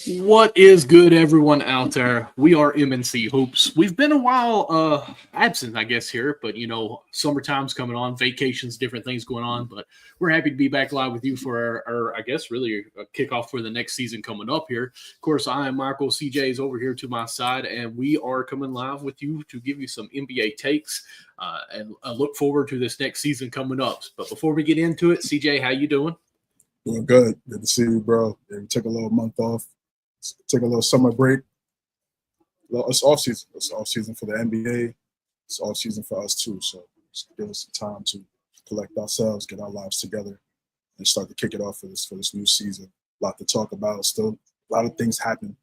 What is good, everyone out there? We are MNC Hoops. We've been a while absent, I guess, here, but summertime's coming on, vacations, different things going on. But we're happy to be back live with you for our I guess, really a kickoff for the next season coming up here. Of course, I am Michael. CJ is over here to my side, and we are coming live with you to give you some NBA takes and I look forward to this next season coming up. But before we get into it, CJ, how you doing? Doing good. Good to see you, bro. Yeah, we took a little month off, took a little summer break. It's off season. It's off season for the NBA. It's off season for us too. So just give us some time to collect ourselves, get our lives together, and start to kick it off for this new season. A lot to talk about. Still, a lot of things happen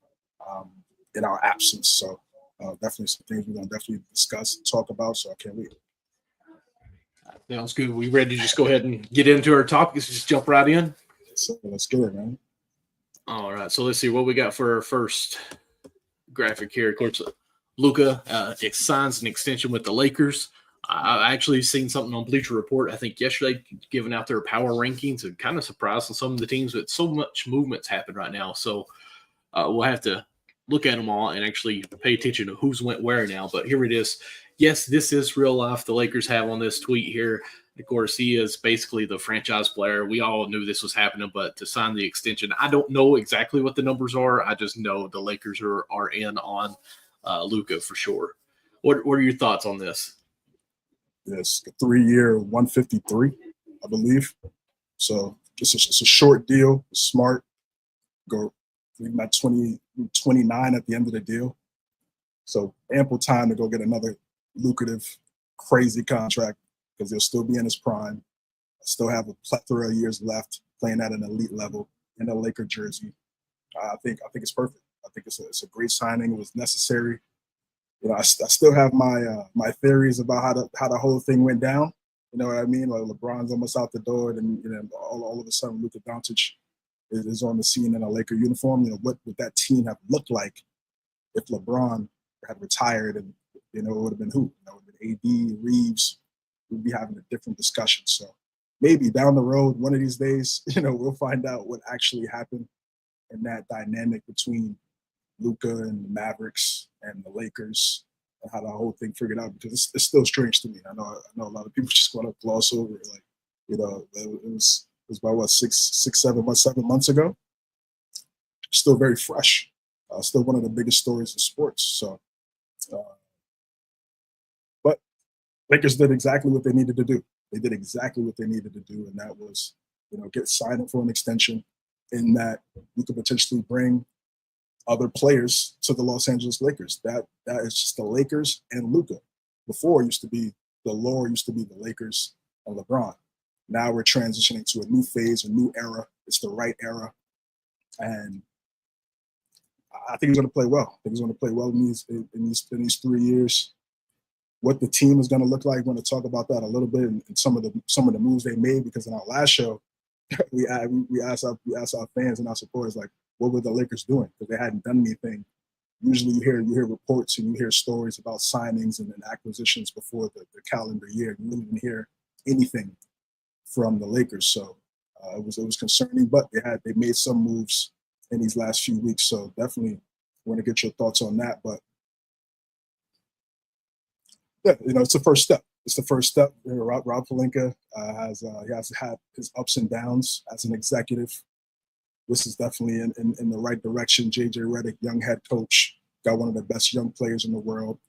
in our absence. So definitely some things we're gonna definitely discuss and talk about. So I can't wait. Sounds good. We ready to just go ahead and get into our topics? Just jump right in. So let's get it, man. All right, so let's see what we got for our first graphic here. Of course, Luka signs an extension with the Lakers. I actually seen something on Bleacher Report, I think yesterday, giving out their power rankings and kind of surprised on some of the teams, but so much movement's happened right now. So we'll have to look at them all and actually pay attention to who's went where now. But here it is. Yes, this is real life. The Lakers have on this tweet here. Of course, he is basically the franchise player. We all knew this was happening, but to sign the extension, I don't know exactly what the numbers are. I just know the Lakers are in on Luka for sure. What are your thoughts on this? Yes, a 3-year, 153, I believe. So it's a short deal. It's smart. Go at 29 at the end of the deal. So ample time to go get another lucrative, crazy contract because he'll still be in his prime. Still have a plethora of years left playing at an elite level in a Laker jersey. I think it's perfect. I think it's a great signing. It was necessary. I still have my theories about how the whole thing went down. You know what I mean? Like LeBron's almost out the door, and all of a sudden Luka Doncic is on the scene in a Laker uniform. What would that team have looked like if LeBron had retired? And it would have been who? It would have been AD, Reeves. We'd be having a different discussion. So maybe down the road, one of these days, we'll find out what actually happened in that dynamic between Luka and the Mavericks and the Lakers and how the whole thing figured out, because it's still strange to me. I know a lot of people just want to gloss over it. Like, it was about what, 7 months ago. Still very fresh. Still one of the biggest stories in sports. So, but Lakers did exactly what they needed to do. They did exactly what they needed to do, and that was, get signed up for an extension, in that you could potentially bring other players to the Los Angeles Lakers. That is just the Lakers and Luka. Before used to be the Lakers and LeBron. Now we're transitioning to a new phase, a new era. It's the right era, and I think he's going to play well. I think he's going to play well in these 3 years. What the team is going to look like, we're going to talk about that a little bit, and some of the moves they made, because in our last show, we asked our fans and our supporters, like, what were the Lakers doing? Because they hadn't done anything. Usually you hear reports and you hear stories about signings and acquisitions before the calendar year. You didn't even hear anything from the Lakers. So it was concerning, but they made some moves in these last few weeks. So definitely want to get your thoughts on that. But yeah, it's the first step. It's the first step. Rob Pelinka has had his ups and downs as an executive. This is definitely in the right direction. JJ Redick, young head coach, got one of the best young players in the world.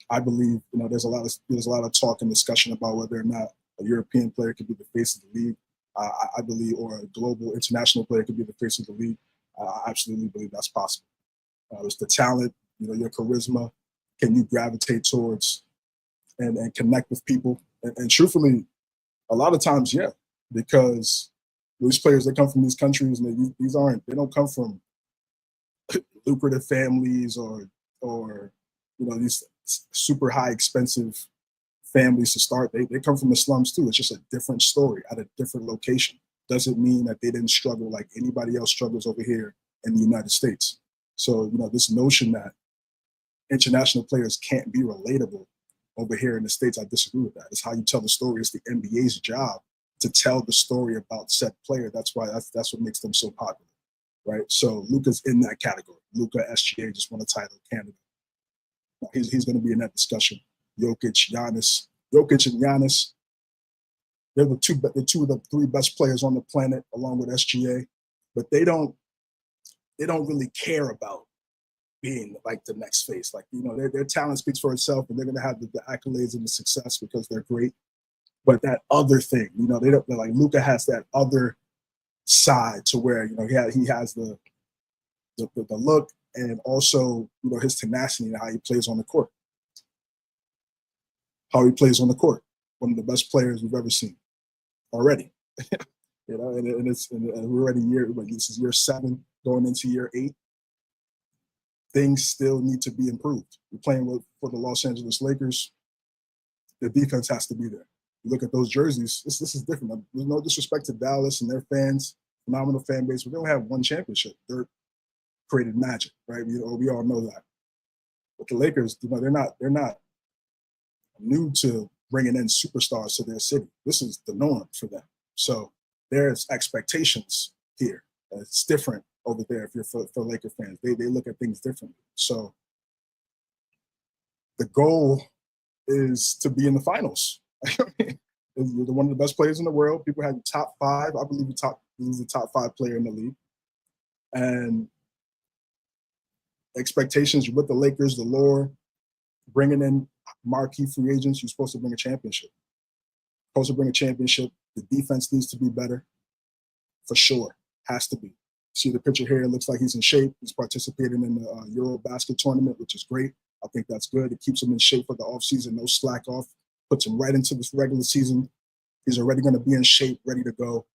I believe there's a lot of talk and discussion about whether or not a European player could be the face of the league. I believe, or a global international player could be the face of the league. I absolutely believe that's possible. It's the talent, your charisma. Can you gravitate towards and connect with people? And truthfully, a lot of times, yeah, because these players that come from these countries, and they don't come from lucrative families or these super high expensive families to start. They come from the slums too. It's just a different story at a different location. Doesn't mean that they didn't struggle like anybody else struggles over here in the United States. So this notion that international players can't be relatable over here in the States, I disagree with that. It's how you tell the story. It's the NBA's job to tell the story about said player. That's what makes them so popular. right? So Luka's in that category. Luka, SGA just won a title, Canada. He's going to be in that discussion. Jokic and Giannis, they're the two of the three best players on the planet, along with SGA. But they don't really care about being like the next face. Like, you know, their talent speaks for itself, and they're going to have the accolades and the success because they're great. But that other thing, you know, they're like Luka has that other side to where, you know, he has the look, and also, you know, his tenacity and how he plays on the court. One of the best players we've ever seen already. You know, and we're already this is year 7 going into year 8. Things still need to be improved. We're playing for the Los Angeles Lakers. The defense has to be there. You look at those jerseys, this is different. There's no disrespect to Dallas and their fans, phenomenal fan base, but they only have one championship. They're created magic, right? We all know that. But the Lakers, you know, they're not new to bringing in superstars to their city. This is the norm for them. So there's expectations here. It's different over there if you're for Laker fans. They look at things differently. So the goal is to be in the finals. You're one of the best players in the world. People have top 5. I believe he's the top 5 player in the league. And expectations with the Lakers, the lore, bringing in marquee free agents, you're supposed to bring a championship. The defense needs to be better, for sure. Has to be. See the picture here, it looks like he's in shape. He's participating in the Euro basket tournament, which is great. I think that's good. It keeps him in shape for the offseason, no slack off. Puts him right into this regular season. He's already going to be in shape, ready to go.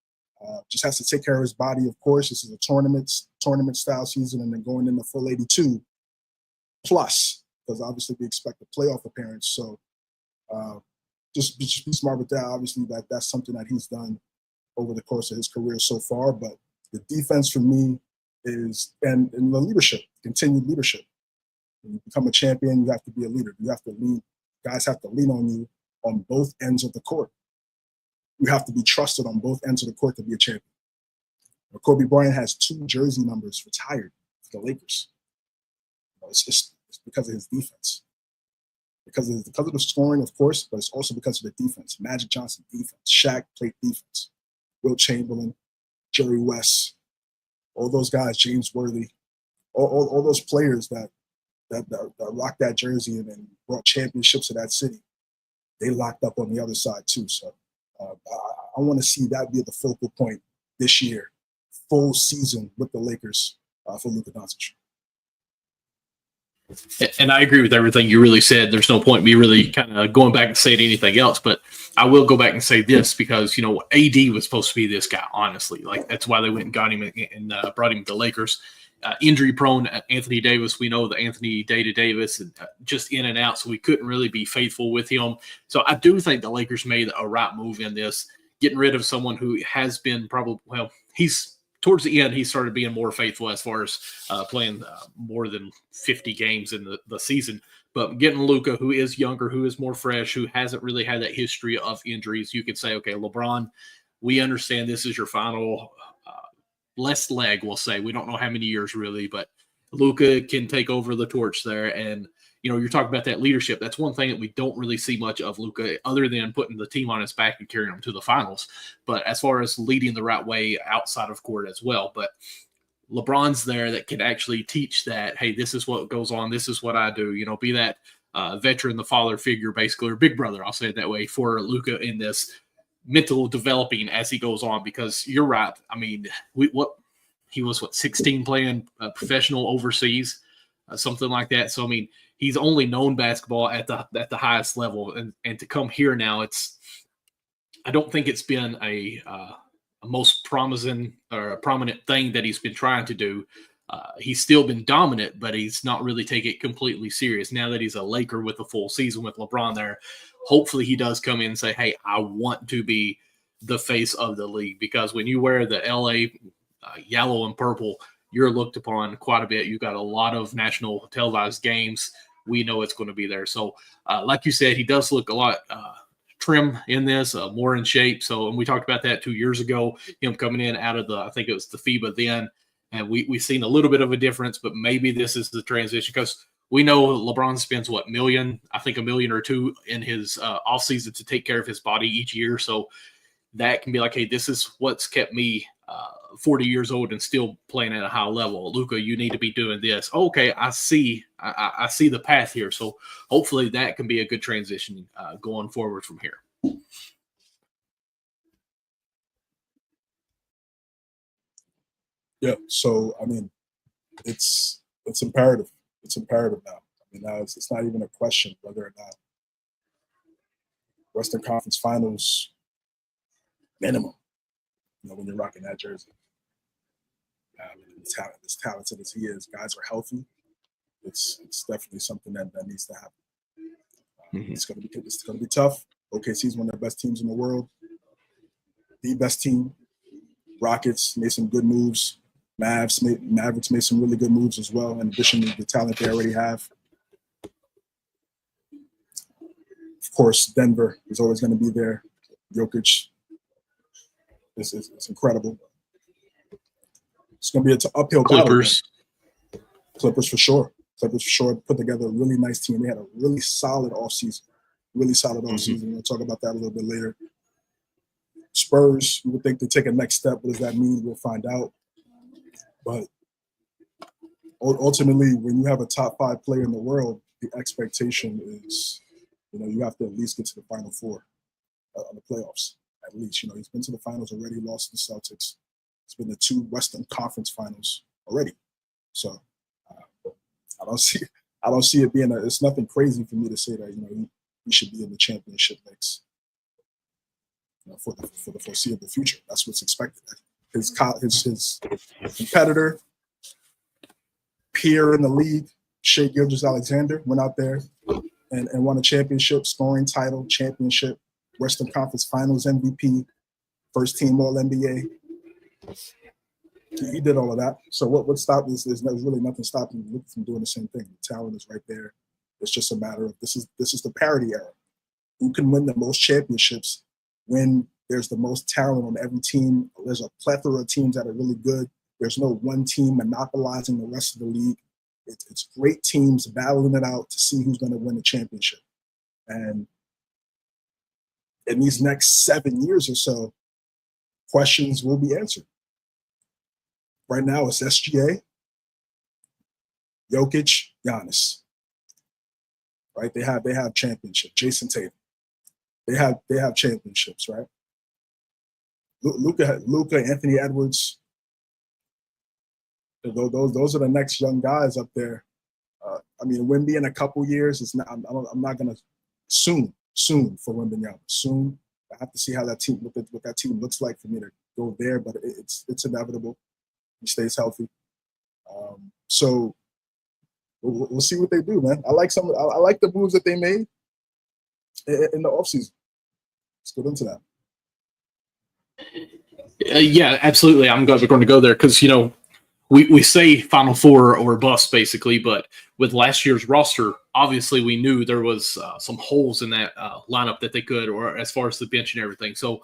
Just has to take care of his body, of course. This is a tournament-style season, and then going in the full 82 plus, because obviously we expect a playoff appearance. So just be smart with that. Obviously, that's something that he's done over the course of his career so far. But the defense for me is, and the leadership, continued leadership. When you become a champion, you have to be a leader. You have to lead. Guys have to lean on you on both ends of the court. You have to be trusted on both ends of the court to be a champion. Kobe Bryant has 2 jersey numbers retired for the Lakers. It's because of his defense. Because of the scoring, of course, but it's also because of the defense. Magic Johnson defense. Shaq played defense. Will Chamberlain, Jerry West, all those guys, James Worthy, all those players that rocked that jersey and brought championships to that city, they locked up on the other side too. So I want to see that be the focal point this year, full season with the Lakers for Luka Doncic. And I agree with everything you really said. There's no point me really kind of going back and saying anything else, but I will go back and say this because, you know, AD was supposed to be this guy, honestly. Like, that's why they went and got him and brought him to the Lakers. Injury prone Anthony Davis. We know the Anthony Davis just in and out, so we couldn't really be faithful with him. So I do think the Lakers made a right move in this, getting rid of someone who has been he's towards the end, he started being more faithful as far as playing more than 50 games in the season. But getting Luka, who is younger, who is more fresh, who hasn't really had that history of injuries, you could say, okay, LeBron, we understand this is your final last leg, we'll say. We don't know how many years really, but Luka can take over the torch there. And, you know, you're talking about that leadership. That's one thing that we don't really see much of Luka, other than putting the team on his back and carrying them to the finals. But as far as leading the right way outside of court as well. But LeBron's there that can actually teach that, hey, this is what goes on. This is what I do. You know, be that veteran, the father figure, basically, or big brother, I'll say it that way, for Luka in this mental developing as he goes on. Because you're right. I mean, he was 16 playing professional overseas, something like that. So, I mean, he's only known basketball at the highest level, and to come here now, I don't think it's been a most promising or a prominent thing that he's been trying to do. He's still been dominant, but he's not really taking it completely serious. Now that he's a Laker with a full season with LeBron there, hopefully he does come in and say, hey, I want to be the face of the league, because when you wear the LA yellow and purple, you're looked upon quite a bit. You've got a lot of national televised games. We know it's going to be there. So like you said, he does look a lot trim in this, more in shape. So, and we talked about that 2 years ago, him coming in out of I think it was the FIBA then, and we've seen a little bit of a difference, but maybe this is the transition because we know LeBron spends what $1 million or $2 million in his off season to take care of his body each year. So that can be like, hey, this is what's kept me 40 years old and still playing at a high level. Luka, you need to be doing this. Okay, I see the path here. So hopefully that can be a good transition going forward from here. Yeah. So I mean, it's imperative. It's imperative now. I mean, now it's not even a question whether or not Western Conference Finals minimum. You know, when you're rocking that jersey. I mean, as talented as he is, guys are healthy. It's definitely something that needs to happen. It's gonna be tough. OKC is one of the best teams in the world. The best team. Rockets made some good moves. Mavericks made some really good moves as well, in addition to the talent they already have. Of course, Denver is always going to be there. Jokic is incredible. It's going to be an uphill battle. Clippers for sure. Put together a really nice team. They had a really solid offseason. We'll talk about that a little bit later. Spurs, you would think they take a next step. What does that mean? We'll find out. But ultimately, when you have a top 5 player in the world, the expectation is, you know, you have to at least get to the Final Four of the playoffs. At least, you know, he's been to the finals already, lost to the Celtics. It's been the 2 Western Conference Finals already. So I don't see it being it's nothing crazy for me to say that, you know, he should be in the championship mix, you know, for the foreseeable future. That's what's expected. His competitor, peer in the league, Shai Gilgeous-Alexander, went out there and won a championship, scoring title, championship, Western Conference Finals MVP, first team All-NBA. He did all of that. So what stopped this? There's really nothing stopping Luka from doing the same thing. The talent is right there. It's just a matter of this is the parity era. Who can win the most championships when there's the most talent on every team? There's a plethora of teams that are really good. There's no one team monopolizing the rest of the league. It's great teams battling it out to see who's going to win the championship. And in these next 7 years or so, questions will be answered. Right now, it's SGA, Jokic, Giannis. Right? They have championship. Jason Tatum. They have championships, right? Luka, Anthony Edwards. Those are the next young guys up there. I mean, Wemby in a couple years is not. I'm not gonna soon for Wembanyama. Soon, I have to see how that team what that team looks like for me to go there, but it's inevitable. He stays healthy. So we'll see what they do, man. I like the moves that they made in the offseason. Let's get into that. Yeah, absolutely. I'm going to go there because, you know, we say Final Four or bust basically, but with last year's roster, obviously we knew there was some holes in that lineup that they could, or as far as the bench and everything. So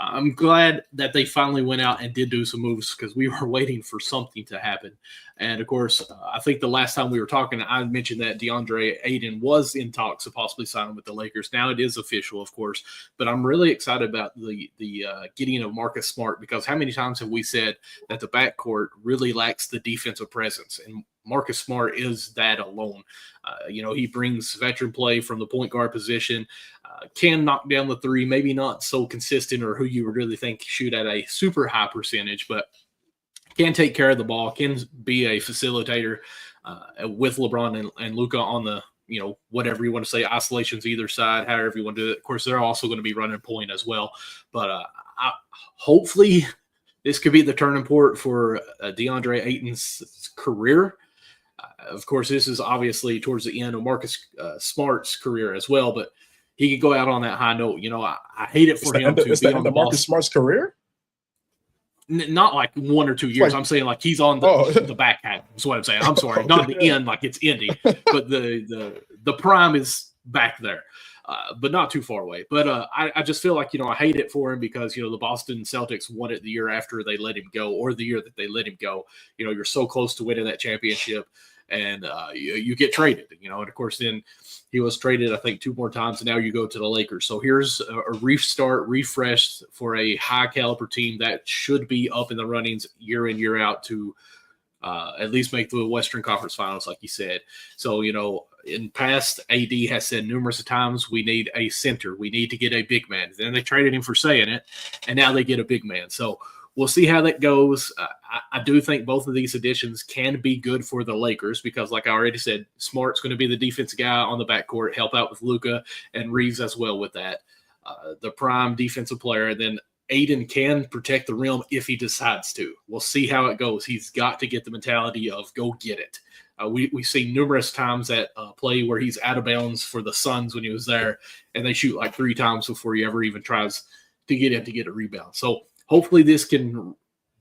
I'm glad that they finally went out and did do some moves because we were waiting for something to happen. And, of course, I think the last time we were talking, I mentioned that DeAndre Ayton was in talks of possibly signing with the Lakers. Now it is official, of course. But I'm really excited about the getting of Marcus Smart because how many times have we said that the backcourt really lacks the defensive presence? And Marcus Smart is that alone. You know, he brings veteran play from the point guard position, can knock down the three, maybe not so consistent or who you would really think shoot at a super high percentage, but can take care of the ball, can be a facilitator with LeBron and Luka on the, you know, whatever you want to say, isolations either side, however you want to do it. Of course, they're also going to be running point as well. But hopefully this could be the turning point for DeAndre Ayton's career. Of course, this is obviously towards the end of Marcus Smart's career as well, but he could go out on that high note. You know, I hate it for him to be on the Marcus Smart's career. Not like 1 or 2 years. I'm saying like he's on the back half. That's what I'm saying. I'm sorry, not the end like it's ending, but the prime is back there. but not too far away. But I just feel like, I hate it for him because, the Boston Celtics won it the year after they let him go, or the year that they let him go. You're so close to winning that championship, and you get traded, and of course then he was traded, I think, 2 more times, and now you go to the Lakers. So here's a restart, refreshed for a high caliber team that should be up in the runnings year in, year out to at least make the Western Conference Finals, like you said. So, in past, AD has said numerous times, we need a center. We need to get a big man. Then they traded him for saying it, and now they get a big man. So we'll see how that goes. I do think both of these additions can be good for the Lakers because, like I already said, Smart's going to be the defensive guy on the backcourt, help out with Luka and Reeves as well with that. The prime defensive player, and then Aiden can protect the rim if he decides to. We'll see how it goes. He's got to get the mentality of go get it. We've seen numerous times that play where he's out of bounds for the Suns when he was there, and they shoot like 3 times before he ever even tries to get in to get a rebound. So hopefully this can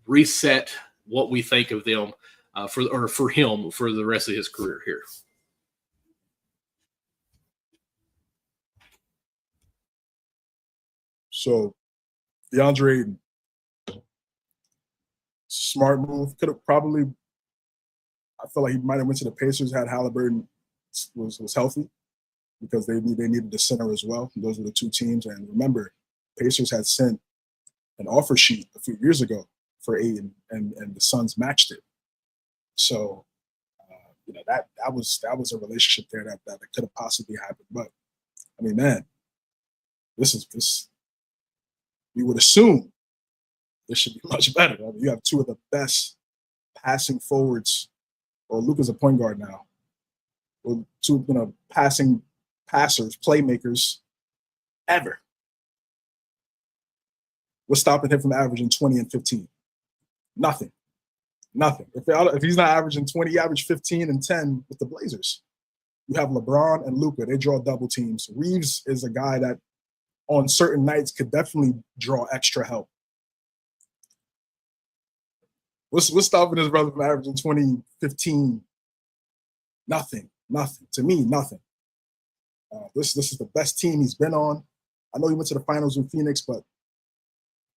reset what we think of them for him for the rest of his career here. So DeAndre Ayton, smart move. Could have probably, I feel like he might have went to the Pacers had Halliburton was healthy because they needed the center as well. Those were the 2 teams. And remember, Pacers had sent an offer sheet a few years ago for Ayton, and the Suns matched it. So, that was a relationship there that could have possibly happened. But I mean, man, this. We would assume this should be much better. I mean, you have 2 of the best passing forwards, or Luka's a point guard now. Well, 2 passing passers, playmakers ever. What's stopping him from averaging 20 and 15? Nothing. If he's not averaging 20, he averaged 15 and 10 with the Blazers. You have LeBron and Luka. They draw double teams. Reeves is a guy that on certain nights could definitely draw extra help. What's stopping his brother from averaging 20, 15? Nothing. To me, nothing. This is the best team he's been on. I know he went to the finals with Phoenix, but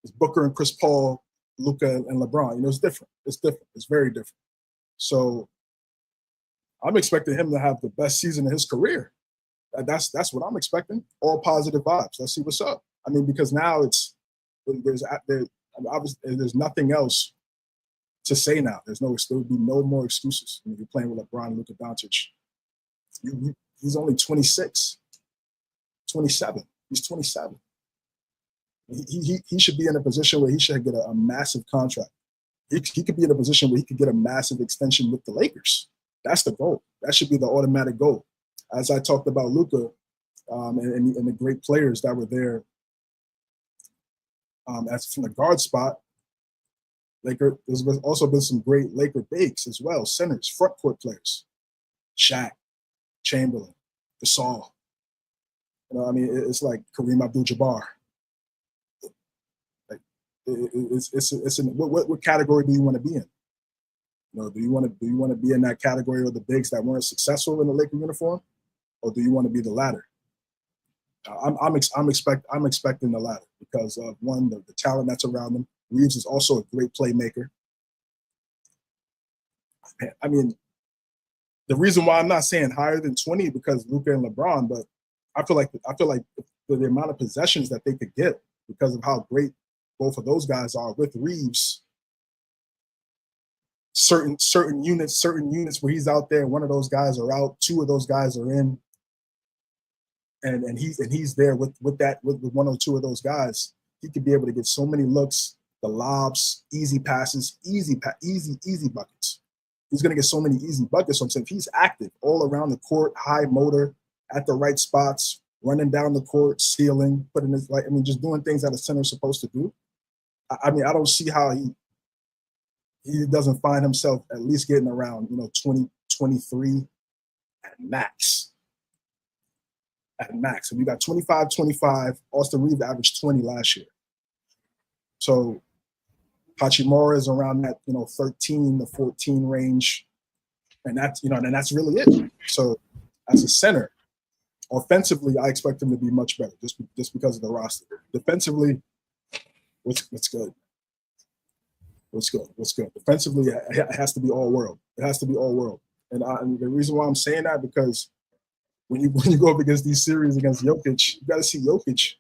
it's Booker and Chris Paul, Luka and LeBron. It's different. It's very different. So I'm expecting him to have the best season of his career. That's what I'm expecting. All positive vibes. Let's see what's up. I mean, because now there's nothing else to say now. There would be no more excuses. You're playing with LeBron, Luka Doncic. He's only 26, 27. He's 27. He should be in a position where he should get a massive contract. He could be in a position where he could get a massive extension with the Lakers. That's the goal. That should be the automatic goal. As I talked about Luka and the great players that were there as from the guard spot, there's also been some great Laker bigs as well, centers, front court players. Shaq, Chamberlain, Gasol. It's like Kareem Abdul-Jabbar. Like what category do you want to be in? Do you want to be in that category of the bigs that weren't successful in the Laker uniform, or do you want to be the latter? I'm expecting the latter because of the talent that's around him. Reeves is also a great playmaker. I mean, the reason why I'm not saying higher than 20 because Luka and LeBron, but I feel like the amount of possessions that they could get because of how great both of those guys are with Reeves. Certain units where he's out there, one of those guys are out, 2 of those guys are in, and he's there with one or 2 of those guys. He could be able to get so many looks, the lobs, easy passes, easy buckets. He's going to get so many easy buckets. So I'm saying if he's active all around the court, high motor, at the right spots, running down the court, stealing, putting his just doing things that a center's supposed to do. I don't see how he doesn't find himself at least getting around 20, 23 at max. And we got 25. Austin Reeves averaged 20 last year. So Hachimura is around that 13 to 14 range, and that's really it. So as a center, Offensively, I expect him to be much better just because of the roster. Defensively, what's good? What's good? Defensively, it has to be all world. It has to be all world. And the reason why I'm saying that, because when you go up against these series against Jokic, you got to see Jokic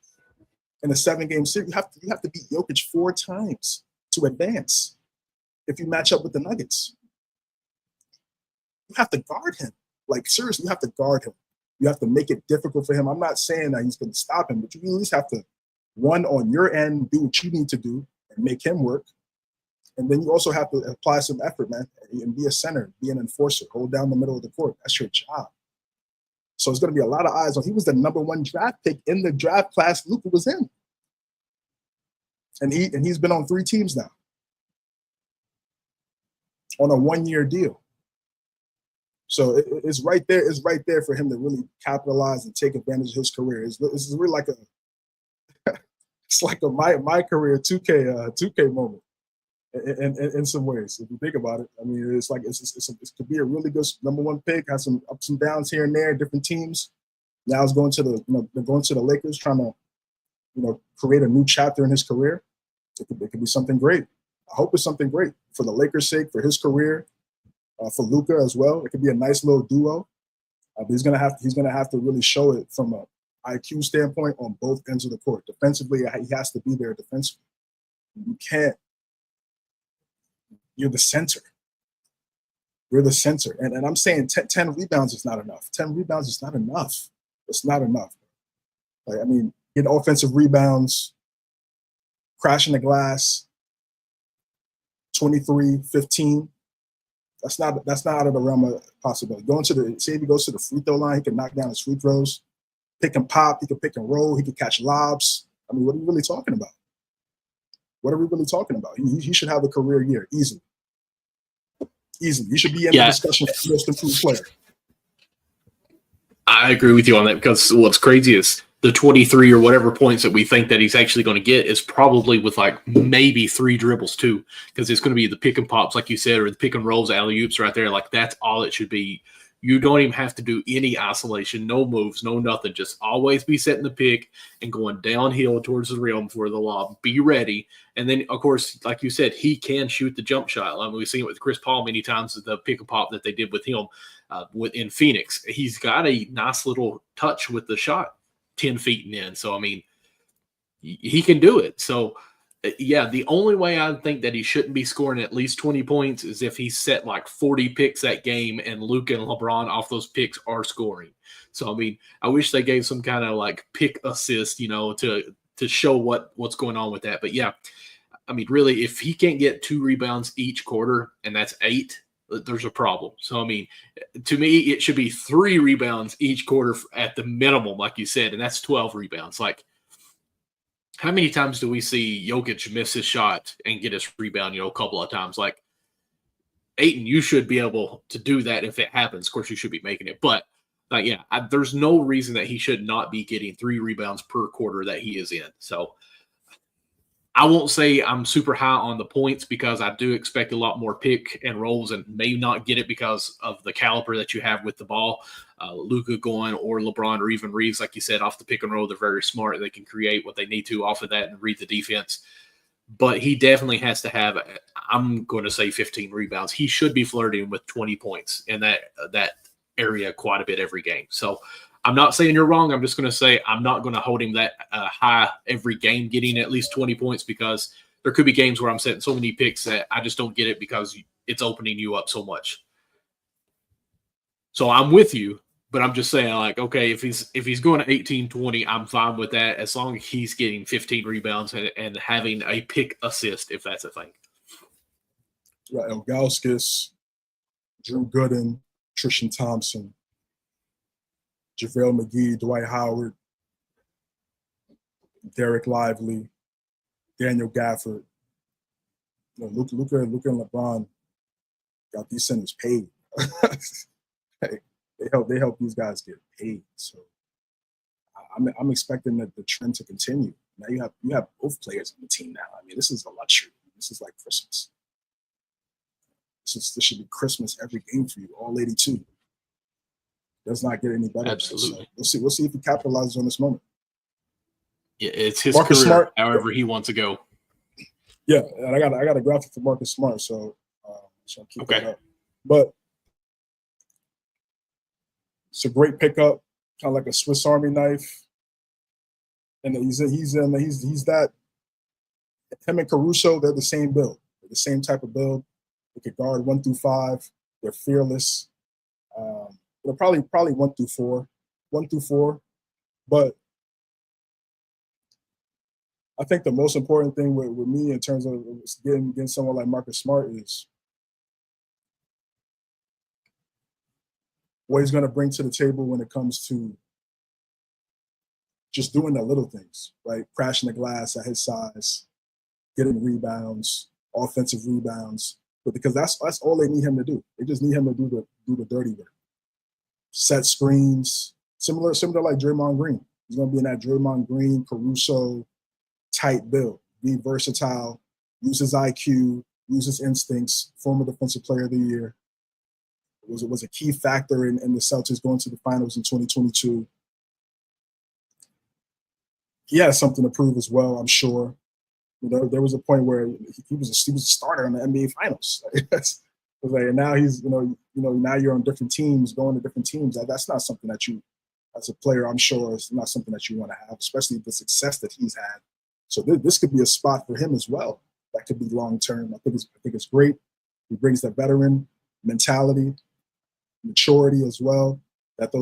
in a 7-game series. You have to beat Jokic 4 times to advance. If you match up with the Nuggets, you have to guard him. Like, seriously, you have to guard him. You have to make it difficult for him. I'm not saying that he's going to stop him, but you at least have to, one, on your end, do what you need to do and make him work. And then you also have to apply some effort, man, and be a center, be an enforcer, hold down the middle of the court. That's your job. So it's going to be a lot of eyes on. He was the #1 draft pick in the draft class Luka was in. And he's been on 3 teams now on a 1-year deal. So it's right there. It's right there for him to really capitalize and take advantage of his career. It's really like it's like my career 2K moment in some ways. If you think about it, I mean, it's like it could be a really good #1 pick. Has some ups and downs here and there, different teams. Now he's going to the Lakers, trying to create a new chapter in his career. It could be something great. I hope it's something great for the Lakers' sake, for his career. For Luka as well, it could be a nice little duo. But he's gonna have to really show it from a IQ standpoint on both ends of the court. Defensively, he has to be there defensively. You can't. You're the center. You're the center, and I'm saying 10 rebounds is not enough. 10 rebounds is not enough. It's not enough. Like, I mean, get offensive rebounds, crashing the glass, 23, 15. That's not out of the realm of possibility. Say if he goes to the free throw line, he can knock down his free throws, pick and pop, he can pick and roll, he can catch lobs. I mean, what are we really talking about? What are we really talking about? He should have a career year, easily. Easily. He should be in the discussion for most improved player. I agree with you on that, because what's crazy is the 23 or whatever points that we think that he's actually going to get is probably with like maybe 3 dribbles too, because it's going to be the pick and pops, like you said, or the pick and rolls, alley-oops right there. Like, that's all it should be. You don't even have to do any isolation, no moves, no nothing. Just always be setting the pick and going downhill towards the rim for the lob. Be ready. And then, of course, like you said, he can shoot the jump shot. I mean, we've seen it with Chris Paul many times, the pick and pop that they did with him in Phoenix. He's got a nice little touch with the shot, 10 feet and in. So, I mean, he can do it. So, yeah, the only way I think that he shouldn't be scoring at least 20 points is if he set like 40 picks that game and Luka and LeBron off those picks are scoring. So, I mean, I wish they gave some kind of like pick assist, to show what's going on with that. But yeah, I mean, really, if he can't get 2 rebounds each quarter, and that's 8, there's a problem. So, I mean, to me, it should be 3 rebounds each quarter at the minimum, like you said, and that's 12 rebounds. Like, how many times do we see Jokic miss his shot and get his rebound, a couple of times? Like, Ayton, you should be able to do that if it happens. Of course, you should be making it. But, like, yeah, there's no reason that he should not be getting 3 rebounds per quarter that he is in. So, I won't say I'm super high on the points, because I do expect a lot more pick and rolls, and may not get it because of the caliber that you have with the ball. Luka going, or LeBron, or even Reeves, like you said, off the pick and roll, they're very smart. They can create what they need to off of that and read the defense. But he definitely has to have, I'm going to say 15 rebounds. He should be flirting with 20 points in that area quite a bit every game. So I'm not saying you're wrong. I'm just going to say I'm not going to hold him that high every game getting at least 20 points, because there could be games where I'm setting so many picks that I just don't get it because it's opening you up so much. So I'm with you, but I'm just saying, like, okay, if he's going to 18-20, I'm fine with that, as long as he's getting 15 rebounds and having a pick assist, if that's a thing. Right, Ilgauskas, Drew Gooden, Tristan Thompson, JaVale McGee, Dwight Howard, Derek Lively, Daniel Gafford. Luka and LeBron got these centers paid. They help these guys get paid. So I'm expecting that the trend to continue. Now you have both players on the team now. I mean, this is a luxury. This is like Christmas. This should be Christmas every game for you, all 82. does not get any better. Absolutely. So we'll see if he capitalizes on this moment. Yeah, it's his Marcus career, Smart, however he wants to go. Yeah, and I got a graphic for Marcus Smart, so I'll keep that Okay. up. But it's a great pickup, kind of like a Swiss Army knife. And he's that. Him and Caruso, they're the same build. They're the same type of build. They could guard 1 through 5. They're fearless. They're probably 1 through 4, 1 through 4. But I think the most important thing with me in terms of getting someone like Marcus Smart is what he's going to bring to the table when it comes to just doing the little things, right? Crashing the glass at his size, getting rebounds, offensive rebounds, but because that's all they need him to do. They just need him to do the dirty work, set screens, similar like Draymond Green. He's going to be in that Draymond Green, Caruso type build. Be versatile, use his IQ, use his instincts. Former Defensive Player of the Year. It was a key factor in the Celtics going to the finals in 2022. He has something to prove as well, I'm sure. There was a point where he was a starter in the NBA Finals. And now he's now you're on different teams, going to different teams. That's not something that you, as a player, I'm sure, is not something that you want to have, especially the success that he's had. So this could be a spot for him as well. That could be long term. I think it's great. He brings that veteran mentality, maturity as well. That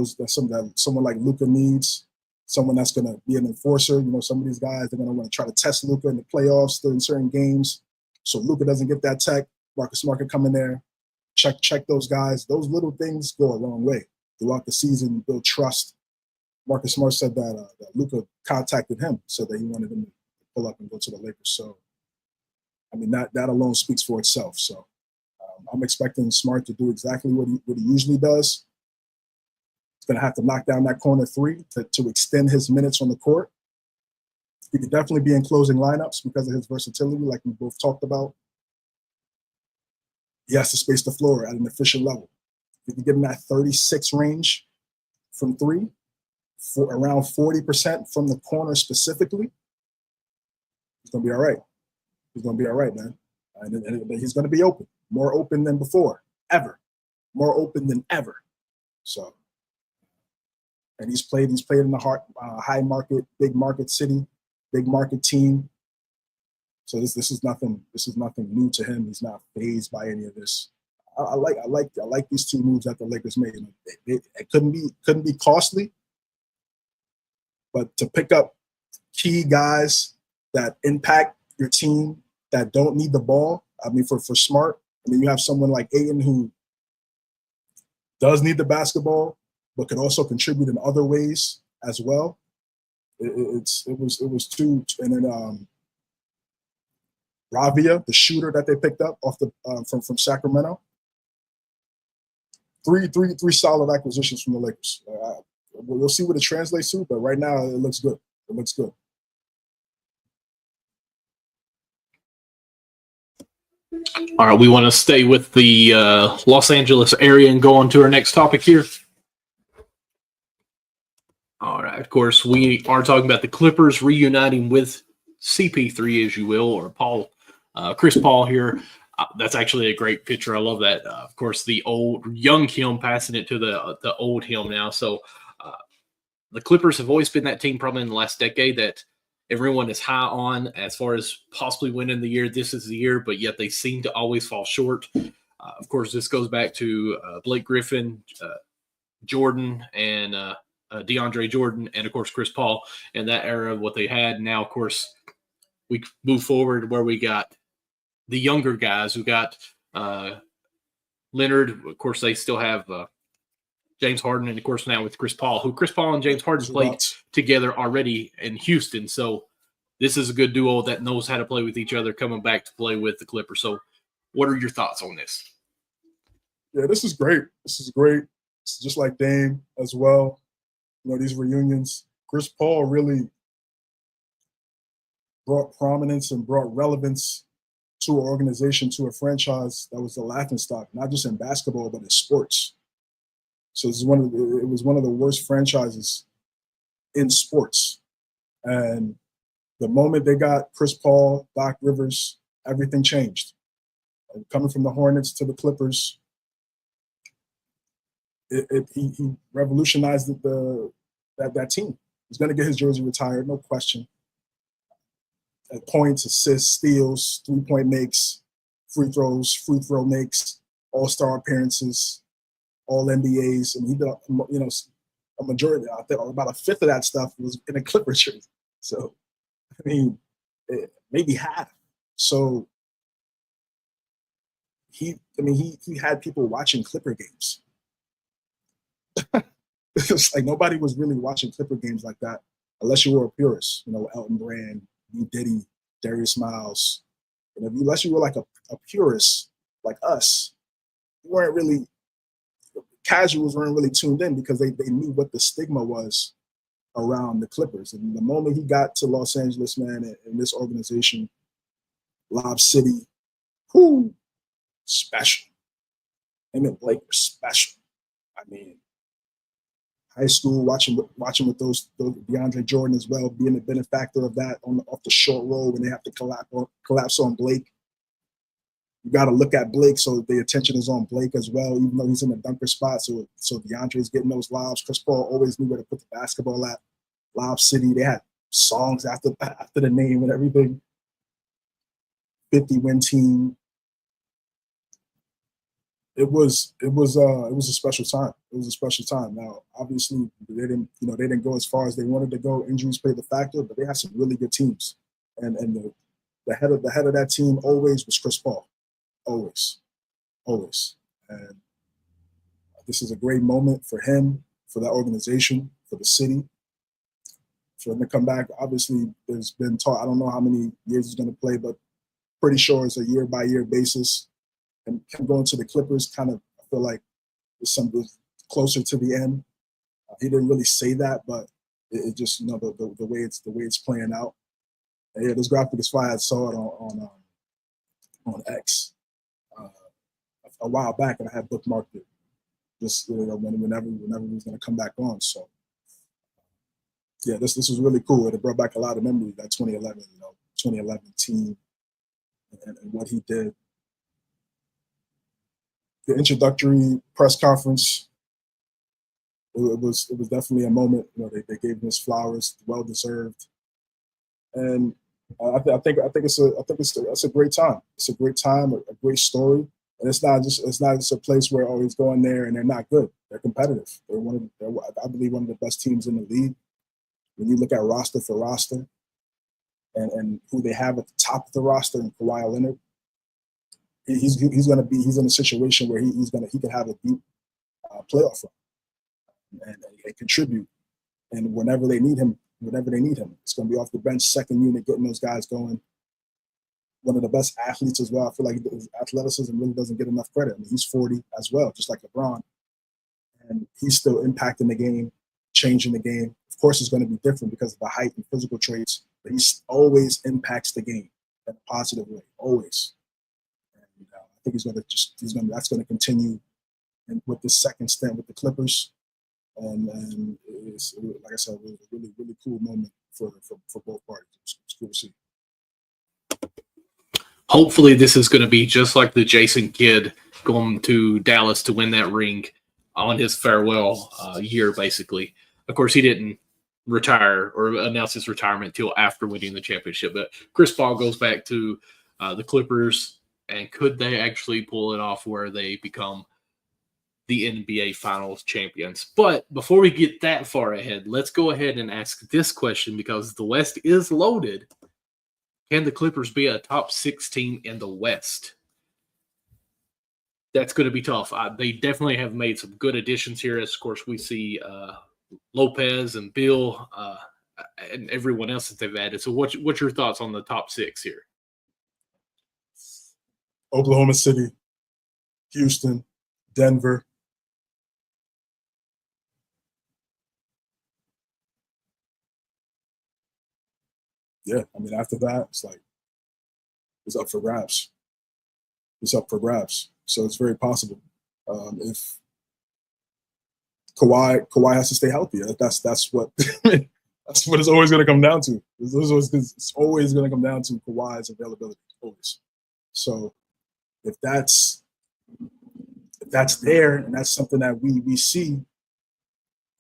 someone like Luka needs. Someone that's going to be an enforcer. Some of these guys, they're going to want to try to test Luka in the playoffs during certain games. So Luka doesn't get that tech. Marcus Smart can come in there, check those guys. Those little things go a long way throughout the season. Build trust. Marcus Smart said that Luka contacted him, said that he wanted him to pull up and go to the Lakers. So, I mean, that alone speaks for itself. So, I'm expecting Smart to do exactly what he usually does. Going to have to knock down that corner three to extend his minutes on the court. He could definitely be in closing lineups because of his versatility, like we both talked about. He has to space the floor at an efficient level. If he can get in that 36 range from three, for around 40% from the corner specifically, he's going to be all right. He's going to be all right, man. And he's going to be open, more open than before, ever, more open than ever. So. And he's played in the high market, big market city, big market team. So this is nothing new to him. He's not fazed by any of this. I like these two moves that the Lakers made. It couldn't be costly, but to pick up key guys that impact your team that don't need the ball. I mean, for Smart, and then you have someone like Ayton who does need the basketball, but could also contribute in other ways as well. It was two, and then Ravia, the shooter that they picked up off the from Sacramento. Three solid acquisitions from the Lakers. We'll see what it translates to, but right now it looks good. It looks good. All right, we want to stay with the Los Angeles area and go on to our next topic here. All right, of course, we are talking about the Clippers reuniting with CP3, as you will, or Chris Paul here. That's actually a great picture. I love that. Of course, the young him passing it to the old him now. So the Clippers have always been that team probably in the last decade that everyone is high on as far as possibly winning the year. This is the year, but yet they seem to always fall short. Of course, this goes back to Blake Griffin, Jordan, and DeAndre Jordan, and of course Chris Paul in that era of what they had. Now, of course, we move forward where we got the younger guys who got Lillard. Of course, they still have James Harden, and of course now with Chris Paul and James Harden played together already in Houston. So this is a good duo that knows how to play with each other coming back to play with the Clippers. So what are your thoughts on this? Yeah, this is great. It's just like Dame as well. These reunions. Chris Paul really brought prominence and brought relevance to an organization, to a franchise that was the laughingstock, not just in basketball, but in sports. So it was one of the worst franchises in sports. And the moment they got Chris Paul, Doc Rivers, everything changed. And coming from the Hornets to the Clippers, he revolutionized that team. He's going to get his jersey retired, no question. At points, assists, steals, 3-point makes, free throw makes, all-star appearances, all NBAs, and he did, a majority, I think about a fifth of that stuff was in a Clippers jersey. So, I mean, maybe half. So he had people watching Clipper games. It's like nobody was really watching Clipper games like that, unless you were a purist. Elton Brand, B. Diddy, Darius Miles. Unless you were like a purist like us, you weren't really. Casuals weren't really tuned in because they knew what the stigma was around the Clippers. And the moment he got to Los Angeles, man, and this organization, Lob City, special. Him and Blake were special. I mean, high school, watching with those DeAndre Jordan as well, being a benefactor of that off the short roll when they have to collapse on Blake. You got to look at Blake, so the attention is on Blake as well, even though he's in the dunker spot. So DeAndre's getting those lobs. Chris Paul always knew where to put the basketball at. Lob City, they had songs after the name and everything. 50-win team. It was a special time. It was a special time. Now, obviously, they didn't go as far as they wanted to go. Injuries played a factor, but they had some really good teams. And the head of that team always was Chris Paul. Always. And this is a great moment for him, for that organization, for the city, for him to come back. Obviously, there's been talk. I don't know how many years he's going to play, but pretty sure it's a year-by-year basis. And him going to the Clippers kind of, I feel like, is something closer to the end. He didn't really say that, but it just, the way it's playing out. And yeah, this graphic is fire. I saw it on X a while back, and I had bookmarked it just whenever he was going to come back on. So yeah, this was really cool. It brought back a lot of memories. That 2011 team and what he did. The introductory press conference, it was definitely a moment. They gave him his flowers, well deserved, and I think it's a great time. It's a great time, a great story. And it's not just a place where he's going there and they're not good. They're competitive. I believe one of the best teams in the league. When you look at roster for roster and who they have at the top of the roster in Kawhi Leonard, he's in a situation where he could have a deep playoff run and contribute. And whenever they need him, it's going to be off the bench, second unit, getting those guys going. One of the best athletes as well. I feel like his athleticism really doesn't get enough credit. I mean, he's 40 as well, just like LeBron. And he's still impacting the game, changing the game. Of course, it's going to be different because of the height and physical traits, but he always impacts the game in a positive way, always. And I think that's going to continue with this second stint with the Clippers. And it's, like I said, it was a really, really cool moment for both parties. It's cool to see. Hopefully this is going to be just like the Jason Kidd going to Dallas to win that ring on his farewell year, basically. Of course, he didn't retire or announce his retirement until after winning the championship. But Chris Paul goes back to the Clippers, and could they actually pull it off where they become the NBA Finals champions? But before we get that far ahead, let's go ahead and ask this question because the West is loaded. Can the Clippers be a top 6 team in the West? That's going to be tough. They definitely have made some good additions here. As, of course, we see Lopez and Bill and everyone else that they've added. So what's your thoughts on the top 6 here? Oklahoma City, Houston, Denver. Yeah, I mean, after that, it's up for grabs. So it's very possible. Kawhi has to stay healthy. That's what that's what it's always going to come down to. It's always going to come down to Kawhi's availability. Always. So if that's there and that's something that we see,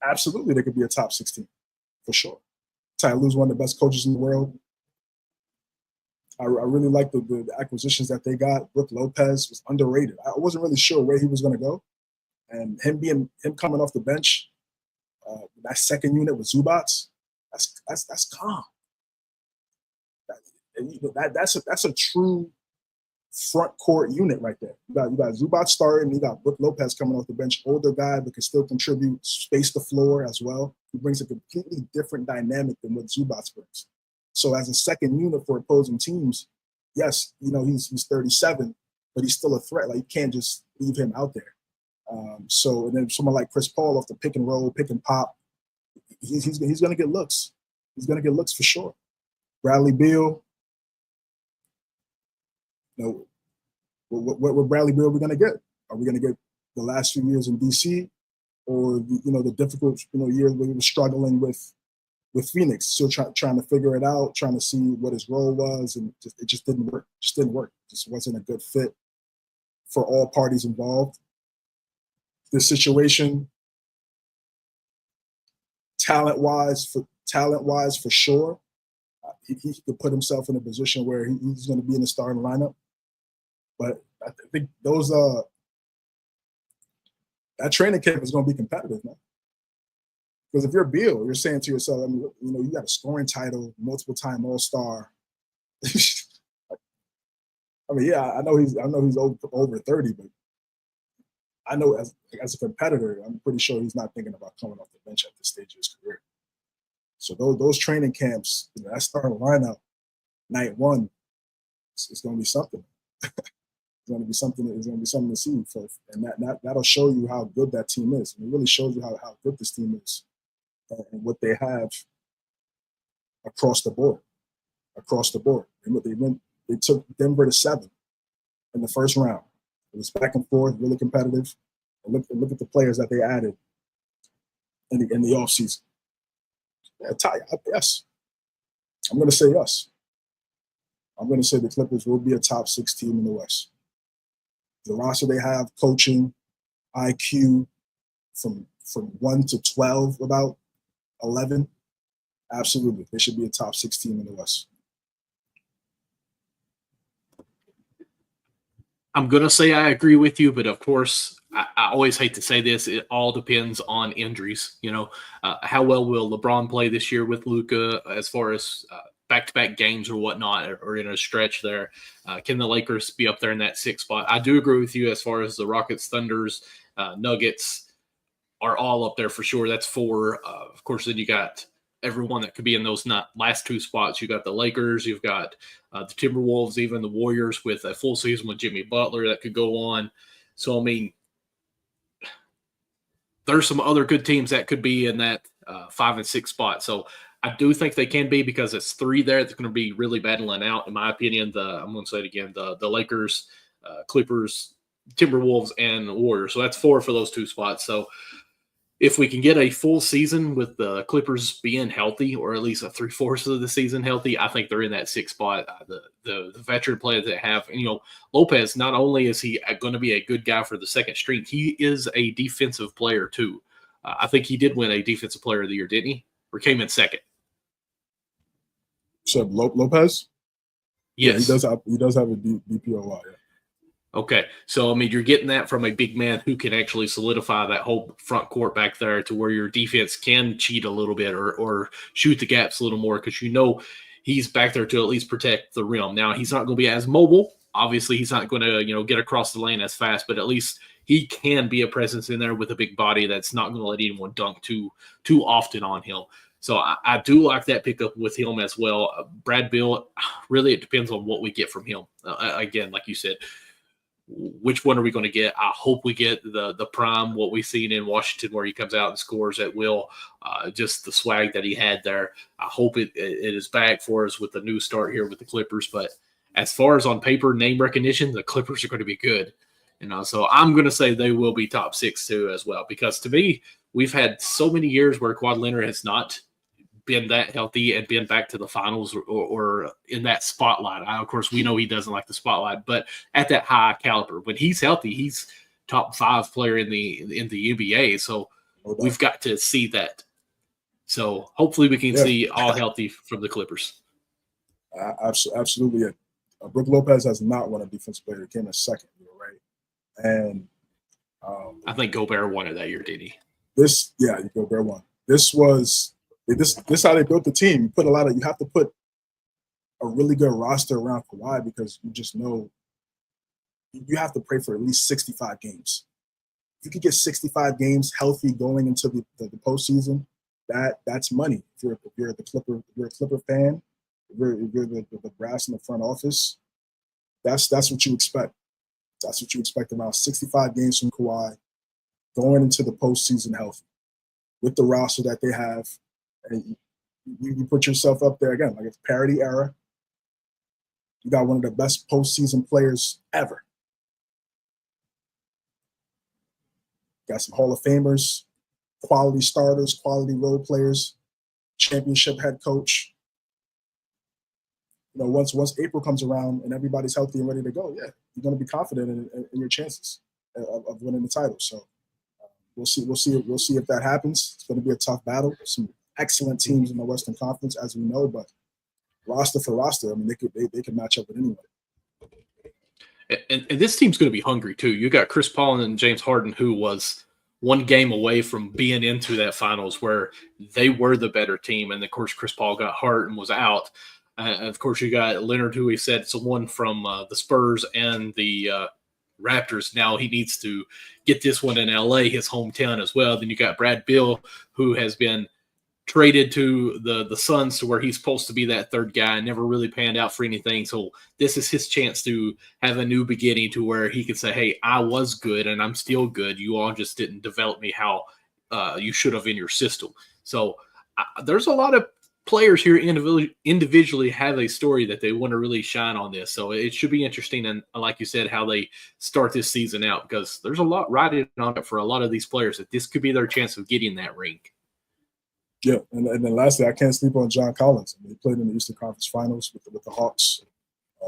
absolutely they could be a top 16 for sure. Ty Lue's one of the best coaches in the world. I really like the acquisitions that they got. Brook Lopez was underrated. I wasn't really sure where he was going to go, and him coming off the bench, that second unit with Zubats, that's calm. That's a true front court unit right there. You got Zubats starting. You got Brook Lopez coming off the bench, older guy but can still contribute, space the floor as well. He brings a completely different dynamic than what Zubats brings. So as a second unit for opposing teams, yes, he's 37, but he's still a threat. Like, you can't just leave him out there. And then someone like Chris Paul off the pick and roll, pick and pop, he's going to get looks. He's going to get looks for sure. Bradley Beal, what Bradley Beal are we going to get? Are we going to get the last few years in DC, or the difficult years where we were struggling with Phoenix, still trying to figure it out, trying to see what his role was, and it just didn't work. Just wasn't a good fit for all parties involved. This situation, talent-wise for sure, he could put himself in a position where he's going to be in the starting lineup. But I think that training camp is going to be competitive, man. Because if you're Beal, you're saying to yourself, you got a scoring title, multiple-time All-Star. I know he's over 30, but I know as a competitor, I'm pretty sure he's not thinking about coming off the bench at this stage of his career. So those training camps, that starting lineup, night one, it's going to be something. It's going to be something to see. And that'll show you how good that team is. And it really shows you how good this team is and what they have across the board. They took Denver to 7 in the first round. It was back and forth, really competitive. And look at the players that they added in the offseason. Yeah, yes. I'm going to say yes. I'm going to say the Clippers will be a top 6 team in the West. The roster they have, coaching, IQ, from 1 to 12, about 11, absolutely. They should be a top 6 team in the West. I'm going to say I agree with you, but of course, I always hate to say this. It all depends on injuries. How well will LeBron play this year with Luka as far as back-to-back games or whatnot, or in a stretch there? Can the Lakers be up there in that 6th spot? I do agree with you as far as the Rockets, Thunders, Nuggets are all up there for sure. That's 4. Of course, then you got everyone that could be in those last 2 spots. You got the Lakers, you've got the Timberwolves, even the Warriors with a full season with Jimmy Butler that could go on. So, there's some other good teams that could be in that 5 and 6 spot. So I do think they can be, because it's 3 there that's going to be really battling out, in my opinion. I'm going to say it again, the Lakers, Clippers, Timberwolves, and Warriors. So that's 4 for those 2 spots. So if we can get a full season with the Clippers being healthy, or at least a 3/4 of the season healthy, I think they're in that 6th spot. The veteran players that have, Lopez, not only is he going to be a good guy for the second string, he is a defensive player too. I think he did win a defensive player of the year, didn't he? Or came in second? So Lopez? Yes. Yeah, he does have a DPOY. Yeah. Okay, so you're getting that from a big man who can actually solidify that whole front court back there to where your defense can cheat a little bit or shoot the gaps a little more, because he's back there to at least protect the rim. Now, he's not going to be as mobile. Obviously, he's not going to get across the lane as fast, but at least he can be a presence in there with a big body that's not going to let anyone dunk too often on him. So I do like that pickup with him as well. Brad Beal, really, it depends on what we get from him. Again, like you said, which one are we going to get? I hope we get the prime, what we've seen in Washington, where he comes out and scores at will. Just the swag that he had there. I hope it is back for us with the new start here with the Clippers. But as far as on paper, name recognition, the Clippers are going to be good. So I'm going to say they will be top 6 too as well, because to me, we've had so many years where Kawhi Leonard has not been that healthy and been back to the finals or in that spotlight. Of course, we know he doesn't like the spotlight, but at that high caliber, when he's healthy, he's top 5 player in the NBA. So we've got to see that. So hopefully we can see all healthy from the Clippers. Absolutely. Brook Lopez has not won a defensive player. He came in second, right? And I think Gobert won it that year, did he? Gobert won. This how they built the team. You have to put a really good roster around Kawhi, because you just know you have to pray for at least 65 games. If you could get 65 games healthy going into the postseason, that's money. If you're a Clipper fan, if you're the brass in the front office, that's what you expect. That's what you expect, around 65 games from Kawhi going into the postseason healthy with the roster that they have. And you put yourself up there again, like it's parity era. You got one of the best postseason players ever. Got some Hall of Famers, quality starters, quality role players, championship head coach. Once April comes around and everybody's healthy and ready to go, you're going to be confident in your chances of winning the title. So we'll see if that happens. It's going to be a tough battle. Some excellent teams in the Western Conference, as we know, but roster for roster, I mean, they could match up with anyone. And this team's going to be hungry too. You got Chris Paul and James Harden, who was one game away from being into that finals where they were the better team. And of course, Chris Paul got hurt and was out. Of course, you got Leonard, who he said it's the one from the Spurs and the Raptors. Now he needs to get this one in LA, his hometown as well. Then you got Brad Beal, who has been traded to the Suns, to where he's supposed to be that third guy, never really panned out for anything. So this is his chance to have a new beginning, to where he can say, hey, I was good and I'm still good. You all just didn't develop me how you should have in your system. So there's a lot of players here individually have a story that they want to really shine on this. So it should be interesting. And like you said, how they start this season out, because there's a lot riding on it for a lot of these players, that this could be their chance of getting that ring. Yeah, and then lastly, I can't sleep on John Collins. I mean, he played in the Eastern Conference Finals with the Hawks.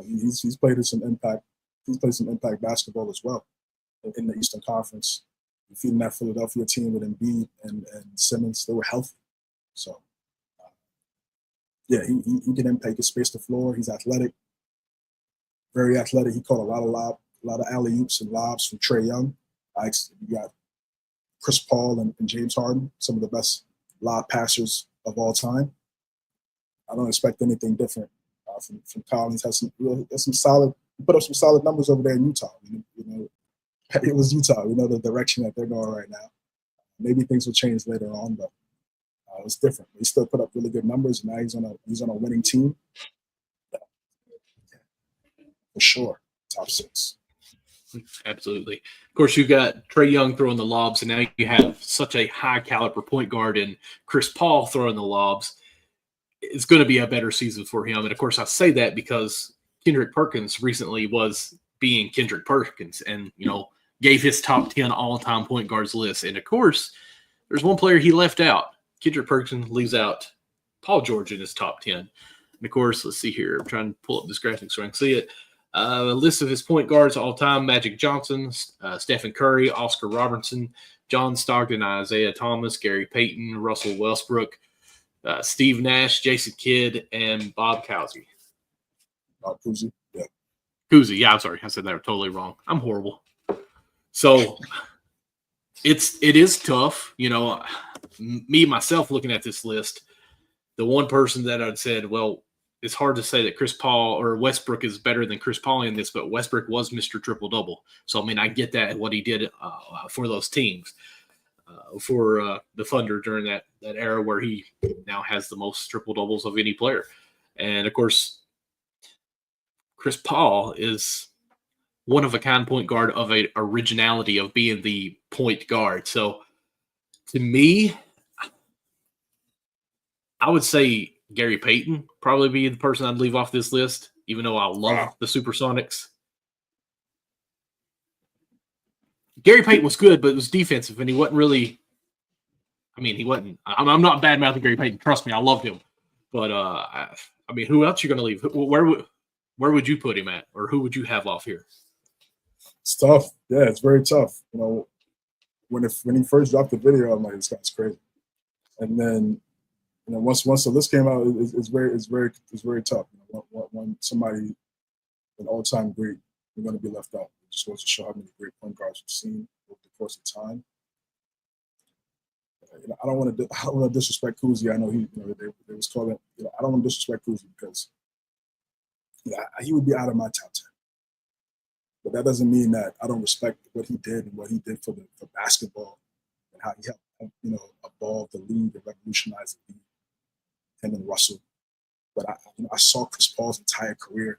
He's played some impact. He's played some impact basketball as well in the Eastern Conference. Feeding that Philadelphia team with Embiid and Simmons, they were healthy. So, he can impact. He can space the floor. He's athletic, very athletic. He caught a lot of alley-oops and lobs from Trae Young. You got Chris Paul and James Harden, some of the best lob passers of all time. I don't expect anything different from Collins. Has some solid. He put up some solid numbers over there in Utah. It was Utah. We know the direction that they're going right now. Maybe things will change later on, but it was different. He still put up really good numbers, and now he's on a winning team. For sure, top 6. Absolutely. Of course, you got Trae Young throwing the lobs, and now you have such a high caliber point guard and Chris Paul throwing the lobs. It's going to be a better season for him. And of course, I say that because Kendrick Perkins recently was being Kendrick Perkins and, gave his top 10 all-time point guards list. And of course, there's one player he left out. Kendrick Perkins leaves out Paul George in his top 10. And of course, let's see here. I'm trying to pull up this graphic so I can see it. A list of his point guards all time: Magic Johnson, Stephen Curry, Oscar Robertson, John Stockton, Isaiah Thomas, Gary Payton, Russell Westbrook, Steve Nash, Jason Kidd, and Bob Cousy. Cousy, yeah. Cousy, yeah, I'm sorry. I said that totally wrong. I'm horrible. So it is tough. Me, myself, looking at this list, the one person that I'd said, well, it's hard to say that Chris Paul or Westbrook is better than Chris Paul in this, but Westbrook was Mr. Triple-Double. So, I mean, I get that, what he did for those teams, for the Thunder during that era where he now has the most triple-doubles of any player. And, of course, Chris Paul is one-of-a-kind point guard of a originality of being the point guard. So, to me, I would say Gary Payton probably be the person I'd leave off this list, even though I love the Supersonics. Gary Payton was good, but it was defensive, and he wasn't really. I mean, he wasn't. I'm not bad mouthing Gary Payton. Trust me, I loved him. But I mean, who else are you going to leave? Where would you put him at, or who would you have off here? It's tough. Yeah, it's very tough. You know, when he first dropped the video, I'm like, this guy's crazy. And then, you know, once the list came out, it's very tough. You know, when somebody, an all-time great, you're going to be left out. It just goes to show how many great point guards we've seen over the course of time. You know, I don't want to disrespect Kuzi. I know they was calling. You know, I don't want to disrespect Kuzi because he would be out of my top 10. But that doesn't mean that I don't respect what he did and what he did for basketball and how he helped, you know, evolve the league and revolutionize the league. Him and Russell. But I saw Chris Paul's entire career.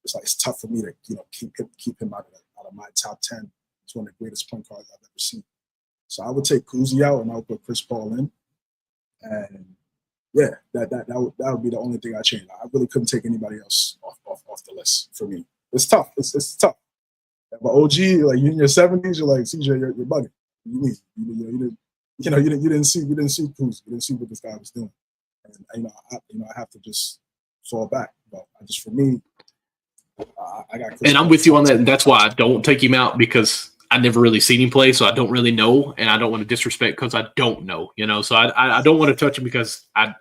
It's tough for me to, you know, keep him out of my top 10. He's one of the greatest point guards I've ever seen. So I would take Kuzi out and I would put Chris Paul in. And yeah, that would be the only thing I change. I really couldn't take anybody else off the list for me. It's tough. It's tough. But OG, like you in your 70s, you're like, CJ, you're bugging. You didn't see Kuzi. You didn't see what this guy was doing. And I have to just fall back. But for me, I got Chris. And I'm with you on that. And that's why I don't take him out, because I never really seen him play, so I don't really know, and I don't want to disrespect because I don't know, you know. So I don't want to touch him because I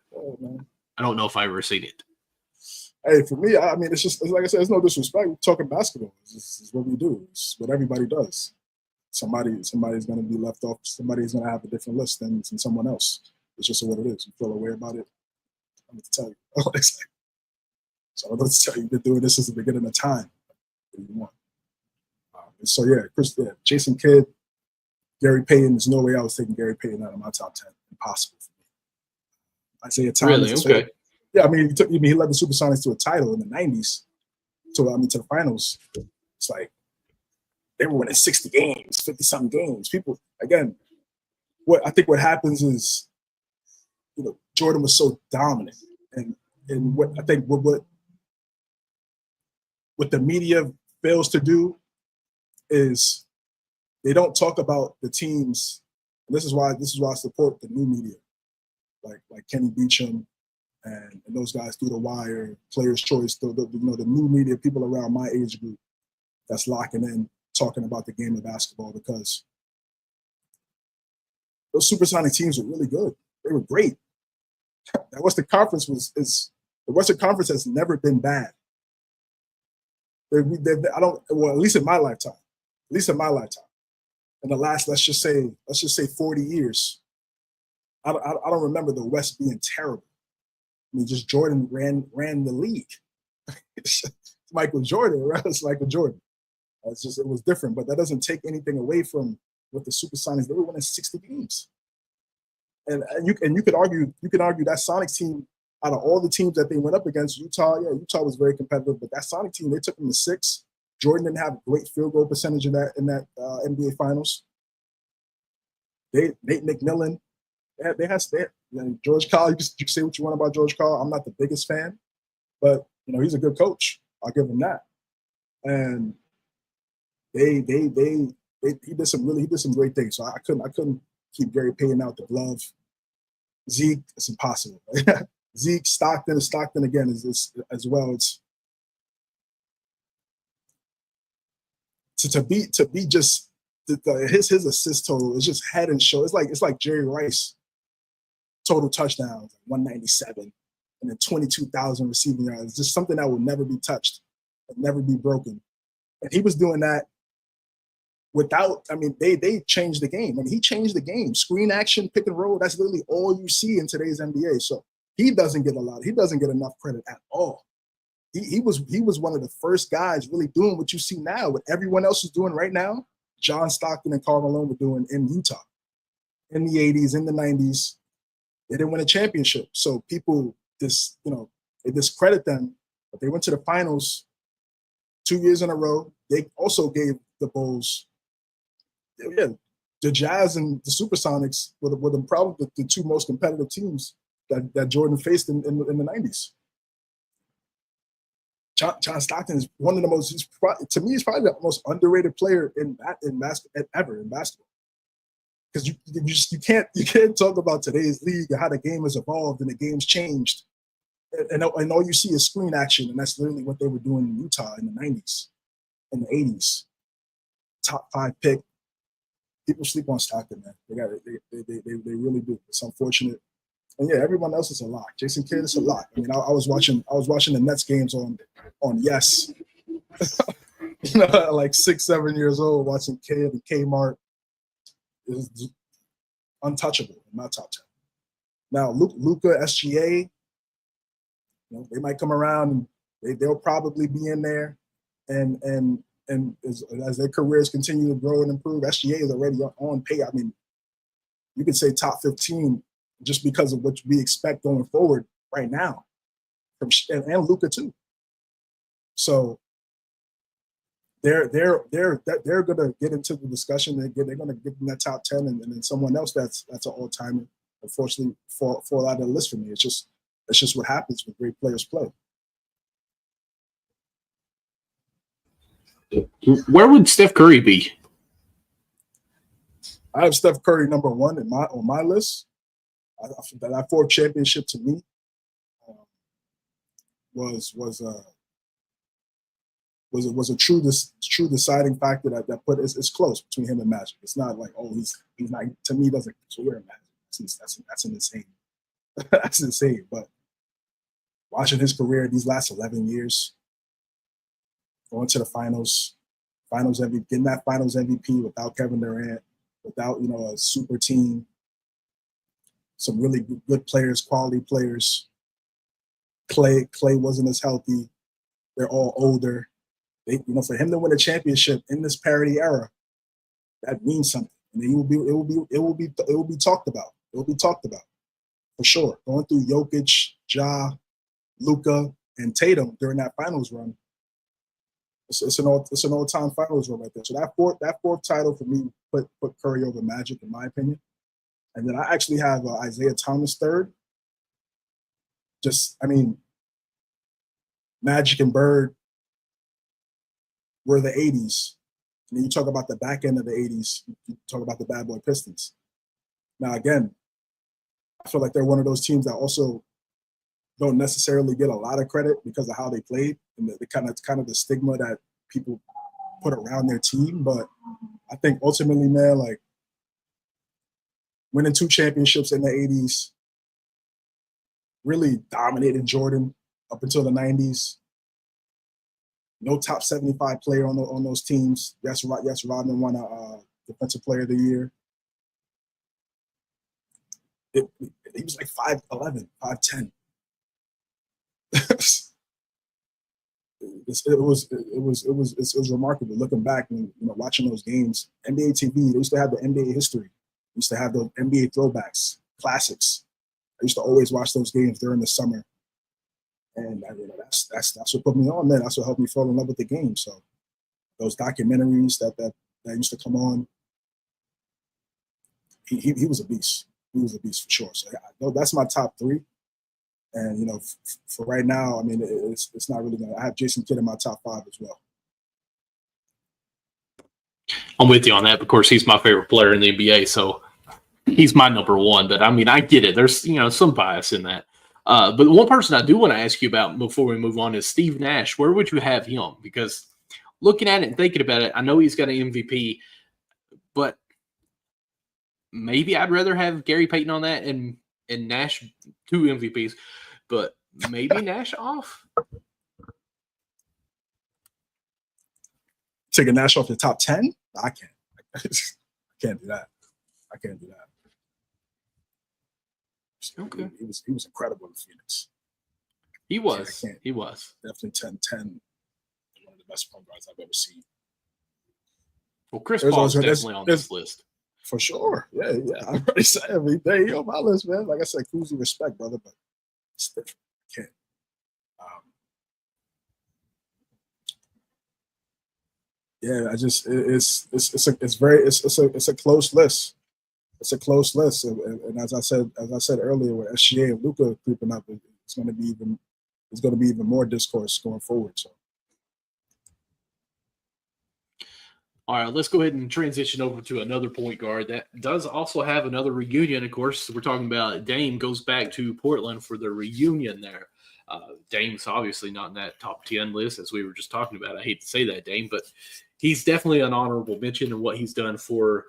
don't know if I ever seen it. Hey, for me, I mean, it's like I said, it's no disrespect. We're talking basketball. It's what we do. It's what everybody does. Somebody's going to be left off. Somebody's going to have a different list than someone else. It's just what it is. You feel a way about it, I'm going to tell you. So I'm going to tell you, you've been doing this since the beginning of time. What do you want? So yeah, Jason Kidd, Gary Payton. There's no way I was taking Gary Payton out of my top 10. Impossible for me. Isaiah Thomas. Really? Okay. Yeah, I mean, he led the Supersonics to a title in the 90s. To the finals. It's like they were winning 60 games, 50-something games. People, again, what happens is, you know, Jordan was so dominant, and what I think what the media fails to do is they don't talk about the teams. And this is why I support the new media, like Kenny Beecham and those guys through the wire, Players' Choice, the new media, people around my age group that's locking in, talking about the game of basketball, because those Supersonic teams were really good. They were great. That Western Conference the Western Conference has never been bad. At least in my lifetime. In the last, let's just say 40 years, I don't remember the West being terrible. I mean, just Jordan ran the league. It's Michael Jordan, right? It's Michael Jordan. It was different, but that doesn't take anything away from what the Supersonics. They were winning 60 games, and you could argue that Sonics team, out of all the teams that they went up against, Utah was very competitive, but that Sonic team, they took them to 6. Jordan didn't have a great field goal percentage in that NBA Finals. Nate McMillan, they had George Karl. You can say what you want about George Karl. I'm not the biggest fan, but you know, he's a good coach. I'll give him that. And he did some great things. So I couldn't keep Gary Payton out the glove. Zeke, it's impossible. Zeke, Stockton again is as well. It's to be just his assist total is just head and shoulders. It's like Jerry Rice total touchdowns, 197, and then 22,000 receiving yards. It's just something that will never be touched, and never be broken. And he was doing that without. I mean, they changed the game. I mean, he changed the game. Screen action, pick and roll. That's literally all you see in today's NBA. So he doesn't get enough credit at all. He was one of the first guys really doing what you see now, what everyone else is doing right now. John Stockton and Karl Malone were doing in Utah in the 80s, in the 90s. They didn't win a championship. So people they discredit them, but they went to the finals 2 years in a row. They also gave the Bulls, the Jazz and the Supersonics were probably the two most competitive teams that Jordan faced in the 90s. John Stockton is one of the most. To me, he's probably the most underrated player in basketball. Because you can't talk about today's league and how the game has evolved and the game's changed, and all you see is screen action, and that's literally what they were doing in Utah in the 90s, in the 80s. Top 5 pick. People sleep on Stockton, man. They really do. It's unfortunate. And yeah, everyone else is a lock. Jason Kidd is a lock. I mean, I was watching the Nets games on Yes. Like 6, 7 years old, watching Kidd and Kmart. Is untouchable in my top 10. Now, Luka, SGA, they might come around and they'll probably be in there, and as their careers continue to grow and improve, SGA is already on pay. I mean, you could say top 15 just because of what we expect going forward right now, and Luka too. So they're gonna get into the discussion. They're gonna get in that top 10, and then someone else that's an all-timer. Unfortunately, fall out of the list for me. It's just what happens when great players play. Where would Steph Curry be? I have Steph Curry number 1 on my list. That 4th championship to me was a true deciding factor that put it's close between him and Magic. It's not like, oh, he's not, to me, doesn't clear Magic. That's insane. That's insane. But watching his career these last 11 years, going to the finals MVP, getting that finals MVP without Kevin Durant, without a super team, some really good players, quality players. Clay wasn't as healthy. They're all older. For him to win a championship in this parity era, that means something, and it will be talked about. It will be talked about for sure. Going through Jokic, Ja, Luka, and Tatum during that finals run, it's an all-time finals run right there. So that fourth title for me put Curry over Magic, in my opinion. And then I actually have Isaiah Thomas 3rd. Magic and Bird were the 80s. And then you talk about the back end of the 80s, you talk about the Bad Boy Pistons. Now, again, I feel like they're one of those teams that also don't necessarily get a lot of credit because of how they played and the kind of the stigma that people put around their team. But I think ultimately, man, like winning 2 championships in the 80s, really dominated Jordan up until the 90s. No top 75 player on those teams. Yes, Rodman won a Defensive Player of the Year. He was like 5'11", 5'10". It was remarkable looking back and watching those games. NBA TV, they used to have the NBA history. They used to have those NBA throwbacks, classics. I used to always watch those games during the summer, and that's what put me on, man. That's what helped me fall in love with the game. So those documentaries that used to come on, he was a beast. He was a beast for sure. So yeah, that's my top 3. And for right now, I mean, it's not really gonna. I have Jason Kidd in my top 5 as well. I'm with you on that. Of course, he's my favorite player in the NBA, so he's my number 1. But I mean, I get it. There's some bias in that. But one person I do want to ask you about before we move on is Steve Nash. Where would you have him? Because looking at it and thinking about it, I know he's got an MVP, but maybe I'd rather have Gary Payton on that and Nash 2 MVPs, but maybe Nash off. Taking Nash off the top 10? I can't. I can't do that. I can't do that. Okay. He was incredible in Phoenix. He was. He was. Definitely 10-10. One of the best point guards I've ever seen. Well, Chris Paul's definitely on this list. For sure. Yeah. I already said every day. He on my list, man. Like I said, cruising respect, brother, but it's different. I can't. Yeah, it's a close list. It's a close list, and as I said earlier, with SGA and Luka creeping up, it's going to be there's going to be even more discourse going forward. So. All right, let's go ahead and transition over to another point guard that does also have another reunion. Of course, we're talking about Dame goes back to Portland for the reunion there. Dame's obviously not in that top 10 list, as we were just talking about. I hate to say that, Dame, but he's definitely an honorable mention in what he's done for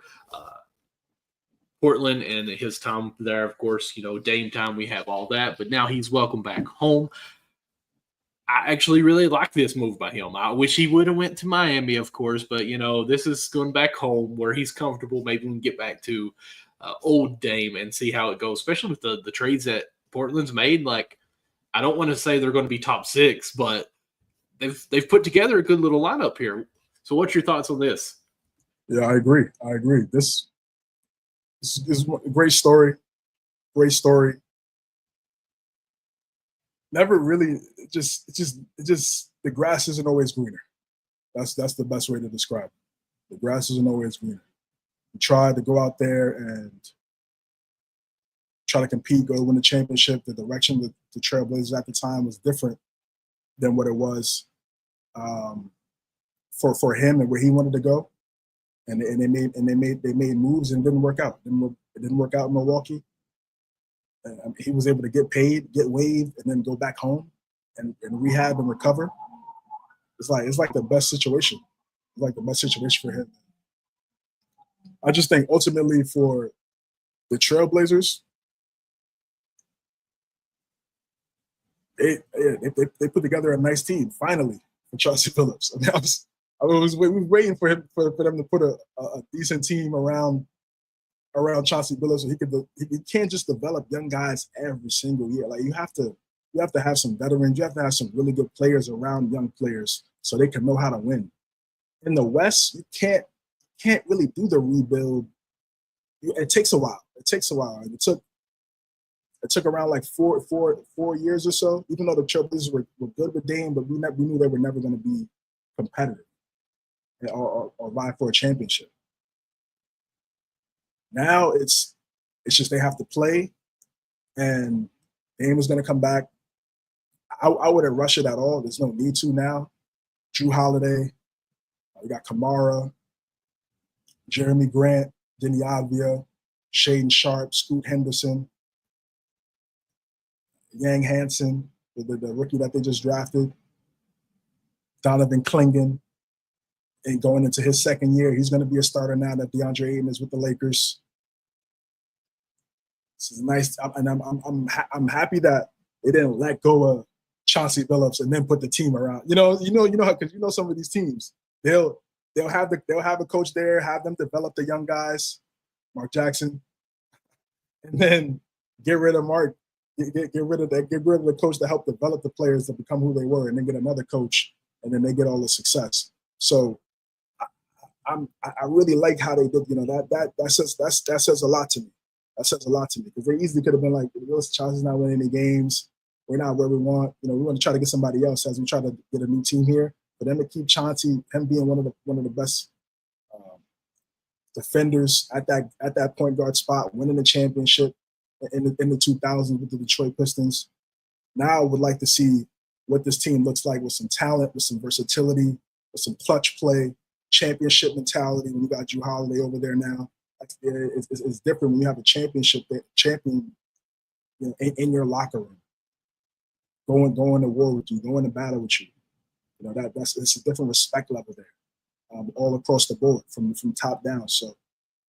Portland and his time there. Of course, Dame time, we have all that, but now he's welcome back home. I actually really like this move by him. I wish he would have went to Miami, of course, but this is going back home where he's comfortable. Maybe we can get back to old Dame and see how it goes, especially with the trades that Portland's made. Like, I don't want to say they're going to be top 6, but they've put together a good little lineup here. So, what's your thoughts on this? Yeah, I agree. This is a great story. Great story. Never really, just the grass isn't always greener. That's the best way to describe it. The grass isn't always greener. You try to go out there and try to compete, go win the championship. The direction that the Trailblazers at the time was different than what it was for him and where he wanted to go. And they made moves and it didn't work out. It didn't work out in Milwaukee. He was able to get paid, get waived, and then go back home and rehab and recover. It's like the best situation. It's like the best situation for him. I just think ultimately for the Trailblazers, they put together a nice team finally for Chauncey Billups. I was waiting for them to put a decent team around Chauncey Billups, so he can't just develop young guys every single year. Like you have to have some veterans, you have to have some really good players around young players so they can know how to win. In the West, you can't really do the rebuild. It takes a while. It took around like four years or so. Even though the Trailblazers were good with Dame, but we knew they were never going to be competitive or vie for a championship. Now it's just they have to play, and Dame is going to come back. I wouldn't rush it at all. There's no need to now. Drew Holiday, we got Kamara, Jeremy Grant, Denny Avdia, Shaden Sharp, Scoot Henderson, Yang Hansen, the rookie that they just drafted, Donovan Clingan, and going into his second year, he's going to be a starter now that DeAndre Ayton is with the Lakers. This is nice, and I'm happy that they didn't let go of Chauncey Billups and then put the team around. Because some of these teams, they'll have a coach there, have them develop the young guys, Mark Jackson, and then get rid of Mark. Get rid of the coach to help develop the players to become who they were, and then get another coach, and then they get all the success. So I really like how they did. That says a lot to me. That says a lot to me because they easily could have been like, Chauncey's not winning any games. We're not where we want. We want to try to get somebody else as we try to get a new team here. For them to keep Chauncey, him being one of the best defenders at that point guard spot, winning the championship in the 2000s with the Detroit Pistons. Now I would like to see what this team looks like with some talent, with some versatility, with some clutch play, championship mentality. When you got Drew Holiday over there now, it's different when you have a champion in your locker room, going to war with you, going to battle with you. It's a different respect level there, all across the board from top down. So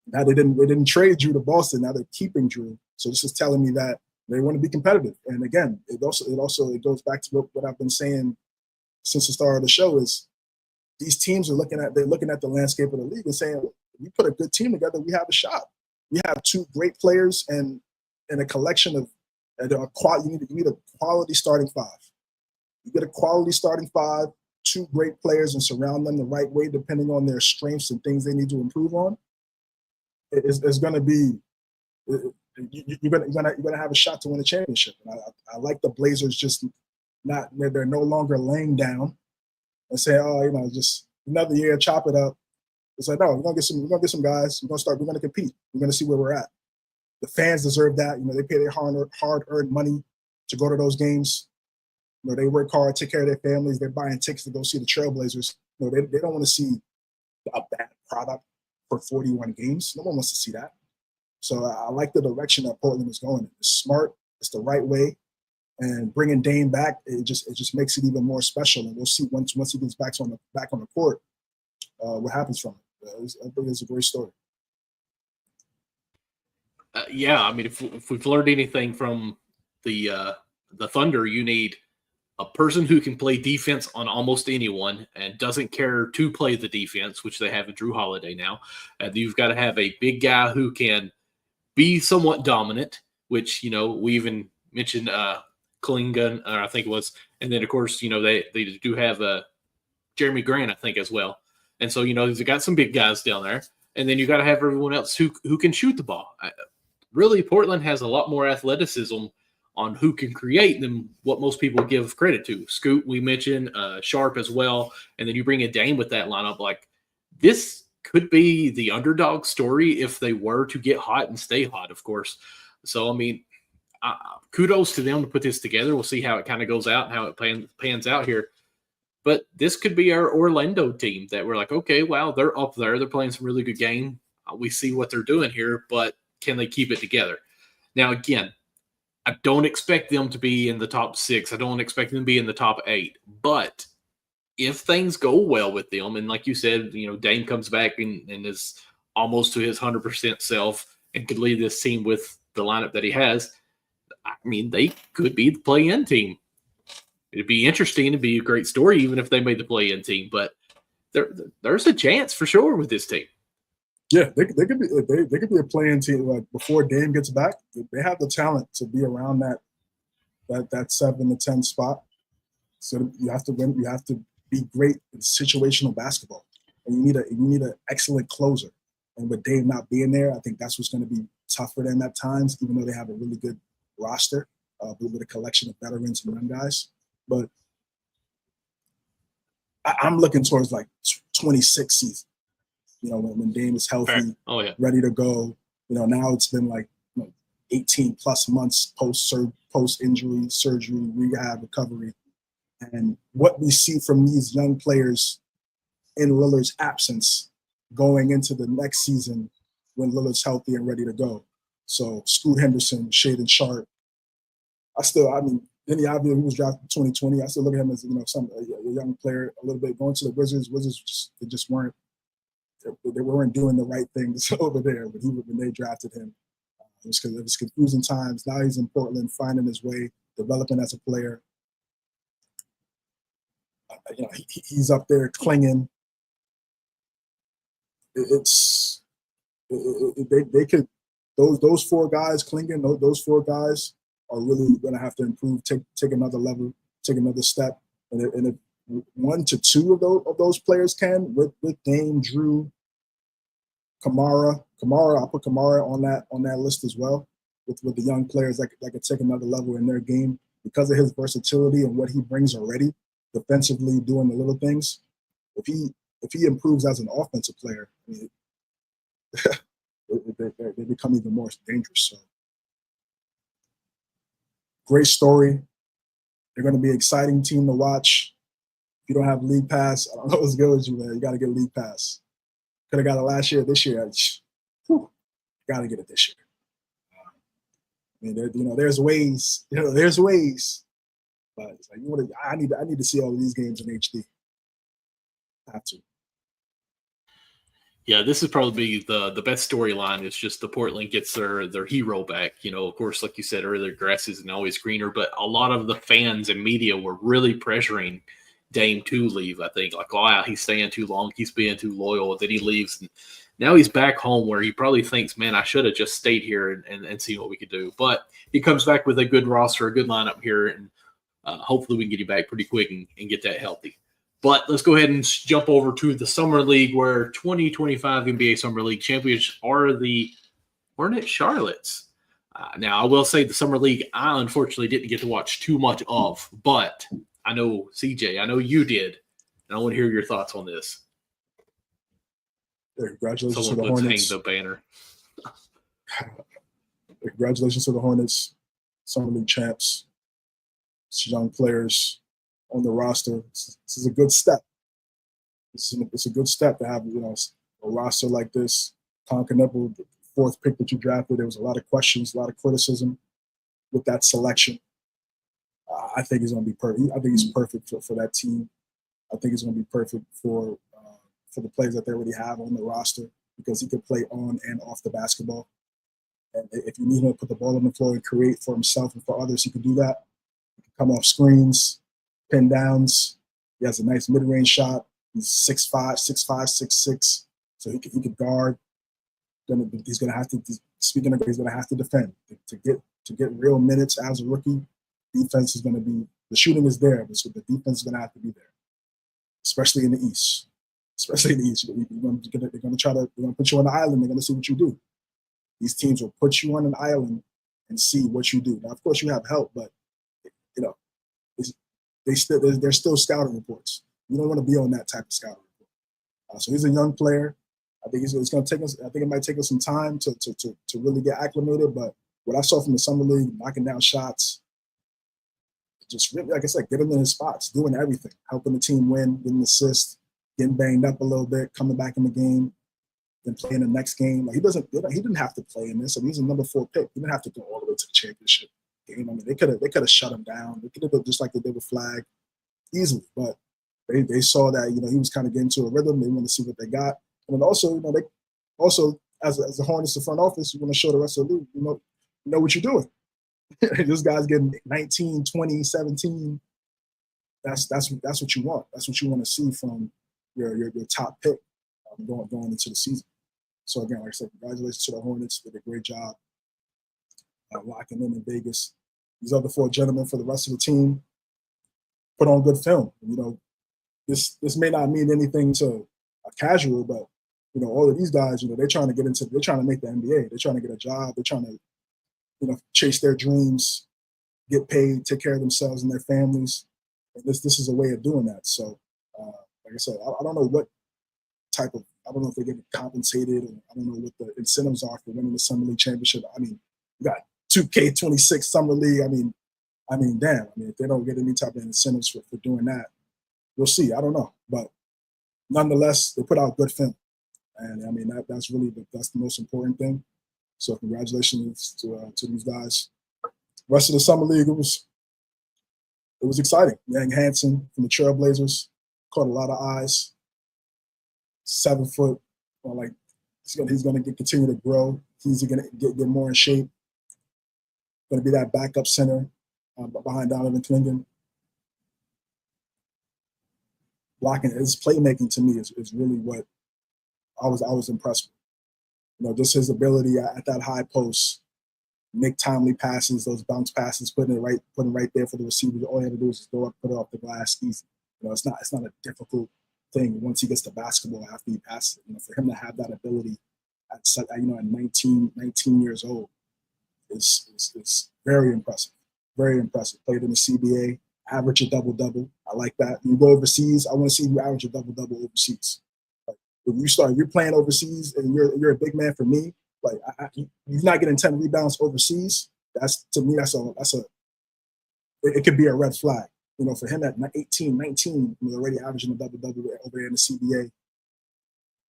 now they didn't trade Drew to Boston. Now they're keeping Drew. So this is telling me that they want to be competitive. And again, it goes back to what I've been saying since the start of the show is these teams are looking at the landscape of the league and saying, if we put a good team together, we have a shot. We have two great players and a collection of you need a quality starting five. You get a quality starting five, two great players, and surround them the right way depending on their strengths and things they need to improve on. It's going to be you're gonna have a shot to win a championship. And I like the Blazers just they're no longer laying down and say, just another year, chop it up. It's like, no, we're gonna get some guys. We're gonna compete. We're gonna see where we're at. The fans deserve that. They pay their hard-earned money to go to those games. they work hard, take care of their families. They're buying tickets to go see the Trailblazers. They don't want to see a bad product for 41 games. No one wants to see that. So I like the direction that Portland is going. It's smart. It's the right way. And bringing Dame back, it just makes it even more special. And we'll see once he gets back on the court, what happens from it. I think it's a great story. Yeah, I mean, if we've learned anything from the Thunder, you need a person who can play defense on almost anyone and doesn't care to play the defense, which they have in Drew Holiday now. And you've got to have a big guy who can be somewhat dominant, which, we even mentioned Klingon, I think it was. And then, of course, they do have Jeremy Grant, I think, as well. And so, they've got some big guys down there. And then you got to have everyone else who can shoot the ball. Really, Portland has a lot more athleticism on who can create than what most people give credit to. Scoot, we mentioned, Sharp as well. And then you bring a Dame with that lineup. Like, this could be the underdog story if they were to get hot and stay hot, of course. So, I mean, kudos to them to put this together. We'll see how it kind of goes out and how it pans out here. But this could be our Orlando team that we're like, okay, wow, they're up there. They're playing some really good game. We see what they're doing here, but can they keep it together? Now, again, I don't expect them to be in the top 6. I don't expect them to be in the top 8. But if things go well with them, and like you said, Dame comes back and is almost to his 100% self and could lead this team with the lineup that he has, I mean, they could be the play-in team. It'd be interesting. It'd be a great story, even if they made the play-in team. But there's a chance for sure with this team. Yeah, they could be a play-in team. Like before Dame gets back, they have the talent to be around that 7 to 10 spot. So you have to win. You have to be great in situational basketball, and you need an excellent closer. And with Dame not being there, I think that's what's going to be tough for them at times. Even though they have a really good roster with a collection of veterans and young guys. But I'm looking towards like 26 season. When Dame is healthy, ready to go. Now it's been like 18 plus months post injury, surgery, rehab, recovery. And what we see from these young players in Lillard's absence going into the next season when Lillard's healthy and ready to go. So Scoot Henderson, Shaedon Sharp. Denny Avdia, who was drafted in 2020, I still look at him as a young player a little bit. Going to the Wizards they weren't doing the right things over there when they drafted him. It was confusing times. Now he's in Portland, finding his way, developing as a player. He's up there clinging. They could those 4 guys clinging. Those 4 guys are really going to have to improve, take another level, take another step. And if 1 to 2 of those players can, with Dame, Drew, Kamara, I'll put Kamara on that list as well, with the young players that could take another level in their game because of his versatility and what he brings already, defensively doing the little things. If he improves as an offensive player, they become even more dangerous. So, great story. They're going to be an exciting team to watch. If you don't have League Pass, I don't know what's good with you, man. You got to get League Pass. Could have got it last year. This year, got to get it this year. There's ways. There's ways. But it's like I need to see all of these games in HD. I have to. Yeah, this is probably the best storyline. Is just the Portland gets their hero back. Of course, like you said earlier, grass isn't always greener, but a lot of the fans and media were really pressuring Dame to leave. I think like, wow, he's staying too long. He's being too loyal. Then he leaves. And now he's back home where he probably thinks, man, I should have just stayed here and see what we could do. But he comes back with a good roster, a good lineup here, and hopefully we can get you back pretty quick and get that healthy. But let's go ahead and jump over to the Summer League, where 2025 NBA Summer League champions are the Hornet Charlottes. Now, I will say the Summer League I unfortunately didn't get to watch too much of, but I know, CJ, I know you did, and I want to hear your thoughts on this. Yeah, congratulations Someone to the Hornets. Hang the banner. Congratulations to the Hornets, Summer League champs. young players on the roster. This is a good step. It's a good step to have, a roster like this. Colin Knueppel, the 4th pick that you drafted, there was a lot of questions, a lot of criticism with that selection. I think he's going to be perfect. I think he's perfect for that team. I think he's going to be perfect for the players that they already have on the roster, because he can play on and off the basketball. And if you need him to put the ball on the floor and create for himself and for others, he can do that. He can come off screens, pin downs. He has a nice mid-range shot. He's 6'5", 6'6", so he could guard. He's going to have to. Speaking of, he's going to have to defend to get real minutes as a rookie. Defense is going to be, the shooting is there, but so the defense is going to have to be there, especially in the East. Especially in the East, they're going to put you on the island. They're going to see what you do. These teams will put you on an island and see what you do. Now, of course, you have help, but there's still scouting reports. You don't want to be on that type of scouting report. So he's a young player. I think it's going to take us. I think it might take us some time to really get acclimated. But what I saw from the summer league, knocking down shots, just really, like I said, getting in his spots, doing everything, helping the team win, getting assists, getting banged up a little bit, coming back in the game, then playing the next game. Like he didn't have to play in this. I mean, he's a number 4 pick. He didn't have to go all the way to the championship game. I mean, they could have shut him down. They could have, just like they did with Flag, easily. But they saw that he was kind of getting to a rhythm. They want to see what they got. And then also, they also as the Hornets, the front office, you want to show the rest of the league, you know what you're doing. This guy's getting 19, 20, 17. That's what you want. That's what you want to see from your top pick going into the season. So again, like I said, congratulations to the Hornets. They did a great job locking in Vegas. These other 4 gentlemen for the rest of the team put on good film. This may not mean anything to a casual, but all of these guys, they're trying to make the NBA. They're trying to get a job. They're trying to, chase their dreams, get paid, take care of themselves and their families. And this is a way of doing that. So, like I said, I don't know what type of, I don't know if they get compensated, or I don't know what the incentives are for winning the Summer League championship. I mean, you got 2K26 Summer League. I mean, damn. I mean, if they don't get any type of incentives for doing that, we'll see. I don't know. But nonetheless, they put out good film. And I mean, that's the most important thing. So congratulations to these guys. Rest of the Summer League, it was exciting. Yang Hansen from the Trailblazers caught a lot of eyes. 7 foot, he's going to continue to grow. He's going to get more in shape. Going to be that backup center behind Donovan Clingan. Blocking, his playmaking to me is really what I was impressed with. Just his ability at that high post, make timely passes, those bounce passes, putting it right there for the receiver. All he had to do is just go up, put it off the glass, easy. It's not a difficult thing once he gets the basketball after he passes it. For him to have that ability at 19 years old is very impressive. Very impressive. Played in the CBA, average a double-double. I like that. You go overseas, I want to see you average a double-double overseas. If you're playing overseas and you're a big man for me, you're not getting 10 rebounds overseas. To me, it could be a red flag. For him at 18, 19, already averaging a double-double over there in the CBA.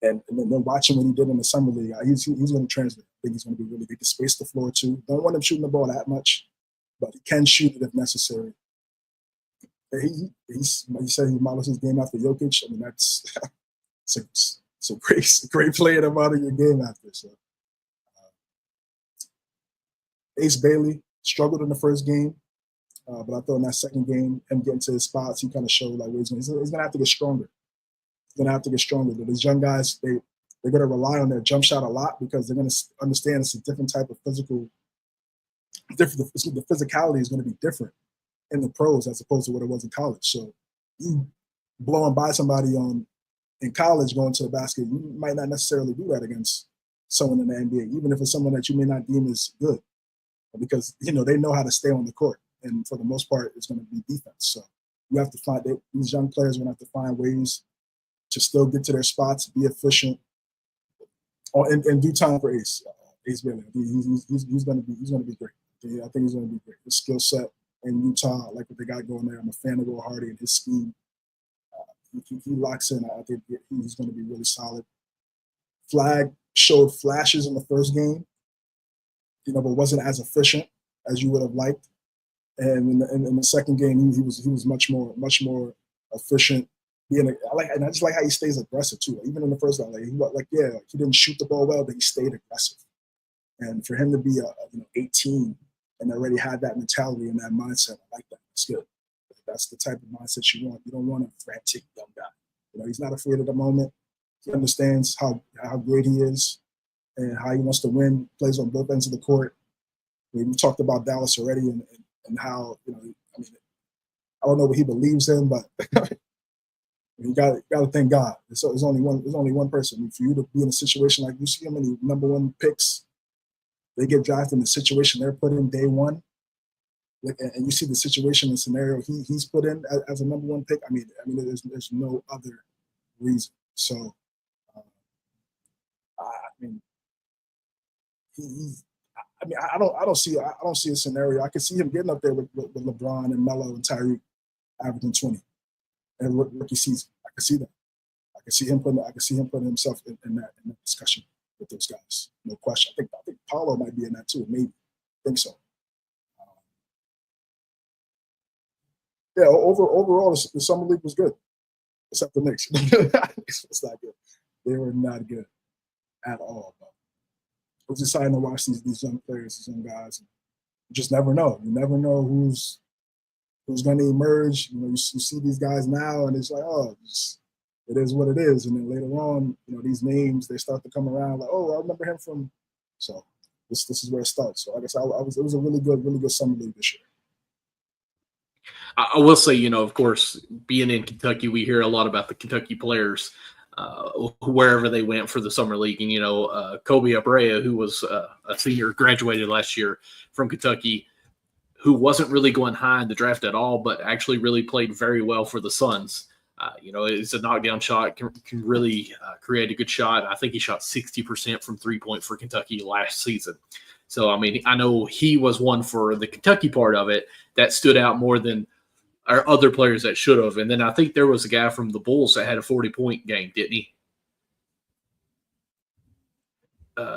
And then watching what he did in the Summer League, he's going to translate. I think he's going to be really good. He can space the floor too. Don't want him shooting the ball that much, but he can shoot it if necessary. He said he models his game after Jokic. I mean, that's it's a great player to model your game after. So, Ace Bailey struggled in the first game, but I thought in that second game, him getting to his spots, he kind of showed where he's going to have to get stronger. He's going to have to get stronger. But these young guys, they're going to rely on their jump shot a lot because they're going to understand it's a different type of physical. The physicality is going to be different in the pros as opposed to what it was in college. So you blowing by somebody in college going to the basket, you might not necessarily do that against someone in the NBA, even if it's someone that you may not deem as good, because they know how to stay on the court, and for the most part, it's going to be defense. So you have to find these young players are going to have to find ways to still get to their spots, be efficient, in due time for Ace. Ace Bailey, he's going to be great. I think he's going to be great. His skill set, in Utah. I like what they got going there. I'm a fan of Will Hardy and his scheme. He locks in. I think he's going to be really solid. Flag showed flashes in the first game, but wasn't as efficient as you would have liked. And in the second game, he was much more efficient. I just like how he stays aggressive too. Even in the first round, he didn't shoot the ball well, but he stayed aggressive. And for him to be 18 and already had that mentality and that mindset, I like that. It's good. That's the type of mindset you want. You don't want a frantic young guy. He's not afraid of the moment. He understands how great he is and how he wants to win. Plays on both ends of the court. We talked about Dallas already and how I don't know what he believes in, but you got to thank God. So there's only one person. For you to be in a situation like you see how many number one picks they get drafted in the situation they're put in day one, and you see the situation and scenario he's put in as a number one pick. There's no other reason. So, I don't see a scenario. I can see him getting up there with LeBron and Melo and Tyreek averaging 20 in rookie season. I can see that. I can see him putting himself in that discussion with those guys. No question. I think Paulo might be in that too. Maybe. I think so. Overall, the summer league was good, except the Knicks. It's not good. They were not good at all. But it was exciting to watch these young players, these young guys. You just never know. You never know who's going to emerge. You see these guys now, and it's like, it is what it is. And then later on, these names, they start to come around like, I remember him from. So this is where it starts. So I guess it was a really good summer league this year. I will say, of course, being in Kentucky, we hear a lot about the Kentucky players wherever they went for the summer league. And, Kobe Abrea, who was a senior, graduated last year from Kentucky, who wasn't really going high in the draft at all, but actually really played very well for the Suns. It's a knockdown shot, can really create a good shot. I think he shot 60% from three-point for Kentucky last season. So, I know he was one for the Kentucky part of it that stood out more than our other players that should have. And then I think there was a guy from the Bulls that had a 40-point game, didn't he?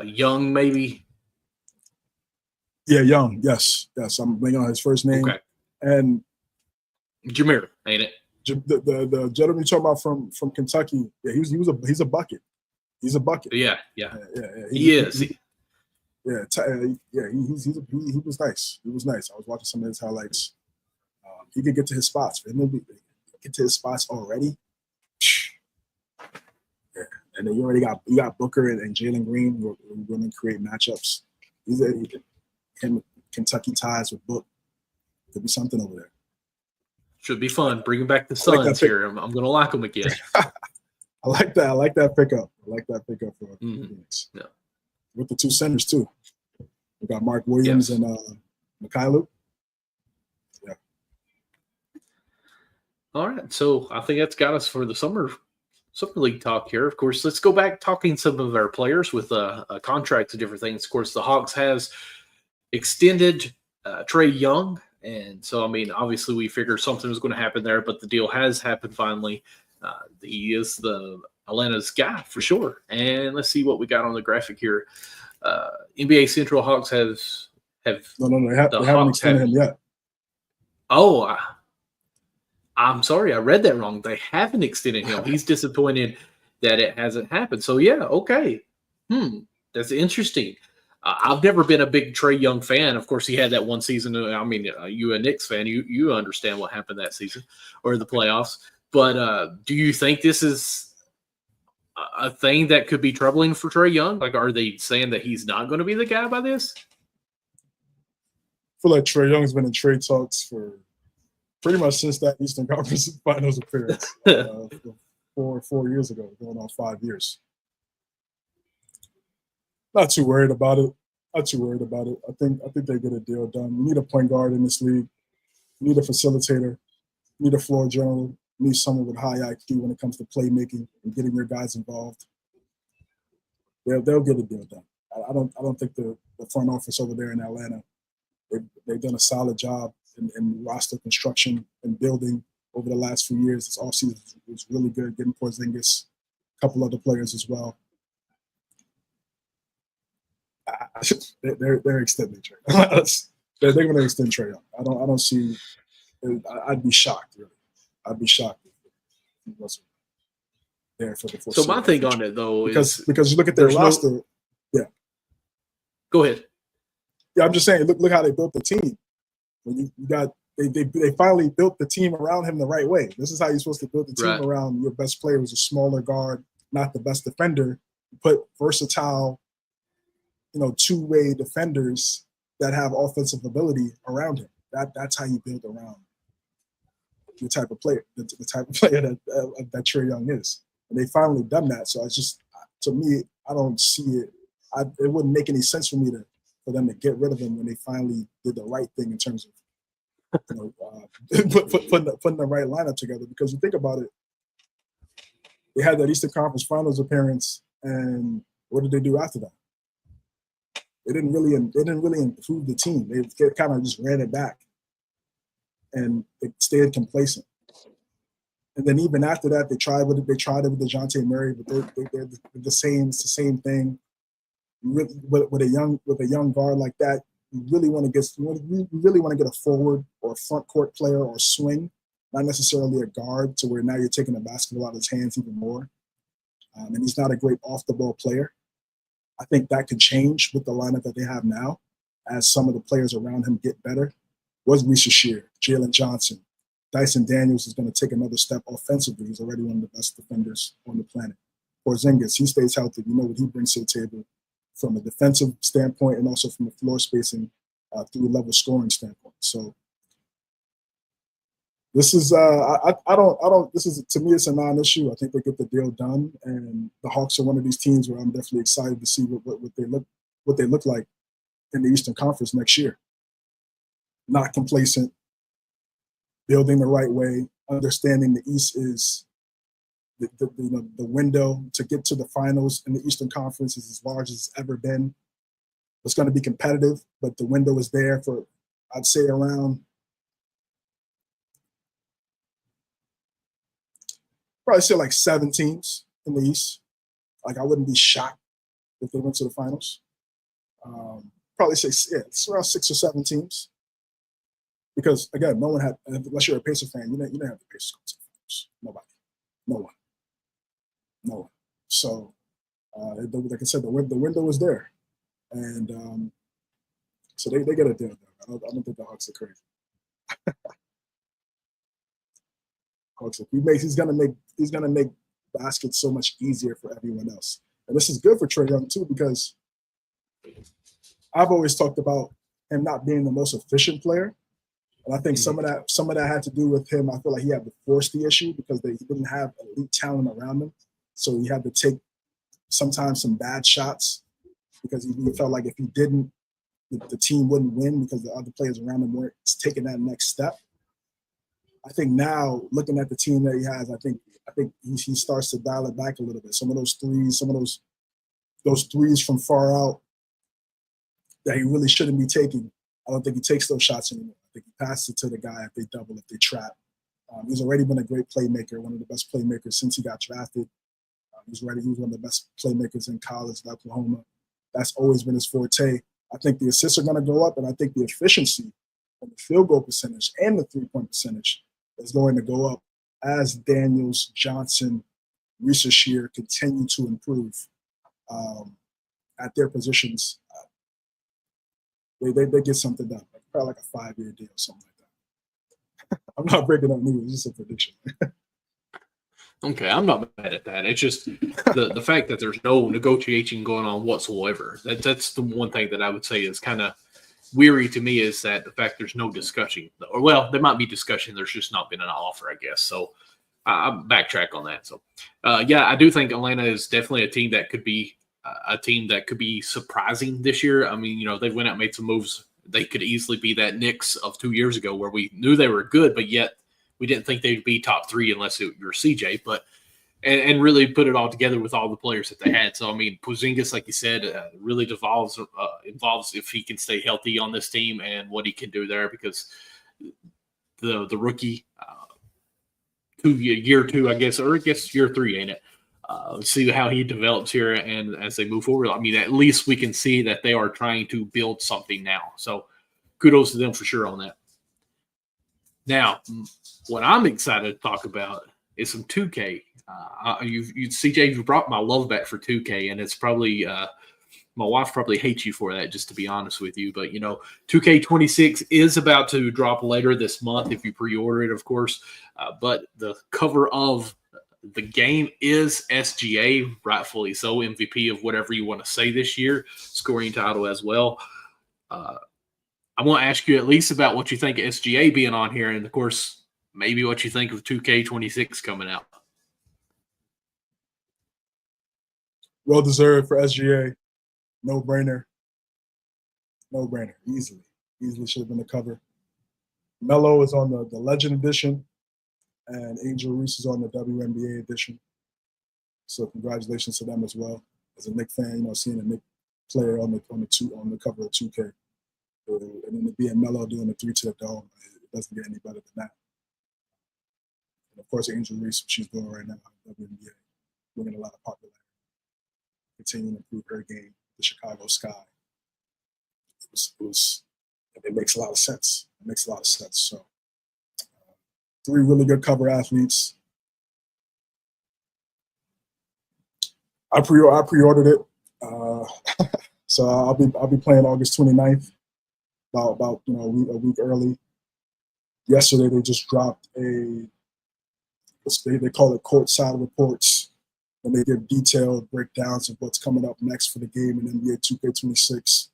Young, maybe? Yeah, Young. Yes. I'm blanking on his first name. Okay. And Jameer, ain't it? The gentleman you talking about from Kentucky, yeah, he's a bucket. He's a bucket. Yeah. He is. He was nice. He was nice. I was watching some of his highlights. He could get to his spots. For him to get to his spots already. Yeah. And then you got Booker and Jalen Green who are going to create matchups. Him Kentucky ties with Book. Could be something over there. Should be fun. Bringing back the Suns here. I'm going to lock them again. I like that. I like that pickup. For Phoenix. Yeah. With the two centers too. We got Mark Williams and Mikhailuk. Yeah. All right. So I think that's got us for the summer league talk here. Of course, let's go back talking some of our players with contracts and different things. Of course, the Hawks has extended Trae Young. And so, obviously we figured something was going to happen there, but the deal has happened finally. He is the Atlanta's guy for sure. And let's see what we got on the graphic here. NBA Central Hawks have No. They haven't extended him yet. Oh, I'm sorry. I read that wrong. They haven't extended him. He's disappointed that it hasn't happened. So, yeah, okay. That's interesting. I've never been a big Trae Young fan. Of course, he had that one season. You a Knicks fan, you understand what happened that season or the playoffs. But do you think this is a thing that could be troubling for Trae Young? Like, are they saying that he's not going to be the guy by this? I feel like Trae Young's been in trade talks for pretty much since that Eastern Conference Finals appearance 4 years ago, going on 5 years. Not too worried about it. I think they get a deal done. You need a point guard in this league. You need a facilitator. You need a floor general. You need someone with high IQ when it comes to playmaking and getting your guys involved. They'll get a deal done. I don't think the front office over there in Atlanta, they've done a solid job in roster construction and building over the last few years. This offseason was really good, getting Porzingis, a couple other players as well. They're extending Trey. They're going to extend Trey Young. I don't see. I'd be shocked. Really, I'd be shocked if he wasn't there for the. So my thing on it though is because you look at their roster. Yeah. Go ahead. Yeah, I'm just saying. Look how they built the team. When you got they finally built the team around him the right way. This is how you're supposed to build the team around your best player, who's a smaller guard, not the best defender. Put versatile, two-way defenders that have offensive ability around him. That's how you build around the type of player, the type of player that Trae Young is. And they finally done that. So it's just, to me, I don't see it. It wouldn't make any sense for me for them to get rid of him when they finally did the right thing in terms of putting the right lineup together. Because you think about it, they had that Eastern Conference Finals appearance, and what did they do after that? They didn't really improve the team. They kind of just ran it back, and they stayed complacent. And then even after that, they tried it with DeJounte Murray, but they're the same. It's the same thing. With a young guard like that, you really want to get a forward or a front court player or a swing, not necessarily a guard, to where now you're taking the basketball out of his hands even more. And he's not a great off the ball player. I think that could change with the lineup that they have now, as some of the players around him get better. Was Reese Shear, Jalen Johnson, Dyson Daniels is going to take another step offensively. He's already one of the best defenders on the planet. Porzingis, he stays healthy. You know what he brings to the table from a defensive standpoint and also from a floor spacing through level scoring standpoint. So this is this is, to me, it's a non-issue. I think they get the deal done, and the Hawks are one of these teams where I'm definitely excited to see what they look like in the Eastern Conference next year. Not complacent, building the right way, understanding the East is the window to get to the finals in the Eastern Conference is as large as it's ever been. It's going to be competitive, but the window is there for, I'd say, around probably say like 7 teams in the East. Like, I wouldn't be shocked if they went to the finals. Probably say, it's around 6 or 7 teams. Because, again, no one had, unless you're a Pacer fan, you don't have the Pacers go to the finals. Nobody. No one. So, like I said, the window was there. And so they get it done. I don't think the Hawks are crazy. Hawks, he's gonna make baskets so much easier for everyone else. And this is good for Trae Young too, because I've always talked about him not being the most efficient player. And I think some of that had to do with him. I feel like he had to force the issue because he didn't have elite talent around him. So he had to take sometimes some bad shots because he felt like if he didn't, the team wouldn't win because the other players around him weren't taking that next step. I think now, looking at the team that he has, I think he starts to dial it back a little bit. Some of those threes from far out that he really shouldn't be taking, I don't think he takes those shots anymore. I think he passes it to the guy if they double, if they trap. He's already been a great playmaker, one of the best playmakers since he got drafted. He was one of the best playmakers in college at Oklahoma. That's always been his forte. I think the assists are going to go up, and I think the efficiency and the field goal percentage and the three-point percentage is going to go up as Daniels, Johnson, Reese Shear continue to improve at their positions. They get something done, probably like a 5-year deal, something like that. I'm not breaking up news; it's just a prediction. Okay, I'm not mad at that. It's just the fact that there's no negotiation going on whatsoever. That's the one thing that I would say is kind of weary to me, is that the fact there's no discussion. Or, well, there might be discussion. There's just not been an offer, I guess. So I'll backtrack on that. So, yeah, I do think Atlanta is definitely a team that could be surprising this year. I mean, they went out and made some moves. They could easily be that Knicks of 2 years ago where we knew they were good, but yet we didn't think they'd be top 3 unless you're CJ. But and really put it all together with all the players that they had. So, I mean, Porzingis, like you said, really involves if he can stay healthy on this team and what he can do there, because the rookie, year 2, I guess, or I guess year 3, ain't it? See how he develops here, and as they move forward, I mean, at least we can see that they are trying to build something now. So kudos to them for sure on that. Now, what I'm excited to talk about is some 2K. CJ, you brought my love back for 2K, and it's probably my wife probably hates you for that, just to be honest with you. But 2K26 is about to drop later this month if you pre-order it, of course. But the cover of the game is SGA, rightfully so, MVP of whatever you want to say this year, scoring title as well. I want to ask you at least about what you think of SGA being on here, and of course, maybe what you think of 2K26 coming out. Well deserved for SGA. No brainer. No brainer. Easily should have been the cover. Melo is on the Legend Edition, and Angel Reese is on the WNBA edition. So congratulations to them as well. As a Knick fan, seeing a Knick player on the cover of 2K, and then it being Melo doing the 3 to the dome, it doesn't get any better than that. And of course, Angel Reese, what she's doing right now in the WNBA, winning a lot of popularity, continuing to improve her game, the Chicago Sky. It makes a lot of sense. It makes a lot of sense. So 3 really good cover athletes. I pre-ordered it, so I'll be playing August 29th, about a week early. Yesterday they just dropped they call it courtside reports, and they give detailed breakdowns of what's coming up next for the game in NBA 2K26.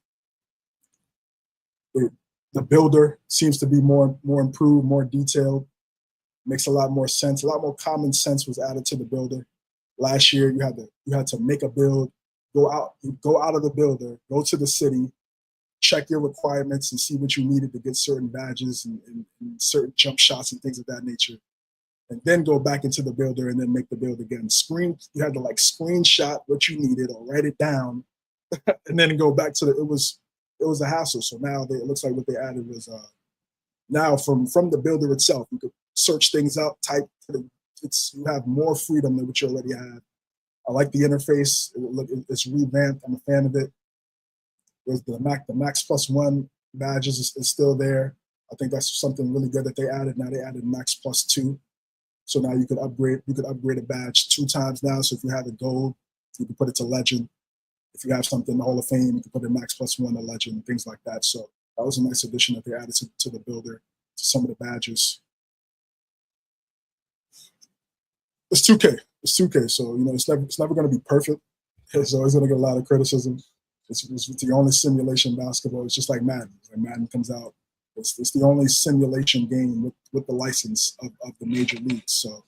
The builder seems to be more improved, more detailed. Makes a lot more sense. A lot more common sense was added to the builder. Last year, you had to make a build, go out of the builder, go to the city, check your requirements, and see what you needed to get certain badges and certain jump shots and things of that nature, and then go back into the builder and then make the build again. You had to screenshot what you needed or write it down, and then go back to it was a hassle. So now it looks like what they added was now from the builder itself, you could search things up, type. You have more freedom than what you already had. I like the interface. It's revamped. I'm a fan of it. There's the Max +1 badges is still there. I think that's something really good that they added. Now they added Max +2. So now you could upgrade a badge 2 times now. So if you have a gold, you can put it to legend. If you have something in the Hall of Fame, you can put a Max +1 to legend, things like that. So that was a nice addition that they added to the builder, to some of the badges. It's 2K. It's 2K. So it's never going to be perfect. It's always going to get a lot of criticism. It's the only simulation basketball. It's just like Madden. When Madden comes out, it's the only simulation game with the license of the major leagues. So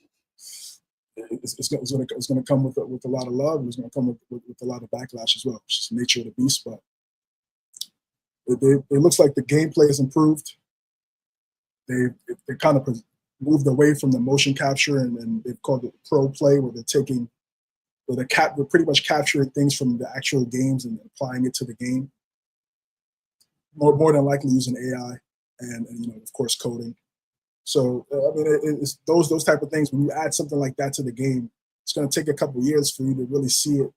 it's going to come with a lot of love. It's going to come with a lot of backlash as well. It's just the nature of the beast. But it looks like the gameplay has improved. They kind of moved away from the motion capture and they've called it pro play, where they're pretty much capturing things from the actual games and applying it to the game. More than likely using AI and of course coding. So I mean, it's those type of things. When you add something like that to the game, it's going to take a couple of years for you to really see it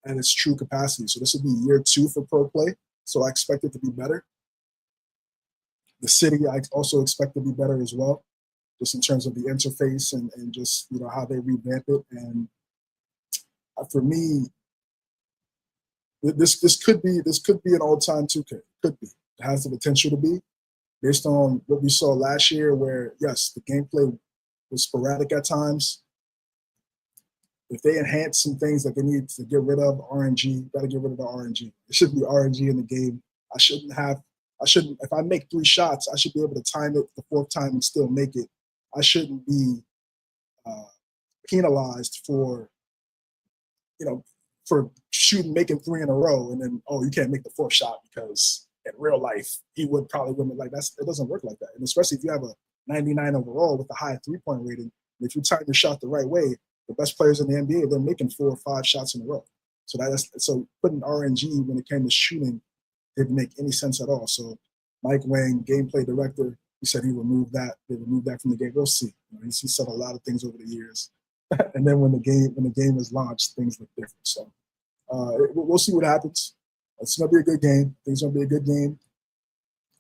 at its true capacity. So this will be year 2 for pro play. So I expect it to be better. The city, I also expect to be better as well, just in terms of the interface and just how they revamp it. And for me, this could be an all-time 2K. It could be. It has the potential to be, based on what we saw last year, where yes, the gameplay was sporadic at times. If they enhance some things that they need to get rid of, RNG, got to get rid of the RNG. There shouldn't be RNG in the game. If I make 3 shots, I should be able to time it the 4th time and still make it. I shouldn't be penalized for making 3 in a row and then, you can't make the 4th shot because in real life he would probably win it. It doesn't work like that. And especially if you have a 99 overall with a high 3-point rating, and if you time your shot the right way, the best players in the NBA, they're making 4 or 5 shots in a row. So putting RNG when it came to shooting didn't make any sense at all. So Mike Wang, gameplay director, He said he removed that. They removed that from the game. We'll see. He said a lot of things over the years, and then when the game is launched, things look different. So we'll see what happens. It's gonna be a good game. I think it's gonna be a good game.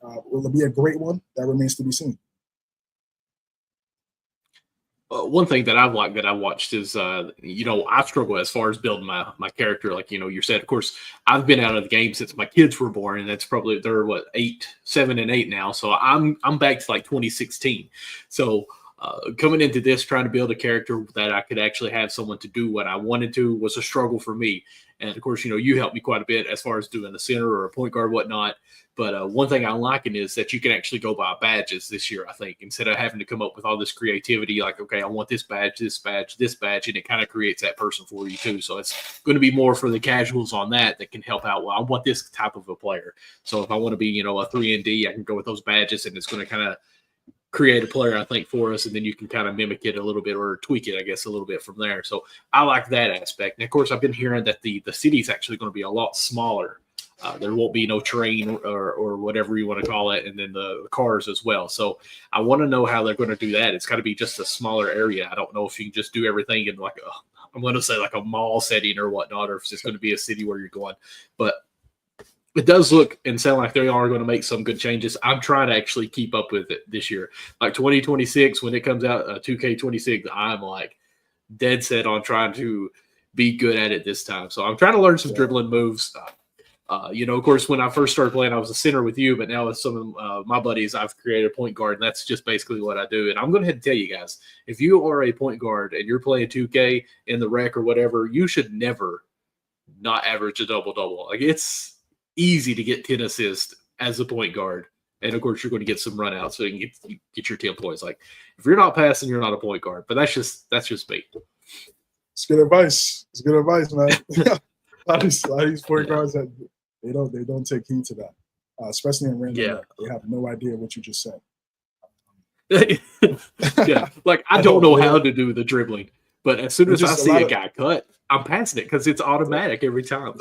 Will it be a great one? That remains to be seen. One thing that I've liked that I watched is, I struggle as far as building my character. Like, you said, of course, I've been out of the game since my kids were born, and that's probably they're 7 and 8 now. So I'm back to like 2016. So coming into this, trying to build a character that I could actually have someone to do what I wanted to was a struggle for me. And of course, you helped me quite a bit as far as doing the center or a point guard, whatnot. But one thing I'm liking is that you can actually go by badges this year, I think, instead of having to come up with all this creativity. Like, okay, I want this badge, this badge, this badge, and it kind of creates that person for you too. So it's going to be more for the casuals on that can help out. Well, I want this type of a player. So if I want to be, a 3-and-D, I can go with those badges, and it's going to kind of create a player, I think, for us, and then you can kind of mimic it a little bit or tweak it, I guess, a little bit from there. So I like that aspect. And of course, I've been hearing that the city is actually going to be a lot smaller. There won't be no train or whatever you want to call it, and then the cars as well. So I want to know how they're going to do that. It's got to be just a smaller area. I don't know if you can just do everything in I'm going to say like a mall setting or whatnot, or if it's just going to be a city where you're going. But it does look and sound like they are going to make some good changes. I'm trying to actually keep up with it this year. Like 2026, when it comes out, 2K26, I'm like dead set on trying to be good at it this time. So I'm trying to learn some dribbling moves. Of course, when I first started playing, I was a center with you, but now with some of my buddies, I've created a point guard, and that's just basically what I do. And I'm going to have to tell you guys, if you are a point guard and you're playing 2K in the rec or whatever, you should never not average a double-double. Like, it's easy to get 10 assists as a point guard. And, of course, you're going to get some run out so you can get your 10 points. Like, if you're not passing, you're not a point guard. But that's just me. It's good advice. It's good advice, man. a lot of these point guards that they don't take heed to that, especially in random rec. They have no idea what you just said. Yeah, like I don't know how to do the dribbling, but as soon as I see a guy cut, I'm passing it because it's automatic every time.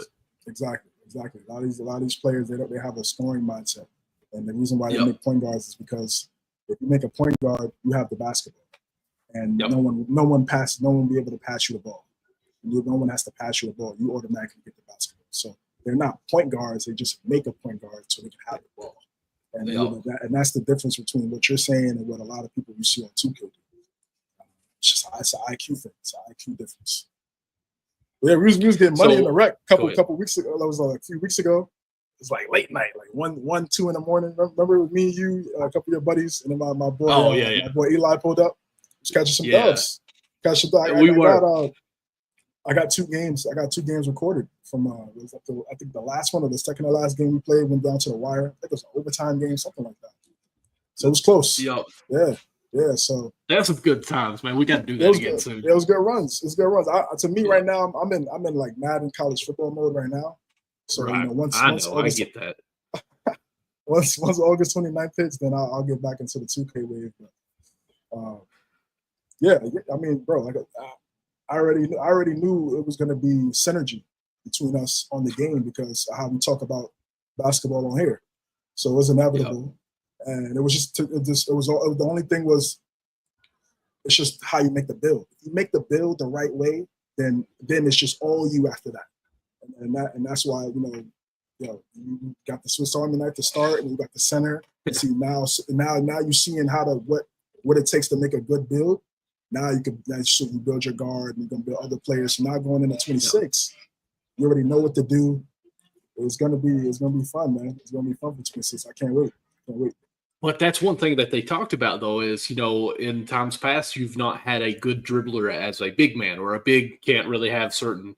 Exactly. A lot of these players they have a scoring mindset, and the reason why they make point guards is because if you make a point guard, you have the basketball, and no one will be able to pass you the ball. No one has to pass you the ball. You automatically get the basketball. So they're not point guards. They just make a point guard so they can have the ball. And and that's the difference between what you're saying and what a lot of people you see on 2K do. It's an IQ thing. It's an IQ difference. Yeah, we was getting money in the rec a couple weeks ago. That was like a few weeks ago. It was like late night, like 1, 2 in the morning. Remember with me and you, a couple of your buddies, and then my boy, my boy Eli pulled up. Was catching some dubs. I got 2 games. I got 2 games recorded from I think the last one or the second to last game we played went down to the wire. I think it was an overtime game, something like that. So it was close. Yep. Yeah. So that's some good times, man. We got to do that again soon. It was good runs. To me, right now, I'm in like Madden college football mode right now. So once I get that. once August 29th hits, then I'll get back into the 2K wave. But, I mean, bro, like I already knew it was going to be synergy between us on the game because of how we talk about basketball on here. So it was inevitable, and it was just the only thing was it's just how you make the build. If you make the build the right way, then it's just all you after that, and that's why you got the Swiss Army knife to start, and you got the center. See now you're seeing what it takes to make a good build. Now you build your guard and you can build other players. So now going into 26, you already know what to do. It's gonna be fun, man. It's gonna be fun for 26. I can't wait. But that's one thing that they talked about though is in times past you've not had a good dribbler as a big man, or a big can't really have certain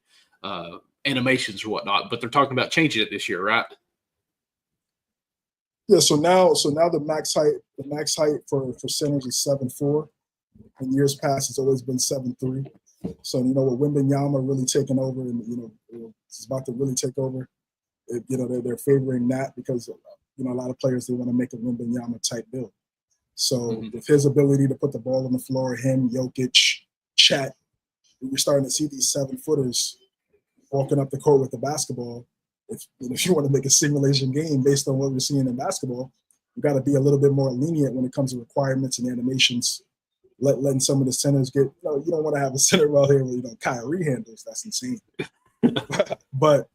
animations or whatnot. But they're talking about changing it this year, right? Yeah. So now the max height for centers is 7'4". In years past, it's always been 7'3". So with Wembanyama really taking over, and it's about to really take over. They're favoring that because a lot of players they want to make a Wembanyama type build. So with his ability to put the ball on the floor, him, Jokic, Chet, you're starting to see these 7-footers walking up the court with the basketball. If you want to make a simulation game based on what we're seeing in basketball, You got to be a little bit more lenient when it comes to requirements and animations. Letting some of the centers get, you don't want to have a center out here where, Kyrie handles. That's insane. But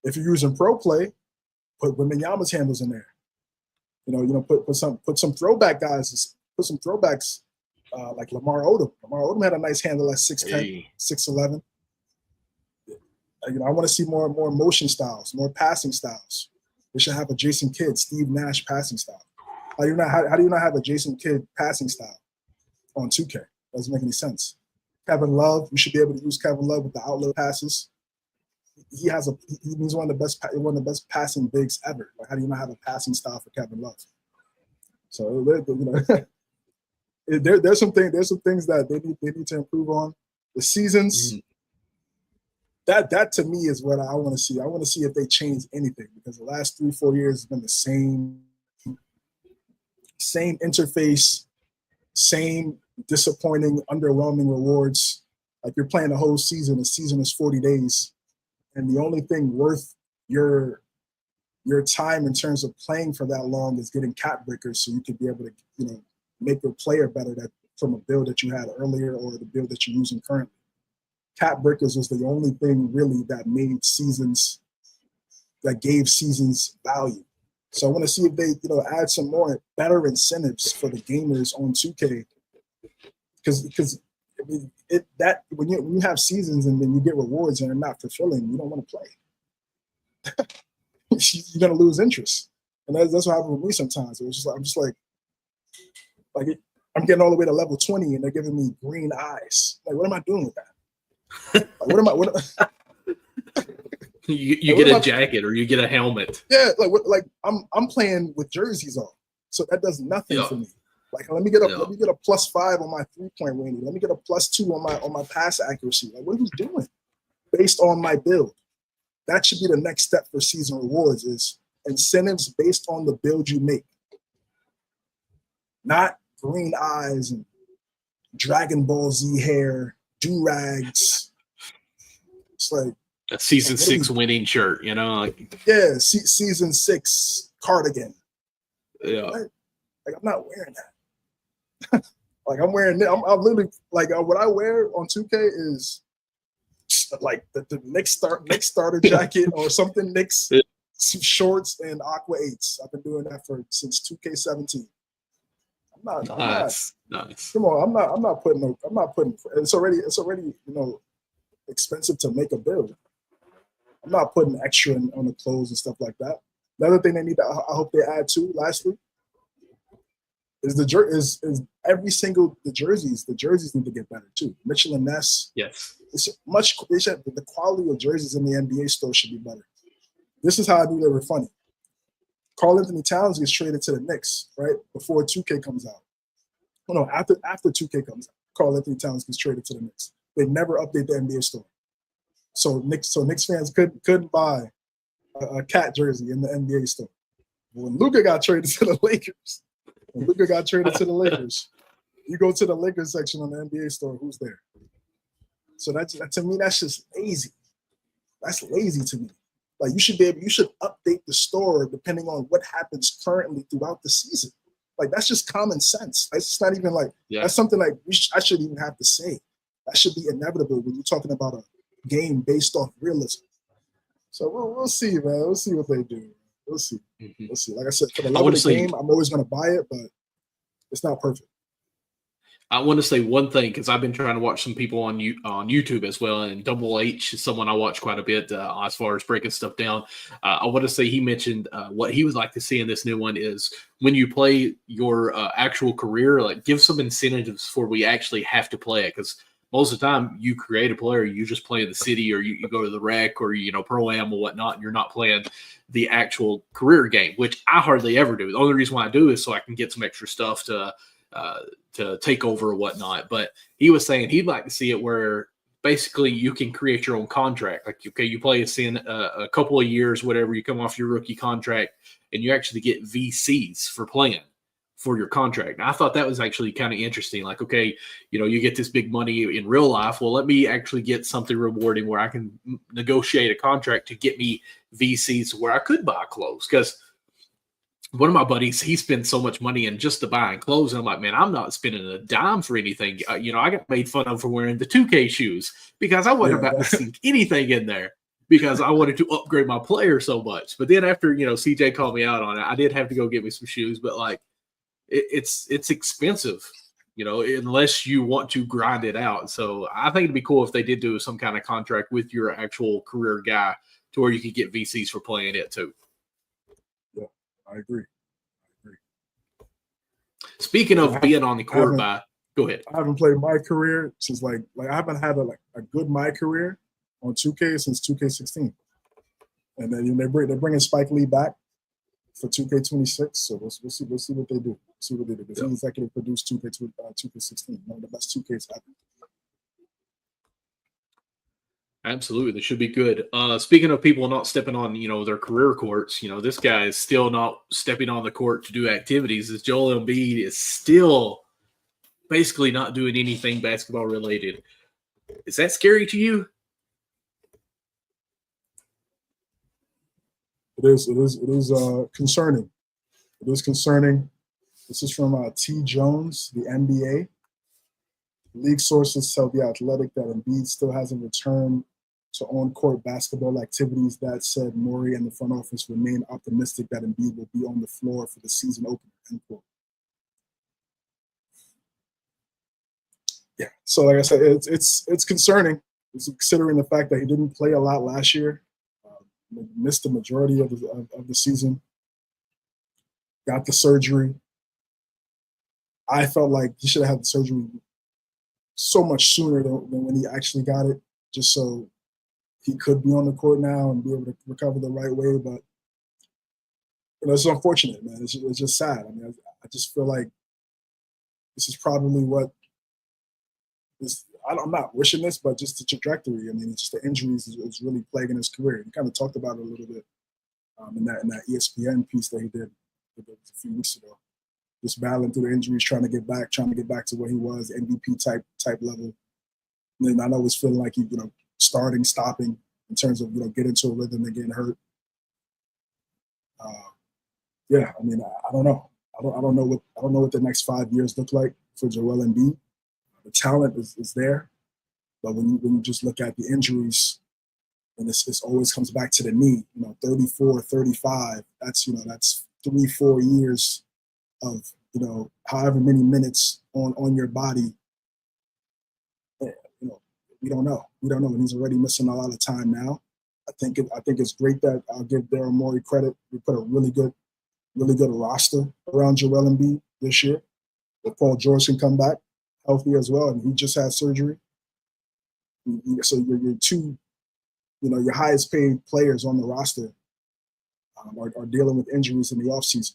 if you're using pro play, put Wembanyama's handles in there. Put some throwback guys, put some throwbacks like Lamar Odom. Lamar Odom had a nice handle at 6'10", 6'11". I want to see more motion styles, more passing styles. They should have a Jason Kidd, Steve Nash passing style. How do you not have a Jason Kidd passing style on 2K? Doesn't make any sense. Kevin Love, you should be able to use Kevin Love with the outlet passes. He's one of the best passing bigs ever. Like, how do you not have a passing style for Kevin Love? So there's some things that they need to improve on. The seasons. Mm-hmm. That to me is what I want to see. I want to see if they change anything, because the last 3-4 years has been the same interface, same disappointing, underwhelming rewards. Like, you're playing a whole season. A season is 40 days, and the only thing worth your time in terms of playing for that long is getting cap breakers, so you could be able to make your player better from a build that you had earlier or the build that you're using currently. Cap breakers was the only thing really that made seasons, that gave seasons value. So I want to see if they, add some more better incentives for the gamers on 2K, because when you have seasons and then you get rewards and they're not fulfilling, you don't want to play. You're gonna lose interest, and that's what happens with me sometimes. It's just I'm getting all the way to level 20 and they're giving me green eyes. Like, what am I doing with that? Like, you get a jacket or you get a helmet. Yeah, I'm playing with jerseys on, so that does nothing for me. Like, let me get a +5 on my 3-point rating. Let me get a +2 on my pass accuracy. Like, what are we doing based on my build? That should be the next step for season rewards, is incentives based on the build you make, not green eyes and Dragon Ball Z hair, do-rags. It's like a season 6 winning shirt, season 6 cardigan. Yeah, like I'm not wearing that. Like, I'm wearing it. I'm literally, like, what I wear on 2K is like the Knicks starter jacket or something, Knicks some shorts and Aqua 8s. I've been doing that since 2K17. Nice. Come on, I'm not putting. It's already expensive to make a build. I'm not putting extra on the clothes and stuff like that. The other thing they need to, I hope they add to, lastly, is the jerseys. The jerseys need to get better too. Mitchell and Ness. Yes. The quality of jerseys in the NBA store should be better. This is how I knew they were funny. Karl Anthony Towns gets traded to the Knicks, right? Before 2K comes out. Well, no, after 2K comes out, Karl Anthony Towns gets traded to the Knicks. They never update the NBA store. So Knicks fans couldn't buy a cat jersey in the NBA store. When Luka got traded to the Lakers, you go to the Lakers section on the NBA store, who's there? So to me, that's just lazy. That's lazy to me. Like, you should update the store depending on what happens currently throughout the season. Like, that's just common sense. That's just not even like, that's something like I shouldn't even have to say. That should be inevitable when you're talking about a game based off realism. So we'll see, man. We'll see what they do. We'll see. Mm-hmm. We'll see. Like I said, for the love of the game, I'm always going to buy it, but it's not perfect. I want to say one thing, because I've been trying to watch some people on YouTube as well, and Double H is someone I watch quite a bit as far as breaking stuff down. I want to say he mentioned what he would like to see in this new one is when you play your actual career, like, give some incentives for we actually have to play it, because most of the time you create a player, you just play in the city, or you go to the rec, or pro-am or whatnot, and you're not playing the actual career game, which I hardly ever do. The only reason why I do is so I can get some extra stuff to take over or whatnot. But he was saying he'd like to see it where basically you can create your own contract. Like, okay, you play us in a couple of years, whatever, you come off your rookie contract, and you actually get VCs for playing for your contract. Now, I thought that was actually kind of interesting. Like, okay, you get this big money in real life. Well, let me actually get something rewarding where I can negotiate a contract to get me VCs where I could buy clothes. Because one of my buddies, he spends so much money in just to buying clothes. And I'm like, man, I'm not spending a dime for anything. I got made fun of for wearing the 2K shoes because I wasn't Yeah, about to sink anything in there because I wanted to upgrade my player so much. But then after, CJ called me out on it, I did have to go get me some shoes. But like, it's expensive, unless you want to grind it out. So I think it'd be cool if they did do some kind of contract with your actual career guy to where you could get VCs for playing it too. yeah, I agree. Speaking of being on the court, go ahead. I haven't played my career since like I haven't had a good my career on 2K since 2K16, and then they're bringing Spike Lee back for 2K26. So we'll see what they do. See what they do. Because he executive produced 2K16, one of the best 2Ks ever. Absolutely, they should be good. Speaking of people not stepping on, their career courts, this guy is still not stepping on the court to do activities. As Joel Embiid is still basically not doing anything basketball related. Is that scary to you? It is concerning. It is concerning. This is from T. Jones, the NBA. League sources tell The Athletic that Embiid still hasn't returned to on-court basketball activities. That said, Morey and the front office remain optimistic that Embiid will be on the floor for the season opener. End quote. Yeah. So, like I said, it's concerning. It's considering the fact that he didn't play a lot last year, missed the majority of the season, got the surgery. I felt like he should have had the surgery so much sooner than when he actually got it, just so he could be on the court now and be able to recover the right way. But it's unfortunate, man. It's just sad. I mean, I just feel like this is probably what is. I'm not wishing this, but just the trajectory. I mean, it's just the injuries is really plaguing his career. He kind of talked about it a little bit in that ESPN piece that he did a few weeks ago. Just battling through the injuries, trying to get back to where he was, MVP type level. And then I know he's feeling like he, starting, stopping in terms of getting into a rhythm and getting hurt. Yeah, I mean, I don't know. I don't know what the next 5 years look like for Joel Embiid. The talent is there, but when you just look at the injuries, and this always comes back to the knee. 34, 35. That's 3-4 years of however many minutes on your body. We don't know, and he's already missing a lot of time now. I think it's great that I'll give Daryl Morey credit. We put a really good roster around Joel Embiid this year. But Paul George can come back healthy as well, and he just had surgery. So your two, your highest paid players on the roster are dealing with injuries in the offseason.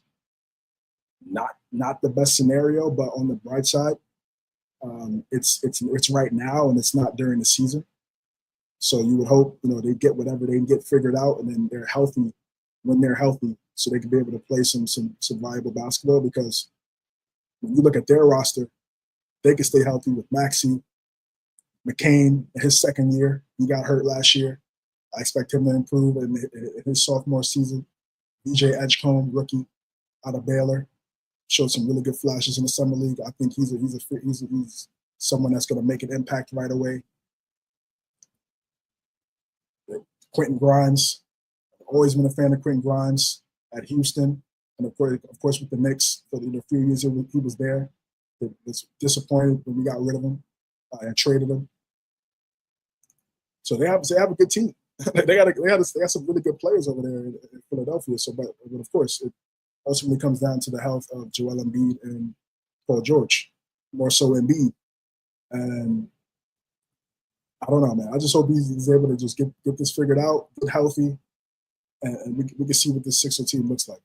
Not the best scenario, but on the bright side, it's right now and it's not during the season. So you would hope they get whatever they can get figured out, and then they're healthy when they're healthy, so they can be able to play some viable basketball. Because when you look at their roster, they can stay healthy with Maxey, McCain, his second year. He got hurt last year. I expect him to improve in his sophomore season. DJ Edgecombe, rookie out of Baylor, showed some really good flashes in the summer league. I think he's someone that's going to make an impact right away. Quentin Grimes, always been a fan of Quentin Grimes at Houston, and of course with the Knicks for the few years he was there. It was disappointed when we got rid of him and traded him. So they have a good team. they got some really good players over there in Philadelphia. So, but of course, it ultimately comes down to the health of Joel Embiid and Paul George, more so Embiid. And I don't know, man. I just hope he's able to just get this figured out, get healthy, and we can see what this Sixer team looks like.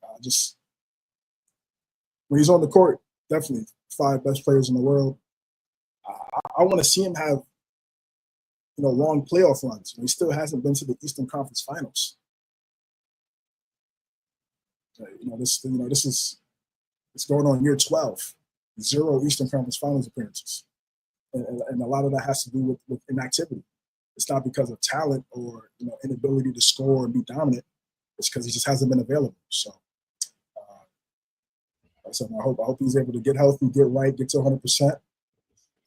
When he's on the court, definitely 5 best players in the world. I want to see him have long playoff runs. He still hasn't been to the Eastern Conference Finals. This is going on year 12. 0 Eastern Conference Finals appearances, and a lot of that has to do with inactivity. It's not because of talent or inability to score and be dominant. It's because he just hasn't been available. So I said, I hope he's able to get healthy, get right, get to 100%,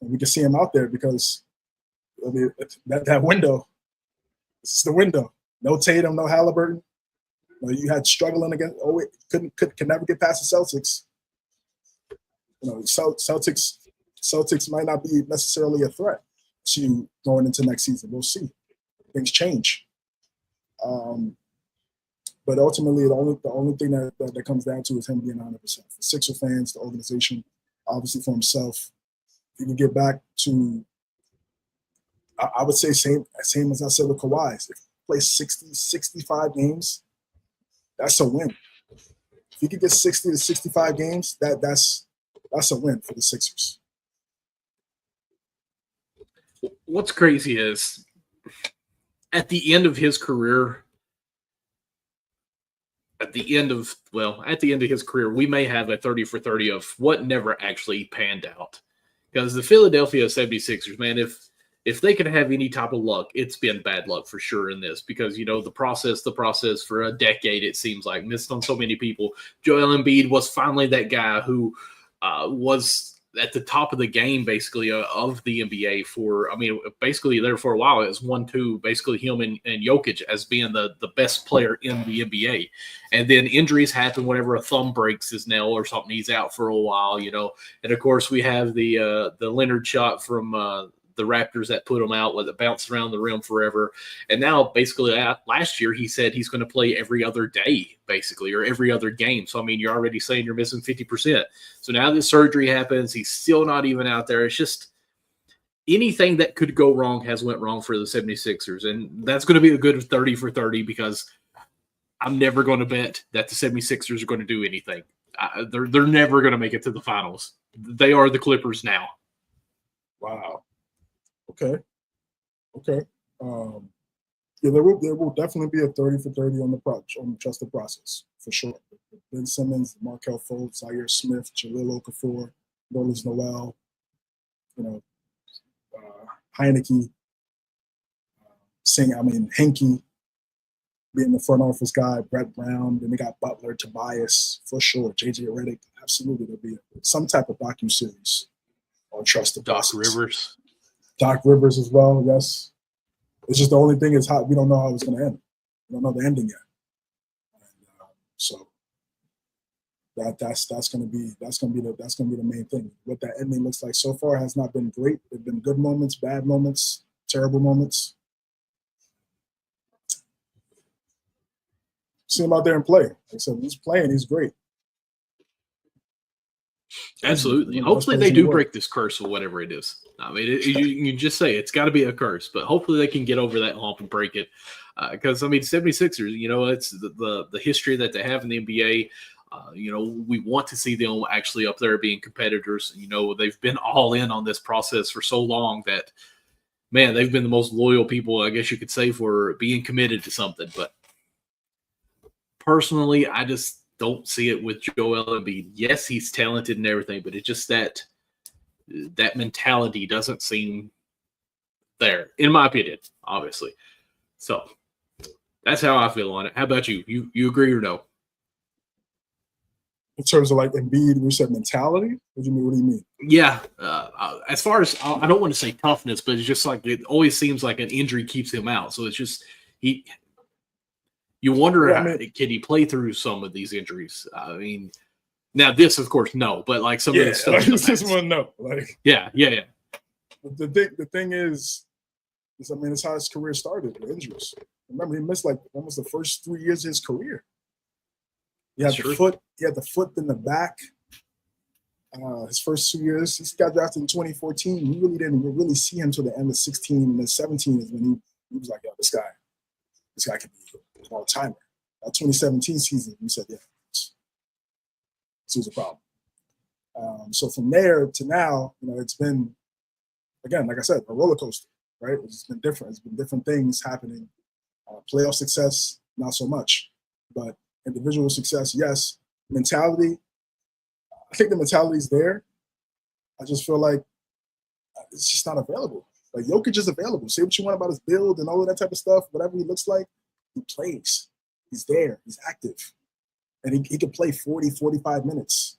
and we can see him out there because I mean, that window, this is the window. No Tatum, no Halliburton. You had struggling against. Could never get past the Celtics. Celtics might not be necessarily a threat to going into next season. We'll see. Things change. But ultimately, the only thing that comes down to is him being 100%. For Sixer fans, the organization, obviously for himself, if he can get back to, I would say same as I said with Kawhi. If he plays 60, 65 games, that's a win. If he could get 60 to 65 games, that's a win for the Sixers. What's crazy is at the end of his career, we may have a 30 for 30 of what never actually panned out. Because the Philadelphia 76ers, man, if they could have any type of luck, it's been bad luck for sure in this. Because, the process for a decade, it seems like, missed on so many people. Joel Embiid was finally that guy who was at the top of the game, basically, of the NBA basically there for a while. It was 1-2, basically him and Jokic as being the best player in the NBA. And then injuries happen whenever a thumb breaks his nail or something. He's out for a while, And, of course, we have the Lillard shot from the Raptors that put him out, with it bounced around the rim forever. And now, basically, last year, he said he's going to play every other day, basically, or every other game. So, you're already saying you're missing 50%. So now this surgery happens. He's still not even out there. It's just anything that could go wrong has went wrong for the 76ers. And that's going to be a good 30 for 30 because I'm never going to bet that the 76ers are going to do anything. They're never going to make it to the finals. They are the Clippers now. Wow. Okay. Yeah, there will definitely be a 30 for 30 on the trusted process for sure. Ben Simmons, Markelle Fultz, Zaire Smith, Jahlil Okafor, Nerlens Noel, Heineke, Henke being the front office guy, Brett Brown. Then they got Butler, Tobias for sure, JJ Redick. Absolutely, there'll be some type of docu-series on trusted process. Doc Rivers as well, yes. It's just the only thing is how we don't know how it's going to end. We don't know the ending yet. And, so that's going to be the main thing. What that ending looks like so far has not been great. There've been good moments, bad moments, terrible moments. See him out there and play. Like I said, he's playing. He's great. Absolutely. Hopefully they do break this curse or whatever it is. You just say it's got to be a curse, but hopefully they can get over that hump and break it. Because 76ers, it's the history that they have in the NBA. We want to see them actually up there being competitors. They've been all in on this process for so long that, man, they've been the most loyal people, I guess you could say, for being committed to something. But personally, I just don't see it with Joel Embiid. Yes, he's talented and everything, but it's just that mentality doesn't seem there, in my opinion, obviously. So that's how I feel on it. How about you? You agree or no? In terms of like Embiid, we said mentality? What do you mean? Yeah. As far as, I don't want to say toughness, but it's just like it always seems like an injury keeps him out. So it's just you wonder, can he play through some of these injuries? Now this, of course, no, but like some of the stuff. This one, no. Yeah. The thing is, it's how his career started with injuries. Remember, he missed like almost the first 3 years of his career. He had the foot, then the back. His first 2 years, he got drafted in 2014. We really didn't really see him until the end of 16, and then 17 is when he was like, "Yo, this guy can be an all-timer." That 2017 season, we said, "Yeah, this was a problem." So from there to now, it's been, again, like I said, a roller coaster, right? It's been different. It's been different things happening. Playoff success, not so much, but individual success, yes. Mentality, I think the mentality is there. I just feel like it's just not available. Like Jokic is available. Say what you want about his build and all of that type of stuff. Whatever he looks like, he plays. He's there. He's active. And he can play 40, 45 minutes.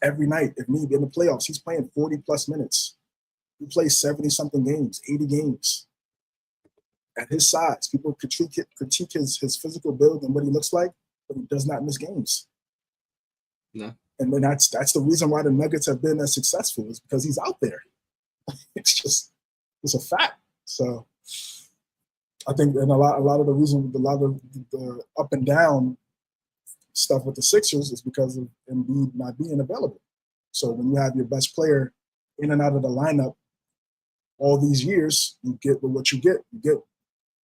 every night. If need be in the playoffs, he's playing 40+ minutes. He plays 70-something games, 80 games. At his size, people critique his physical build and what he looks like, but he does not miss games. No. And then that's the reason why the Nuggets have been as successful, is because he's out there. It's a fact. So I think, and a lot of the up and down stuff with the Sixers is because of Embiid not being available. So when you have your best player in and out of the lineup all these years, you get what you get. You get,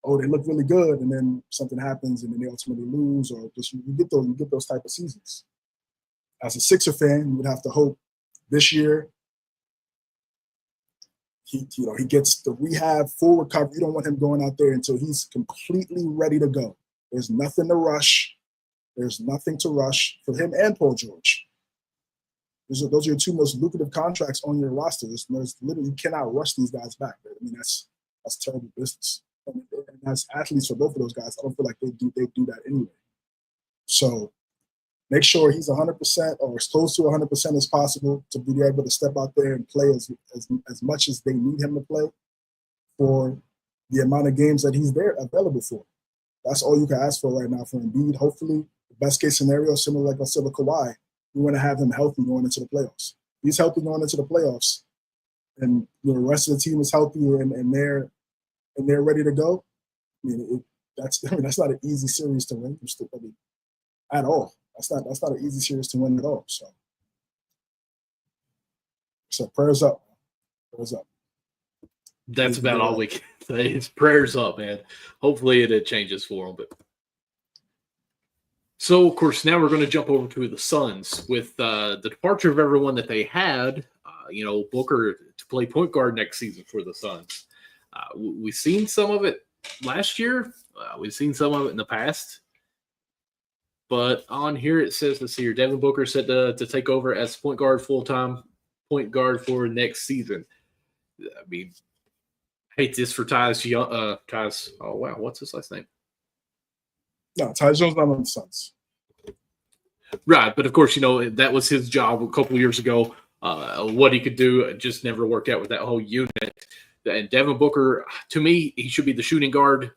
oh, they look really good, and then something happens, and then they ultimately lose, or just you get those type of seasons. As a Sixer fan, you would have to hope this year he gets the rehab, full recovery. You don't want him going out there until he's completely ready to go. There's nothing to rush. There's nothing to rush for him and Paul George. Those are your two most lucrative contracts on your roster. There's literally, you cannot rush these guys back. I mean, that's terrible business. And as athletes for both of those guys, I don't feel like they do that anyway. So make sure he's 100% or as close to 100% as possible to be able to step out there and play as much as they need him to play for the amount of games that he's there available for. That's all you can ask for right now for Embiid. Hopefully, the best case scenario, similar like I said with Kawhi, we want to have him healthy going into the playoffs. He's healthy going into the playoffs, and the rest of the team is healthy and they're ready to go. I mean, that's not an easy series to win. At all. That's not an easy series to win at all. So prayers up. Prayers up. That's about all we can say. Is prayers up, man. Hopefully it changes for them. But so, of course, now we're going to jump over to the Suns with the departure of everyone that they had. Booker to play point guard next season for the Suns. We've seen some of it last year. We've seen some of it in the past. But on here it says, let's see here, Devin Booker set to take over as point guard, full-time point guard for next season. I mean, hate this for Tyus Young. Oh, wow, what's his last name? No, Tyus Jones not on the Suns. Right, but of course, that was his job a couple years ago. What he could do, it just never worked out with that whole unit. And Devin Booker, to me, he should be the shooting guard.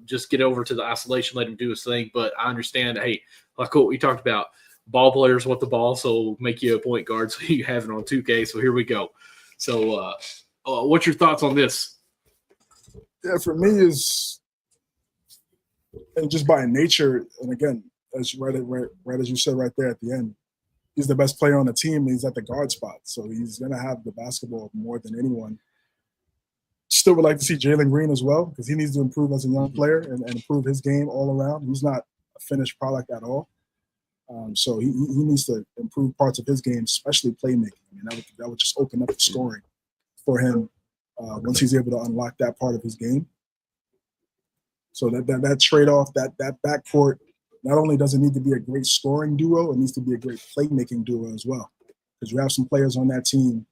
Just get over to the isolation, let him do his thing. But I understand, hey, like what we talked about, ball players want the ball, so make you a point guard so you have it on 2K. So here we go. So what's your thoughts on this? Yeah, for me is, and just by nature, and again, as right as you said right there at the end, he's the best player on the team. He's at the guard spot, so he's going to have the basketball more than anyone. Still would like to see Jalen Green as well, because he needs to improve as a young player and improve his game all around. He's not a finished product at all. So he needs to improve parts of his game, especially playmaking. I mean, that would just open up the scoring for him once he's able to unlock that part of his game. So that trade-off, that backcourt, not only does it need to be a great scoring duo, it needs to be a great playmaking duo as well. Because you have some players on that team,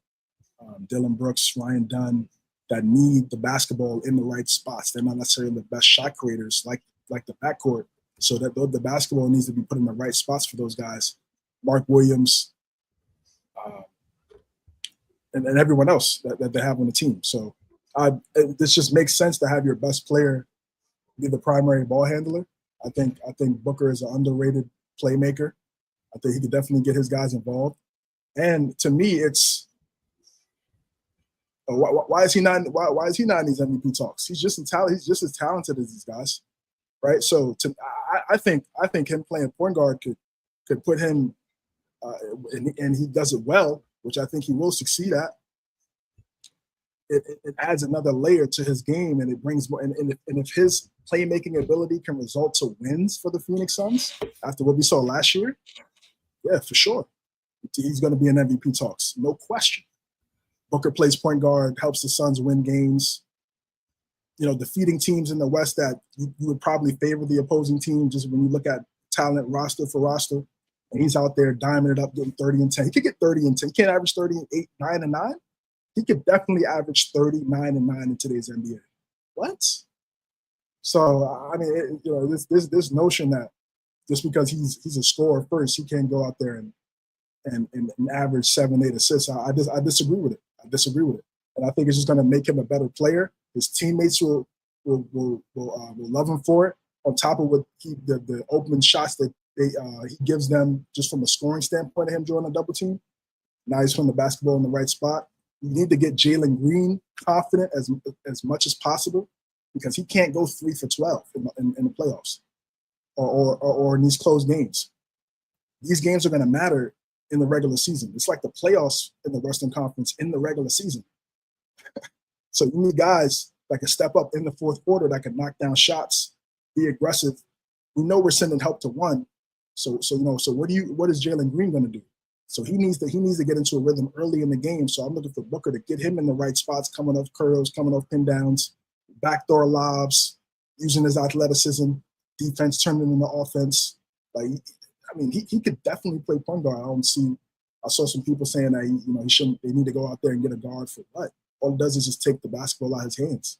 Dylan Brooks, Ryan Dunn, that need the basketball in the right spots. They're not necessarily the best shot creators like the backcourt. So that the basketball needs to be put in the right spots for those guys. Mark Williams and everyone else that they have on the team. So this just makes sense to have your best player be the primary ball handler. I think Booker is an underrated playmaker. I think he could definitely get his guys involved. And to me, it's why is he not in these MVP talks? He's just as talented as these guys, right? So I think him playing point guard could put him, and he does it well, which I think he will succeed at. It adds another layer to his game, and it brings more. And if his playmaking ability can result to wins for the Phoenix Suns after what we saw last year, yeah, for sure, he's going to be in MVP talks, no question. Booker plays point guard, helps the Suns win games. Defeating teams in the West that you would probably favor the opposing team just when you look at talent roster for roster. And he's out there diming it up, getting 30 and 10. He could get 30 and 10. He can't average 30 and 8, 9 and 9. He could definitely average 39 and 9 in today's NBA. What? So, I mean, this notion that just because he's a scorer first, he can't go out there and average 7-8 assists. I disagree with it. And I think it's just going to make him a better player. His teammates will love him for it. On top of what the open shots that he gives them just from a scoring standpoint of him joining a double team. Now he's putting the basketball in the right spot. You need to get Jalen Green confident as much as possible because he can't go 3 for 12 in the playoffs or in these close games. These games are going to matter in the regular season. It's like the playoffs in the Western Conference in the regular season. So you need guys that can step up in the fourth quarter, that can knock down shots, be aggressive. We know we're sending help to one. So what is Jalen Green going to do? So he needs to get into a rhythm early in the game. So I'm looking for Booker to get him in the right spots, coming off curls, coming off pin downs, backdoor lobs, using his athleticism, defense turning into offense. He could definitely play point guard. I saw some people saying that they need to go out there and get a guard for what? All it does is just take the basketball out of his hands.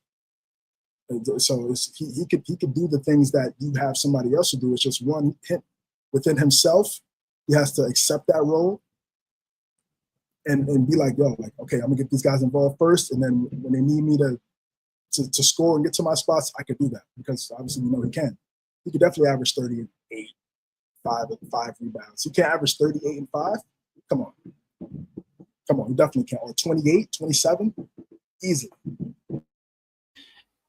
So he could do the things that you have somebody else to do. It's just one hit within himself. He has to accept that role and be like, okay, I'm gonna get these guys involved first, and then when they need me to score and get to my spots, I could do that because obviously he can. He could definitely average 38, 5 rebounds. He can't average 38 and 5. Come on, he definitely can. Or 28, 27, easy.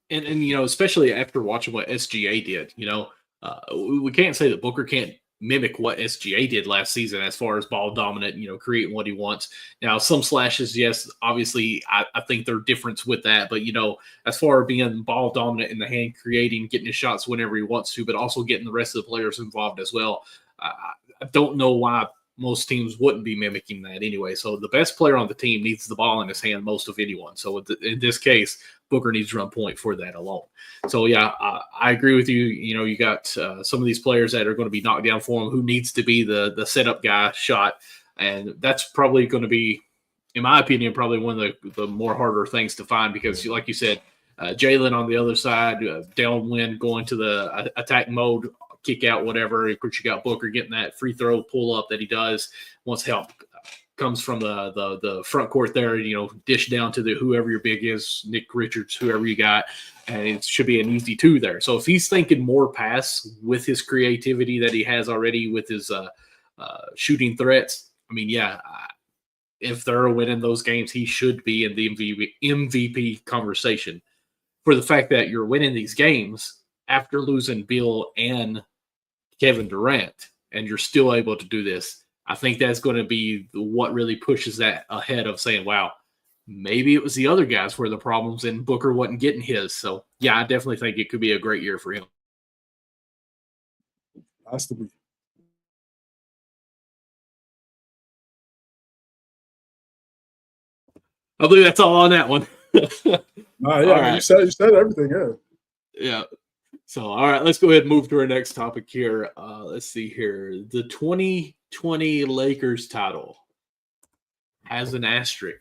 And especially after watching what SGA did, we can't say that Booker can't mimic what SGA did last season as far as ball dominant, creating what he wants. Now, some slashes, yes, obviously, I think there are difference with that. But, as far as being ball dominant in the hand, creating, getting his shots whenever he wants to, but also getting the rest of the players involved as well. I don't know why most teams wouldn't be mimicking that anyway. So the best player on the team needs the ball in his hand most of anyone. So in this case, Booker needs to run point for that alone. So, yeah, I agree with you. You got some of these players that are going to be knocked down for him who needs to be the setup guy shot. And that's probably going to be, in my opinion, probably one of the more harder things to find because, like you said, Jalen on the other side, downwind going to the attack mode, kick out, whatever. Of course, you got Booker getting that free throw pull up that he does once help comes from the front court there, dish down to whoever your big is, Nick Richards, whoever you got, and it should be an easy 2 there. So if he's thinking more pass with his creativity that he has already with his shooting threats, if they're winning those games, he should be in the MVP conversation for the fact that you're winning these games after losing Bill and Kevin Durant, and you're still able to do this. I think that's going to be what really pushes that ahead of saying, wow, maybe it was the other guys where the problems and Booker wasn't getting his. So, yeah, I definitely think it could be a great year for him. Has to be. I believe that's all on that one. Yeah, right. You said everything, yeah. Yeah. So, all right, let's go ahead and move to our next topic here. Let's see here. The 2020 Lakers title has an asterisk.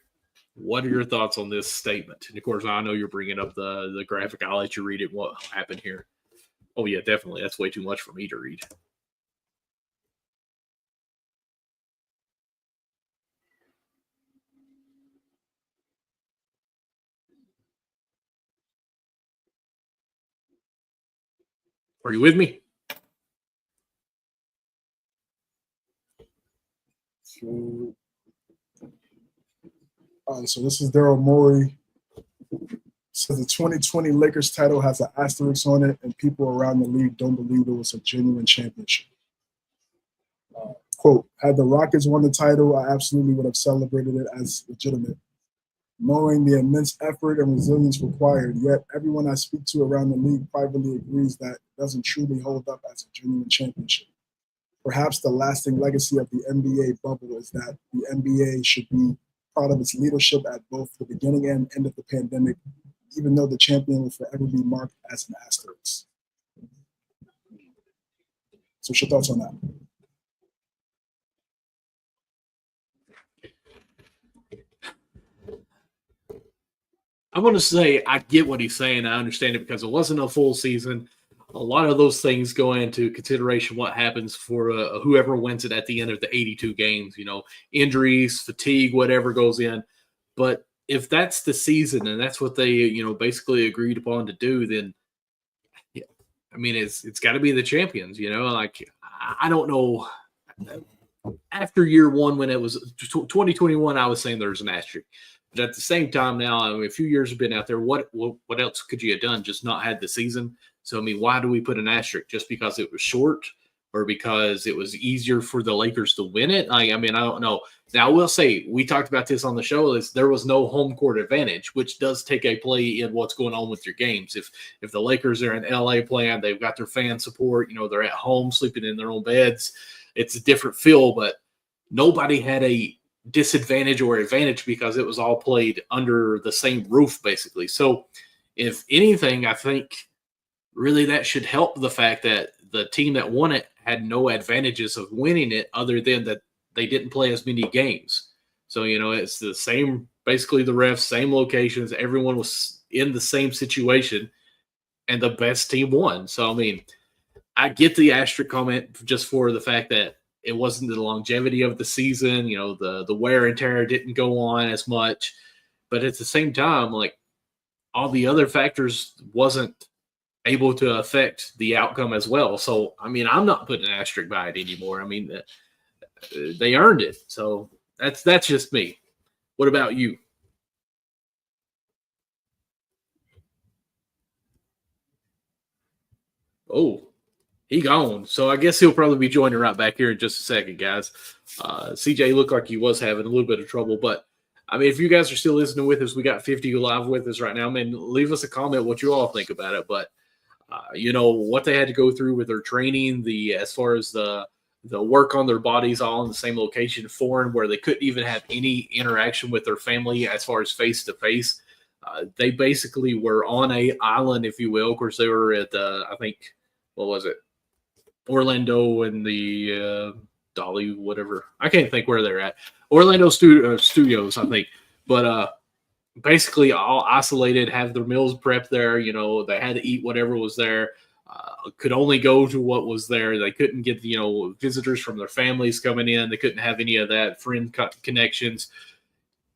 What are your thoughts on this statement? And, of course, I know you're bringing up the graphic. I'll let you read it. What happened here? Oh, yeah, definitely. That's way too much for me to read. Are you with me? So this is Daryl Morey. So the 2020 Lakers title has an asterisk on it, and people around the league don't believe it was a genuine championship. Quote, had the Rockets won the title, I absolutely would have celebrated it as legitimate. Knowing the immense effort and resilience required, yet everyone I speak to around the league privately agrees that it doesn't truly hold up as a genuine championship. Perhaps the lasting legacy of the NBA bubble is that the NBA should be proud of its leadership at both the beginning and end of the pandemic, even though the champion will forever be marked as an asterisk. So what's your thoughts on that? I'm going to say I get what he's saying. I understand it because it wasn't a full season. a lot of those things go into consideration what happens for whoever wins it at the end of the 82 games, injuries, fatigue, whatever goes in. But if that's the season and that's what they, basically agreed upon to do, then yeah, I mean, it's got to be the champions, like I don't know. After year one, when it was 2021, I was saying there's an asterisk. But at the same time now, I mean, a few years have been out there. What else could you have done? Just not had the season. So, I mean, why do we put an asterisk? Just because it was short or because it was easier for the Lakers to win it? I mean, I don't know. Now, I will say, we talked about this on the show, is there was no home court advantage, which does take a play in what's going on with your games. If the Lakers are in LA playing, they've got their fan support, they're at home sleeping in their own beds. It's a different feel, but nobody had a disadvantage or advantage because it was all played under the same roof, basically. So, if anything, I think really that should help the fact that the team that won it had no advantages of winning it other than that they didn't play as many games. So, it's the same, basically the refs, same locations. Everyone was in the same situation and the best team won. So, I mean, I get the asterisk comment just for the fact that it wasn't the longevity of the season. The wear and tear didn't go on as much. But at the same time, like all the other factors wasn't able to affect the outcome as well. So, I mean, I'm not putting an asterisk by it anymore. I mean, they earned it. So that's just me. What about you? Oh, he gone. So I guess he'll probably be joining right back here in just a second, guys. CJ looked like he was having a little bit of trouble, but I mean, if you guys are still listening with us, we got 50 live with us right now. Man, leave us a comment what you all think about it. But what they had to go through with their training, as far as the work on their bodies, all in the same location, foreign, where they couldn't even have any interaction with their family as far as face to face. They basically were on a island, if you will. Of course, they were at I think, what was it? Orlando and the Dolly, whatever. I can't think where they're at. Orlando Studios, I think. But basically all isolated, have their meals prepped there. They had to eat whatever was there. Could only go to what was there. They couldn't get, visitors from their families coming in. They couldn't have any of that friend connections.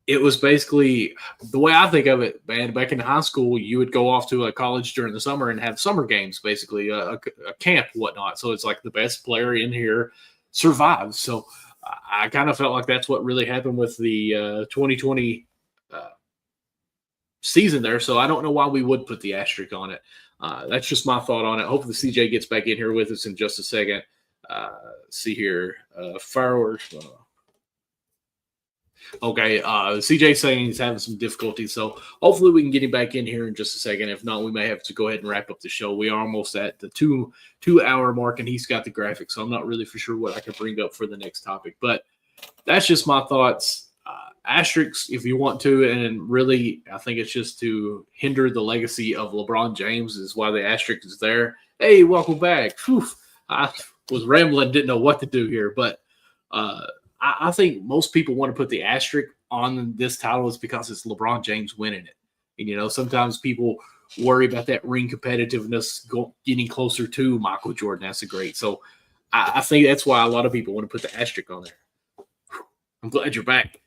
It was basically the way I think of it, man. Back in high school, you would go off to a college during the summer and have summer games, basically a camp, whatnot. So it's like the best player in here survives. So I kind of felt like that's what really happened with the 2020 season there. So I don't know why we would put the asterisk on it. That's just my thought on it. Hopefully CJ gets back in here with us in just a second. See here, fireworks. Okay, CJ saying he's having some difficulties, so hopefully we can get him back in here in just a second. If not, we may have to go ahead and wrap up the show. We are almost at the two-hour mark, and he's got the graphics, so I'm not really for sure what I can bring up for the next topic. But that's just my thoughts. Asterisks, if you want to, and really, I think it's just to hinder the legacy of LeBron James is why the asterisk is there. Hey, welcome back. Whew, I was rambling, didn't know what to do here, but I think most people want to put the asterisk on this title is because it's LeBron James winning it. And, sometimes people worry about that ring competitiveness getting closer to Michael Jordan. That's a great. So I think that's why a lot of people want to put the asterisk on there. I'm glad you're back.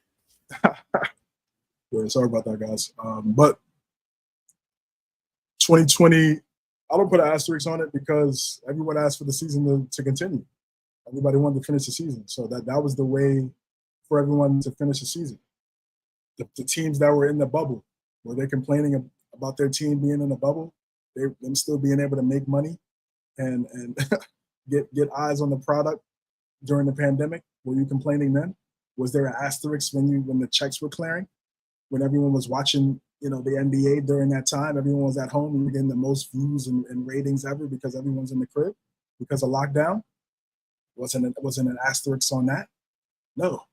Yeah, sorry about that, guys. But 2020, I don't put an asterisk on it because everyone asked for the season to continue. Everybody wanted to finish the season. So that was the way for everyone to finish the season. The teams that were in the bubble, were they complaining about their team being in the bubble? Them still being able to make money and get eyes on the product during the pandemic? Were you complaining then? Was there an asterisk when the checks were clearing? When everyone was watching, the NBA during that time, everyone was at home and you're getting the most views and ratings ever because everyone's in the crib because of lockdown? Wasn't an asterisk on that? No.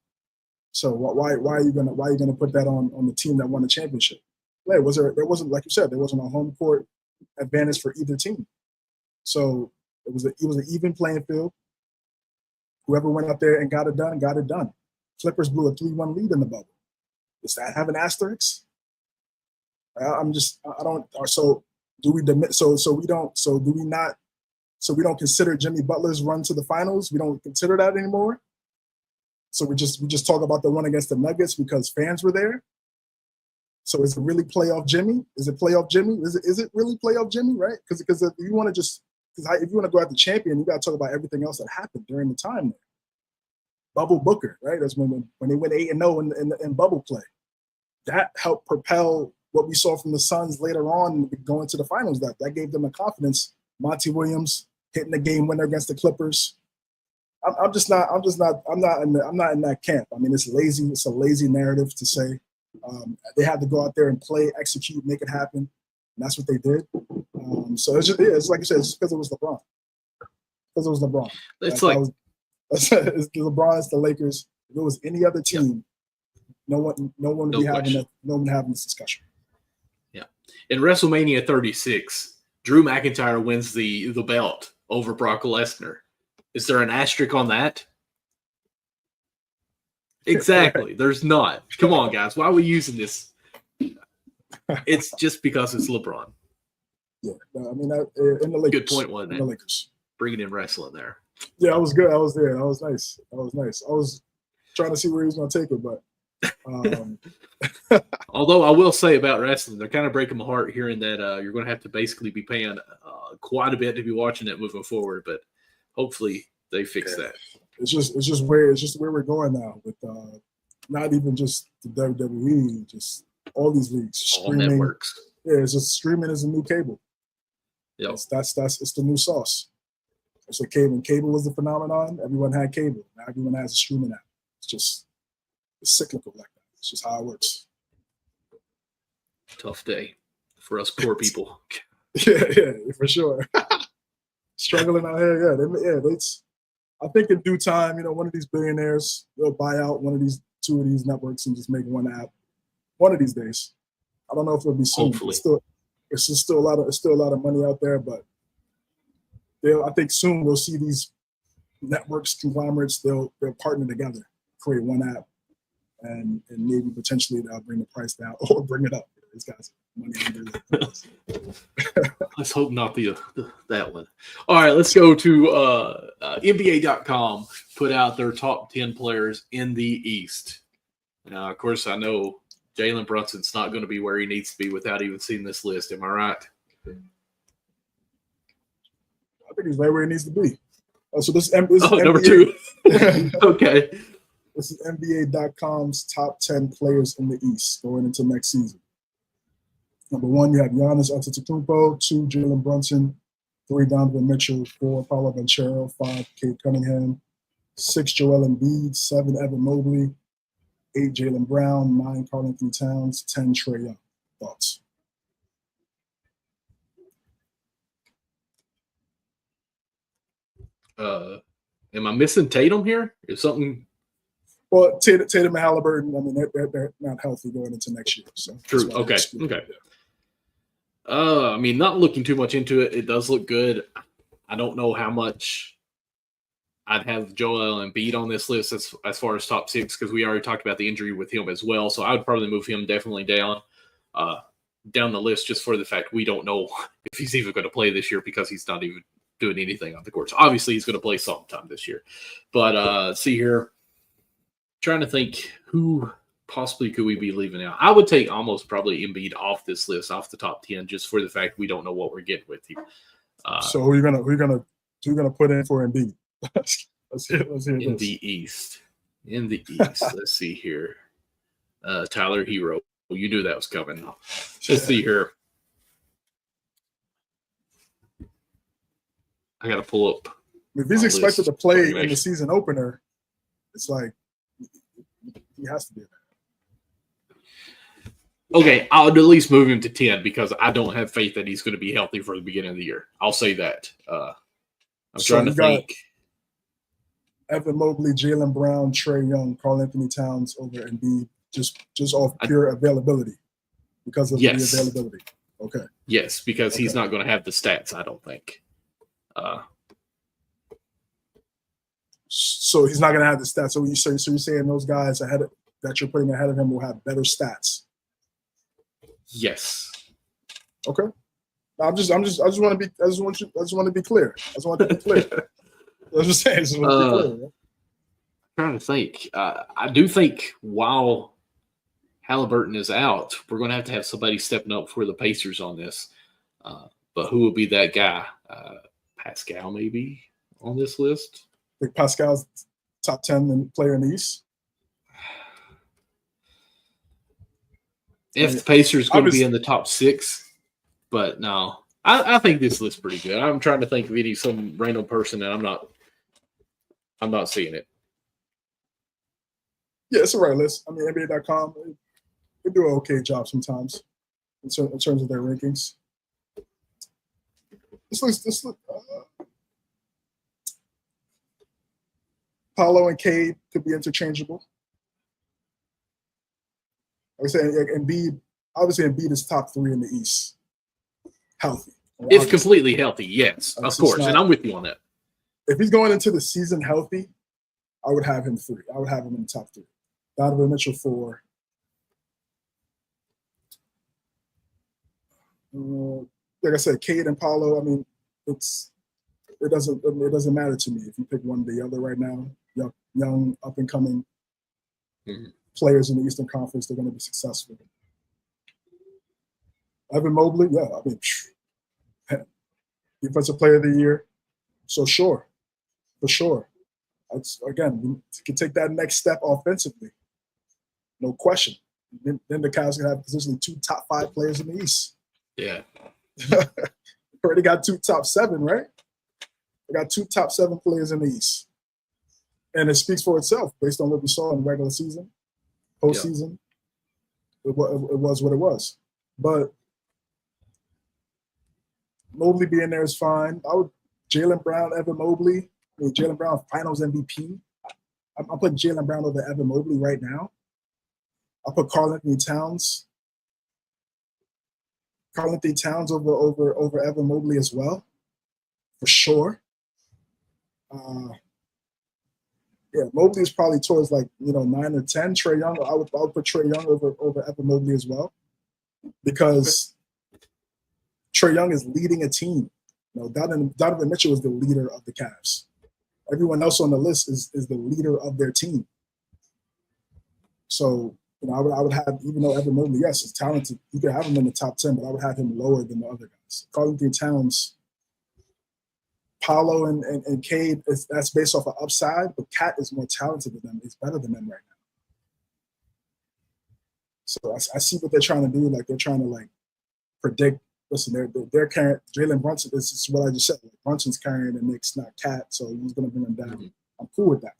So why are you gonna put that on the team that won the championship? There wasn't, like you said, there wasn't a home court advantage for either team. So it was an even playing field. Whoever went out there and got it done. Clippers blew a 3-1 lead in the bubble. Does that have an asterisk? Do we not So we don't consider Jimmy Butler's run to the finals. We don't consider that anymore. So we just talk about the one against the Nuggets because fans were there. So is it really playoff Jimmy? Is it playoff Jimmy? Is it really playoff Jimmy? Right? Because if you want to if you want to go out the champion, you got to talk about everything else that happened during the time there. Bubble Booker, right? That's when they went 8-0 in bubble play. That helped propel what we saw from the Suns later on going to the finals. That gave them the confidence. Monty Williams hitting the game winner against the Clippers. I'm not in that camp. I mean, it's lazy. It's a lazy narrative to say. They had to go out there and play, execute, make it happen. And that's what they did. So it's like you said, it's because it was LeBron. Because it was LeBron. It's it's LeBron, it's the Lakers. If it was any other team, no one would be having this discussion. Yeah. In WrestleMania 36, Drew McIntyre wins the belt over Brock Lesnar. Is there an asterisk on that? Exactly. There's not. Come on, guys. Why are we using this? It's just because it's LeBron. Yeah. I mean, in the Lakers. Good point, wasn't it? In the Lakers. Bringing in wrestling there. Yeah, I was good. I was there. That was nice. I was trying to see where he was going to take it, but although I will say about wrestling, they're kind of breaking my heart hearing that you're going to have to basically be paying quite a bit to be watching it moving forward. But hopefully they fix that. It's just where we're going now with not even just the WWE, just all these leagues, all streaming networks. Yeah, it's just streaming is a new cable. Yeah, it's the new sauce. So when cable was the phenomenon, everyone had cable. Now everyone has a streaming app. It's cyclical like that. It's just how it works. Tough day for us poor people. yeah, for sure. Struggling out here, I think in due time, one of these billionaires will buy out two of these networks and just make one app. One of these days, I don't know if it'll be soon. Hopefully, it's still a lot of money out there, but I think soon we'll see these networks, conglomerates. They'll partner together, create one app, and maybe potentially they'll bring the price down or bring it up. These guys money under Let's hope not that one. All right, let's go to NBA.com. Put out their top 10 players in the East. Now, of course, I know Jalen Brunson's not going to be where he needs to be without even seeing this list. Am I right? I think he's right where he needs to be. So this is number NBA, 2. Okay. This is NBA.com's top 10 players in the East going into next season. Number 1, you have Giannis Antetokounmpo. 2, Jalen Brunson. 3, Donovan Mitchell. 4, Paolo Banchero. 5, Cade Cunningham. 6, Joel Embiid. 7, Evan Mobley. 8, Jaylen Brown. 9, Karl-Anthony Towns. 10, Trae Young. Thoughts? Am I missing Tatum here? Is something? Well, Tatum and Halliburton, I mean, they're not healthy going into next year. So true. Okay. I mean, not looking too much into it. It does look good. I don't know how much I'd have Joel Embiid on this list as far as top 6 because we already talked about the injury with him as well. So I would probably move him definitely down the list just for the fact we don't know if he's even going to play this year because he's not even doing anything on the courts. Obviously, he's going to play sometime this year. But see here, trying to think who possibly could we be leaving out. I would take almost probably Embiid off this list, off the top 10, just for the fact we don't know what we're getting with him. So who are you gonna put in for Embiid? let's hear in this. The East. In the East, let's see here. Tyler Hero. Well, you knew that was coming. Let's see here. I got to pull up. If he's expected to play in the season opener, it's like he has to be there. Okay, I'll at least move him to 10 because I don't have faith that he's going to be healthy for the beginning of the year. I'll say that. I'm trying to think. Evan Mobley, Jaylen Brown, Trae Young, Karl-Anthony Towns over Embiid, just off pure availability because of the availability. Okay. Yes, because he's not going to have the stats, I don't think. So he's not going to have the stats. So you're saying those guys that you're putting ahead of him will have better stats? Yes. Okay. I just want to be clear. I just want to be clear. I was just saying. I just want to be clear. Man. Trying to think. I do think while Halliburton is out, we're going to have somebody stepping up for the Pacers on this. But who will be that guy? Pascal maybe on this list? I think Pascal's top 10 player in the East. If the Pacers going to be in the top 6, but no. I think this list's pretty good. I'm trying to think of some random person, and I'm not seeing it. Yeah, it's a right list. I mean, NBA.com, they do an okay job sometimes in terms of their rankings. This looks Paolo and Cade could be interchangeable. Like I said, Embiid, obviously Embiid is top 3 in the East. Healthy. If completely healthy, yes, of course. And I'm with you on that. If he's going into the season healthy, I would have him 3. I would have him in the top 3. Donovan Mitchell 4. Like I said, Cade and Paolo, I mean, it doesn't matter to me if you pick one or the other right now. Young up and coming players in the Eastern Conference, they're going to be successful. Evan Mobley, yeah, I mean, defensive player of the year. So for sure. Again, we can take that next step offensively. No question. Then the Cavs can have potentially 2 top 5 players in the East. Yeah. Already got 2 top 7, right? They got 2 top 7 players in the East. And it speaks for itself based on what we saw in regular season, postseason. It was what it was. But Mobley being there is fine. Jaylen Brown, Evan Mobley. I mean, Jaylen Brown, Finals MVP. I'm putting Jaylen Brown over Evan Mobley right now. I'll put Karl-Anthony Towns. Karl-Anthony Towns over Evan Mobley as well, for sure. Yeah, Mobley is probably towards 9 or 10. Trae Young, I would put Trae Young over Evan Mobley as well, because Trae Young is leading a team. Donovan Mitchell is the leader of the Cavs. Everyone else on the list is the leader of their team. So, I would have, even though Evan Mobley, yes, is talented, you could have him in the top 10, but I would have him lower than the other guys. Karl-Anthony Towns, Paolo and Cade, that's based off of upside, but Cat is more talented than them. He's better than them right now. So I see what they're trying to do. Like, they're trying to predict. Listen, they're carrying Jalen Brunson. This is what I just said. Brunson's carrying the Knicks, not Cat, so he's going to bring them down. Mm-hmm. I'm cool with that.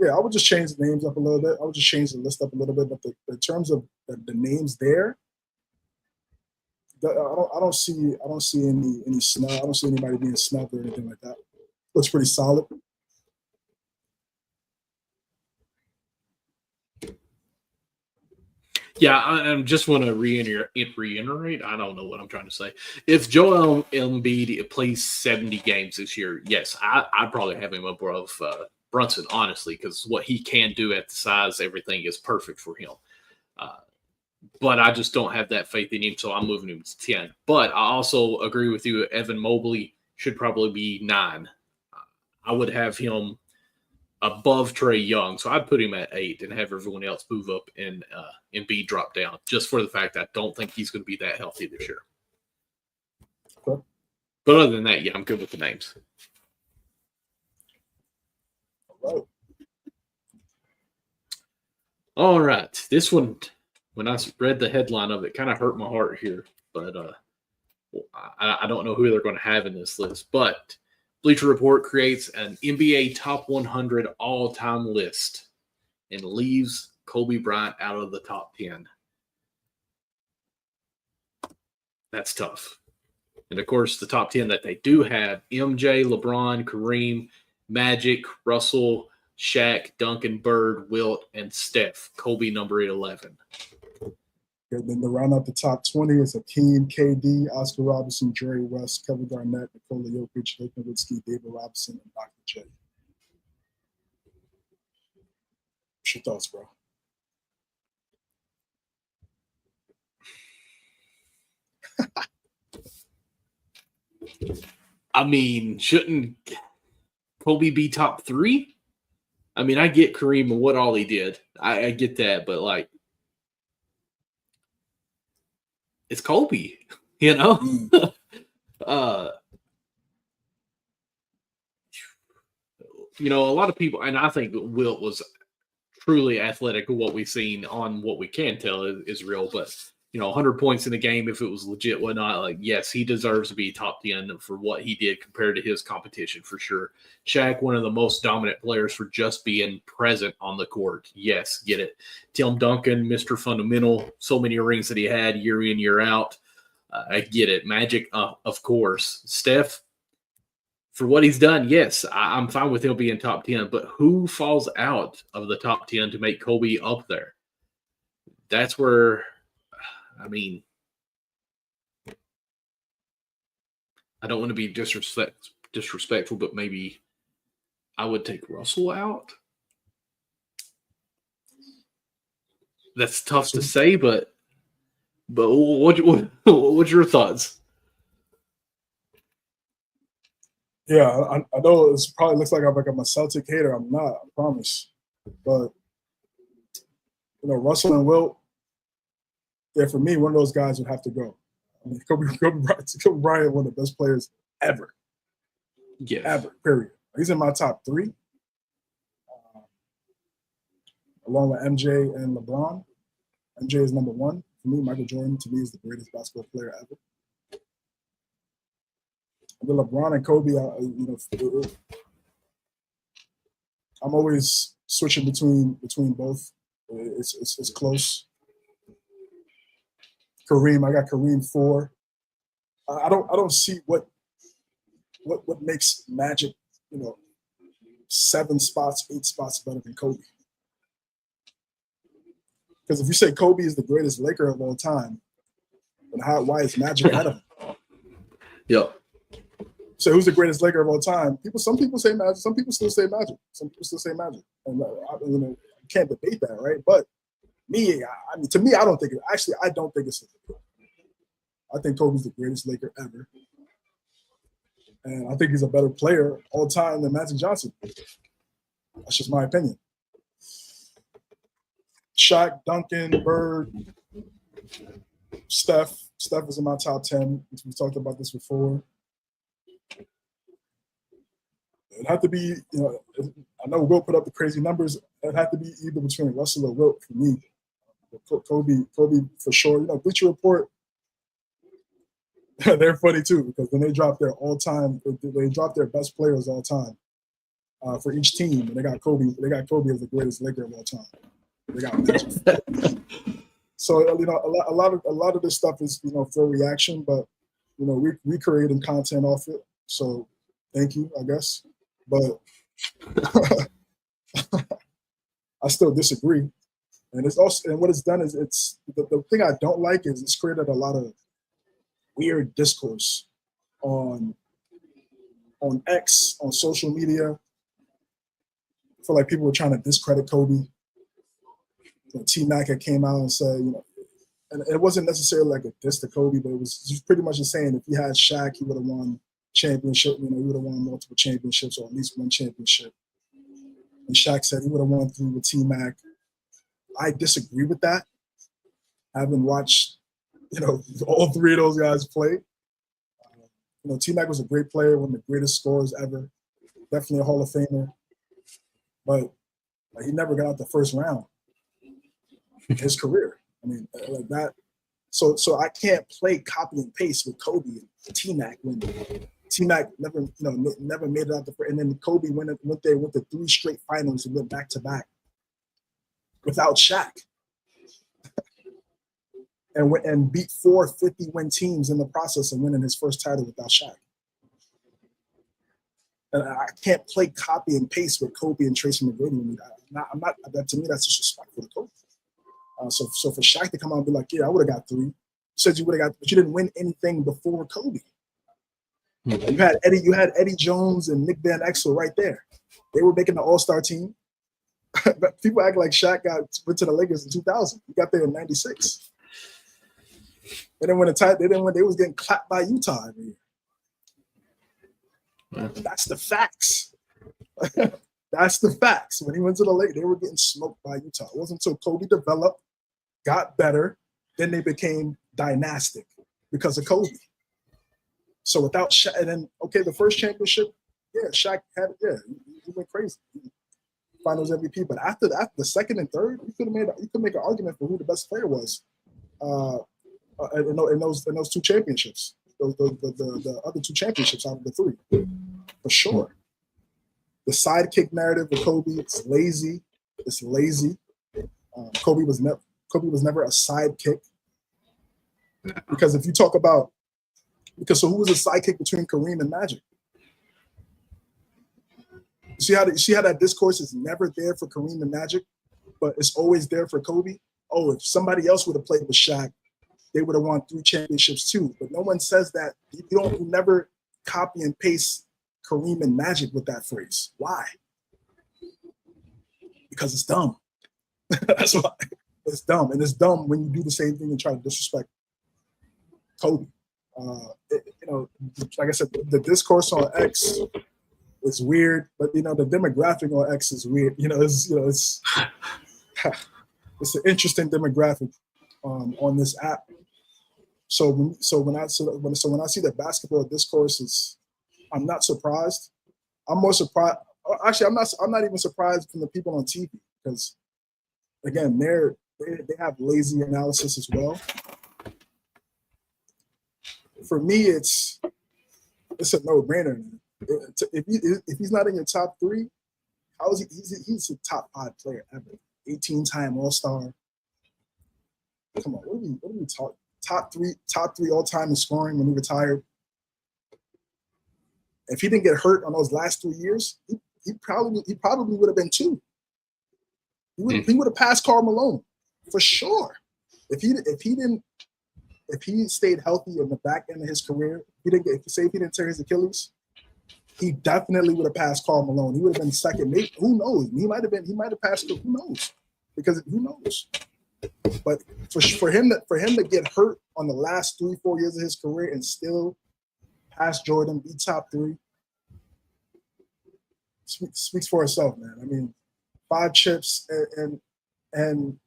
Yeah, I would just change the names up a little bit. I would just change the list up a little bit. But in terms of the names there, I don't see any snub. I don't see anybody being snubbed or anything like that. Looks pretty solid. Yeah, I just want to reiterate. I don't know what I'm trying to say. If Joel Embiid plays 70 games this year, yes, I'd probably have him above Brunson, honestly, because what he can do at the size, everything is perfect for him. But I just don't have that faith in him, so I'm moving him to 10. But I also agree with you. Evan Mobley should probably be 9. I would have him above Trae Young, so I'd put him at 8 and have everyone else move up and Embiid drop down, just for the fact that I don't think he's going to be that healthy this year. Okay. But other than that, yeah, I'm good with the names. All right. This one, when I read the headline of it, kind of hurt my heart here. But I don't know who they're going to have in this list. But Bleacher Report creates an NBA Top 100 all-time list and leaves Kobe Bryant out of the top 10. That's tough. And, of course, the top 10 that they do have, MJ, LeBron, Kareem, Magic, Russell, Shaq, Duncan, Bird, Wilt, and Steph. Kobe number 11. Then to round out the top 20 is Hakeem, KD, Oscar Robertson, Jerry West, Kevin Garnett, Nikola Jokic, Luka Nowitzki, David Robinson, and Dr. J. What's your thoughts, bro? I mean, shouldn't Kobe be top 3? I mean, I get Kareem and what all he did. I get that, but like, it's Kobe, you know? A lot of people, and I think Wilt was truly athletic. What we've seen on what we can tell is real, but 100 points in the game, if it was legit, whatnot, like, yes, he deserves to be top 10 for what he did compared to his competition for sure. Shaq, one of the most dominant players for just being present on the court. Yes, get it. Tim Duncan, Mr. Fundamental, so many rings that he had year in, year out. I get it. Magic, of course. Steph, for what he's done, yes, I'm fine with him being top 10, but who falls out of the top 10 to make Kobe up there? That's where, I mean, I don't want to be disrespectful, but maybe I would take Russell out. That's tough to say, but what's your thoughts? Yeah, I know it probably looks like I'm a Celtic hater. I'm not, I promise. But Russell and Wilt, yeah, for me, one of those guys would have to go. I mean, Kobe Bryant, one of the best players ever. Yes. Ever, period. He's in my top 3. Along with MJ and LeBron. MJ is number 1. For me, Michael Jordan, to me, is the greatest basketball player ever. And then LeBron and Kobe, I'm always switching between both. It's close. Kareem, I got Kareem 4. I don't see what makes Magic, 7 spots, 8 spots better than Kobe. Because if you say Kobe is the greatest Laker of all time, then why is Magic ahead of him? Yep. So who's the greatest Laker of all time? Some people say Magic. Some people still say Magic. And you can't debate that, right? But to me, I don't think it. Actually, I don't think it's. I think Kobe's the greatest Laker ever, and I think he's a better player all time than Magic Johnson. That's just my opinion. Shaq, Duncan, Bird, Steph. Steph is in my top 10. We talked about this before. It'd have to be, I know Wilt put up the crazy numbers. It'd have to be either between Russell or Wilt for me. Kobe for sure. Bleacher Report, they're funny too, because when they drop their all-time, they drop their best players all time for each team, and they got Kobe as the greatest Laker of all time. They got Magic. So a lot of this stuff is for reaction, but we creating content off it. So thank you, I guess. But I still disagree. And it's also, and what it's done is it's the thing I don't like is it's created a lot of weird discourse on X, on social media. I feel like people were trying to discredit Kobe. T-Mac had came out and said, and it wasn't necessarily like a diss to Kobe, but it was just pretty much just saying if he had Shaq, he would have won championship. He would have won multiple championships or at least one championship. And Shaq said he would have won 3 with T-Mac. I disagree with that. I haven't watched, all 3 of those guys play. T-Mac was a great player, one of the greatest scorers ever. Definitely a Hall of Famer. But he never got out the first round in his career. I mean, like that. So I can't play copy and paste with Kobe and T-Mac when T-Mac never made it out the first. And then Kobe went there with the 3 straight finals and went back to back without Shaq. And beat 4 50-win teams in the process of winning his first title without Shaq. And I can't play copy and paste with Kobe and Tracy McGrady. I'm not. That to me, that's disrespectful to Kobe. So for Shaq to come out and be like, yeah, I would have got 3. Said you would have got, but you didn't win anything before Kobe. You had Eddie Jones and Nick Van Exel right there. They were making the All-Star team. But people act like Shaq went to the Lakers in 2000. He got there in '96. They didn't win a title. They was getting clapped by Utah every year. Yeah. That's the facts. That's the facts. When he went to the Lakers, they were getting smoked by Utah. It wasn't until Kobe developed, got better, then they became dynastic because of Kobe. So without Shaq, and then the first championship, Shaq had he went crazy. Finals MVP, but after that, the second and third, you could make an argument for who the best player was in those two championships, the other two championships out of the three, for sure. The sidekick narrative with Kobe, it's lazy. It's lazy. Kobe was never a sidekick, because if you talk about so who was a sidekick between Kareem and Magic? You see how that discourse is never there for Kareem and Magic, but it's always there for Kobe? Oh, if somebody else would have played with Shaq, they would have won 3 championships too. But no one says that. You never copy and paste Kareem and Magic with that phrase. Why? Because it's dumb. That's why. It's dumb. And it's dumb when you do the same thing and try to disrespect Kobe. Like I said, the discourse on X is weird, but the demographic on X is weird. It's an interesting demographic on this app. So when I see the basketball discourse, I'm not surprised. I'm more surprised. Actually, I'm not even surprised from the people on TV, because again, they have lazy analysis as well. For me, it's a no-brainer. If he's not in your top 3, how is he's a top 5 player ever? 18-time All-Star. Come on, what are we talking? Top three all-time in scoring when he retired. If he didn't get hurt on those last 3 years, he probably would have been 2. He would have passed Karl Malone for sure. If he stayed healthy in the back end of his career, if he didn't tear his Achilles, he definitely would have passed Karl Malone. He would have been second. Maybe, who knows? He might have passed. Who knows? Because who knows? But for him to get hurt on the last 3-4 years of his career and still pass Jordan, be top 3, speaks for itself, man. I mean, 5 chips and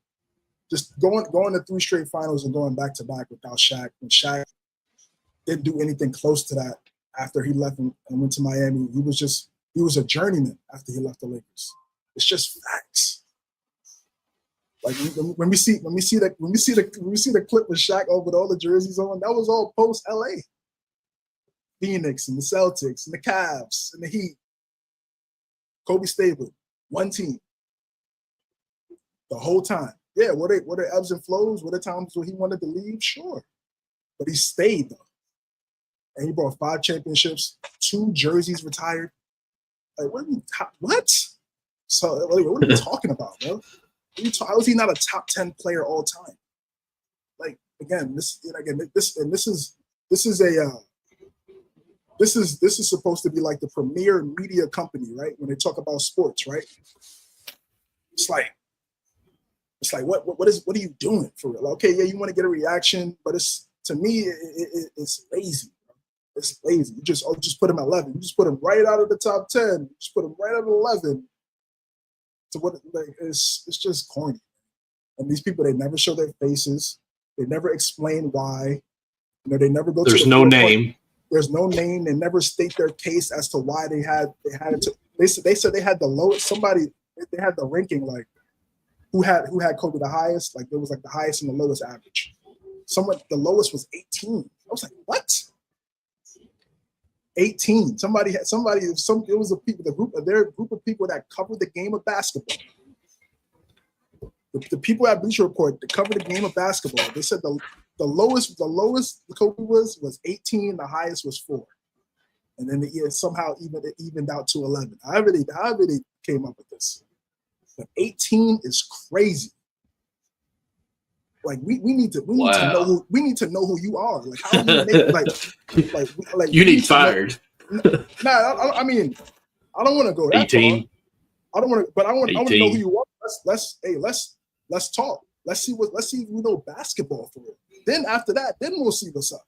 just going to 3 straight finals and going back to back without Shaq. And Shaq didn't do anything close to that after he left and went to Miami. He was a journeyman after he left the Lakers. It's just facts. Like when we see the clip with Shaq with all the jerseys on, that was all post LA. Phoenix and the Celtics and the Cavs and the Heat. Kobe stayed with one team the whole time. Yeah, were there ebbs and flows? Were there times where he wanted to leave? Sure. But he stayed, though. And he brought 5 championships, 2 jerseys retired. Like, what? So, what are we talking about, bro? How is he not a top 10 player all time? Like, again, this is supposed to be like the premier media company, right? When they talk about sports, right? It's like what are you doing for real? Okay, yeah, you want to get a reaction, but to me it's lazy. It's lazy. You just put him at 11. You just put him right out of the top 10. You just put him right out of 11. So it's just corny. And these people, they never show their faces. They never explain why. They never go. There's no name. There's no name. They never state their case as to why they had it. They said they had the lowest. They had the ranking, like who had Kobe the highest. Like there was like the highest and the lowest average. The lowest was 18. I was like, what? 18. It was their group of people that covered the game of basketball. The people at Bleacher Report that covered the game of basketball, they said the lowest Kobe was 18, the highest was 4. And then it somehow evened out to 11. However they came up with this. But 18 is crazy. Like we need to know who you are. Like how do you make like you need fired. I mean, I don't want to go that 18. far. I don't want to, but I want to know who you are. Let's talk. Let's see if we know basketball for real. Then after that, then we'll see what's up.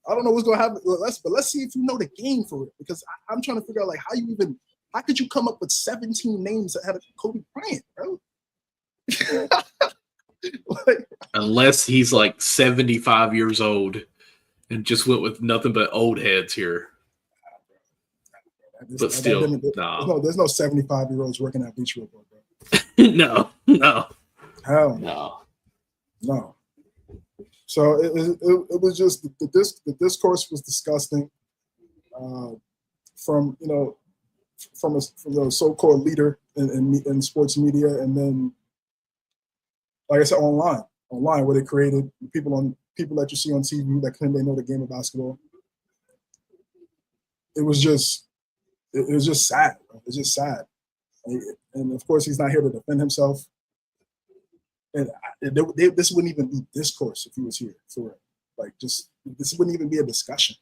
I don't know what's gonna happen. Let's see if you know the game for it, because I'm trying to figure out like how could you come up with 17 names that had Kobe Bryant, bro? Like, Unless he's like 75 years old and just went with nothing but old heads here. But still, there's no 75-year-olds working at Bleacher Report, bro. No. Hell no. So it was just the discourse was disgusting. From a so-called leader in sports media, and then, like I said, online where they created people that you see on TV that claim they know the game of basketball. It was just sad. Bro. It's just sad, and of course he's not here to defend himself. And this wouldn't even be discourse if he was here for it. Like, just this wouldn't even be a discussion,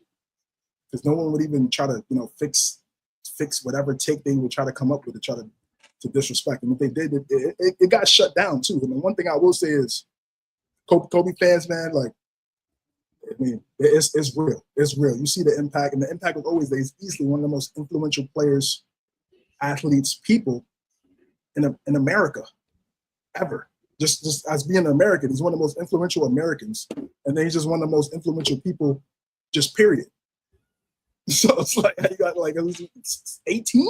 because no one would even try to fix whatever take they would try to come up with to try to disrespect. And if they did, it got shut down too. And the one thing I will say is, Kobe fans, man, like, I mean, it's real. It's real. You see the impact, and the impact was always there. He's easily one of the most influential players, athletes, people in America ever. Just as being an American, he's one of the most influential Americans, and then he's just one of the most influential people, just period. So it's like you got like 18.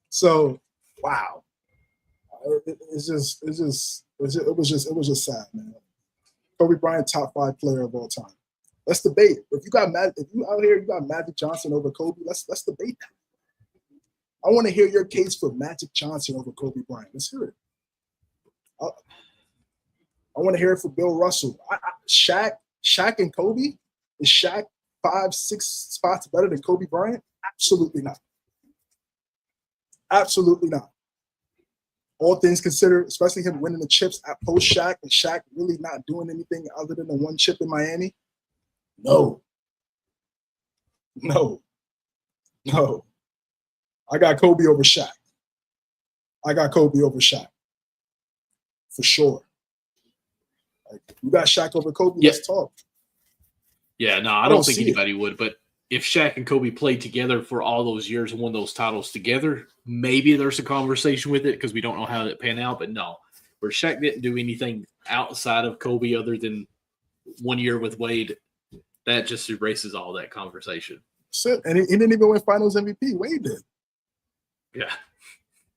So wow, it was just sad, man. Kobe Bryant, top 5 player of all time. Let's debate. If you out here, you got Magic Johnson over Kobe. Let's debate that. I want to hear your case for Magic Johnson over Kobe Bryant. Let's hear it. I want to hear it for Bill Russell. Shaq and Kobe. Is Shaq 5-6 spots better than Kobe Bryant? Absolutely not. Absolutely not. All things considered, especially him winning the chips at post Shaq, and Shaq really not doing anything other than the one chip in Miami. No. I got Kobe over Shaq. For sure. Like, you got Shaq over Kobe, let's talk. Yeah, no, I don't think anybody would. But if Shaq and Kobe played together for all those years and won those titles together, maybe there's a conversation with it, because we don't know how it panned out. But no, where Shaq didn't do anything outside of Kobe other than 1 year with Wade, that just erases all that conversation. And he didn't even win Finals MVP. Wade did. Yeah.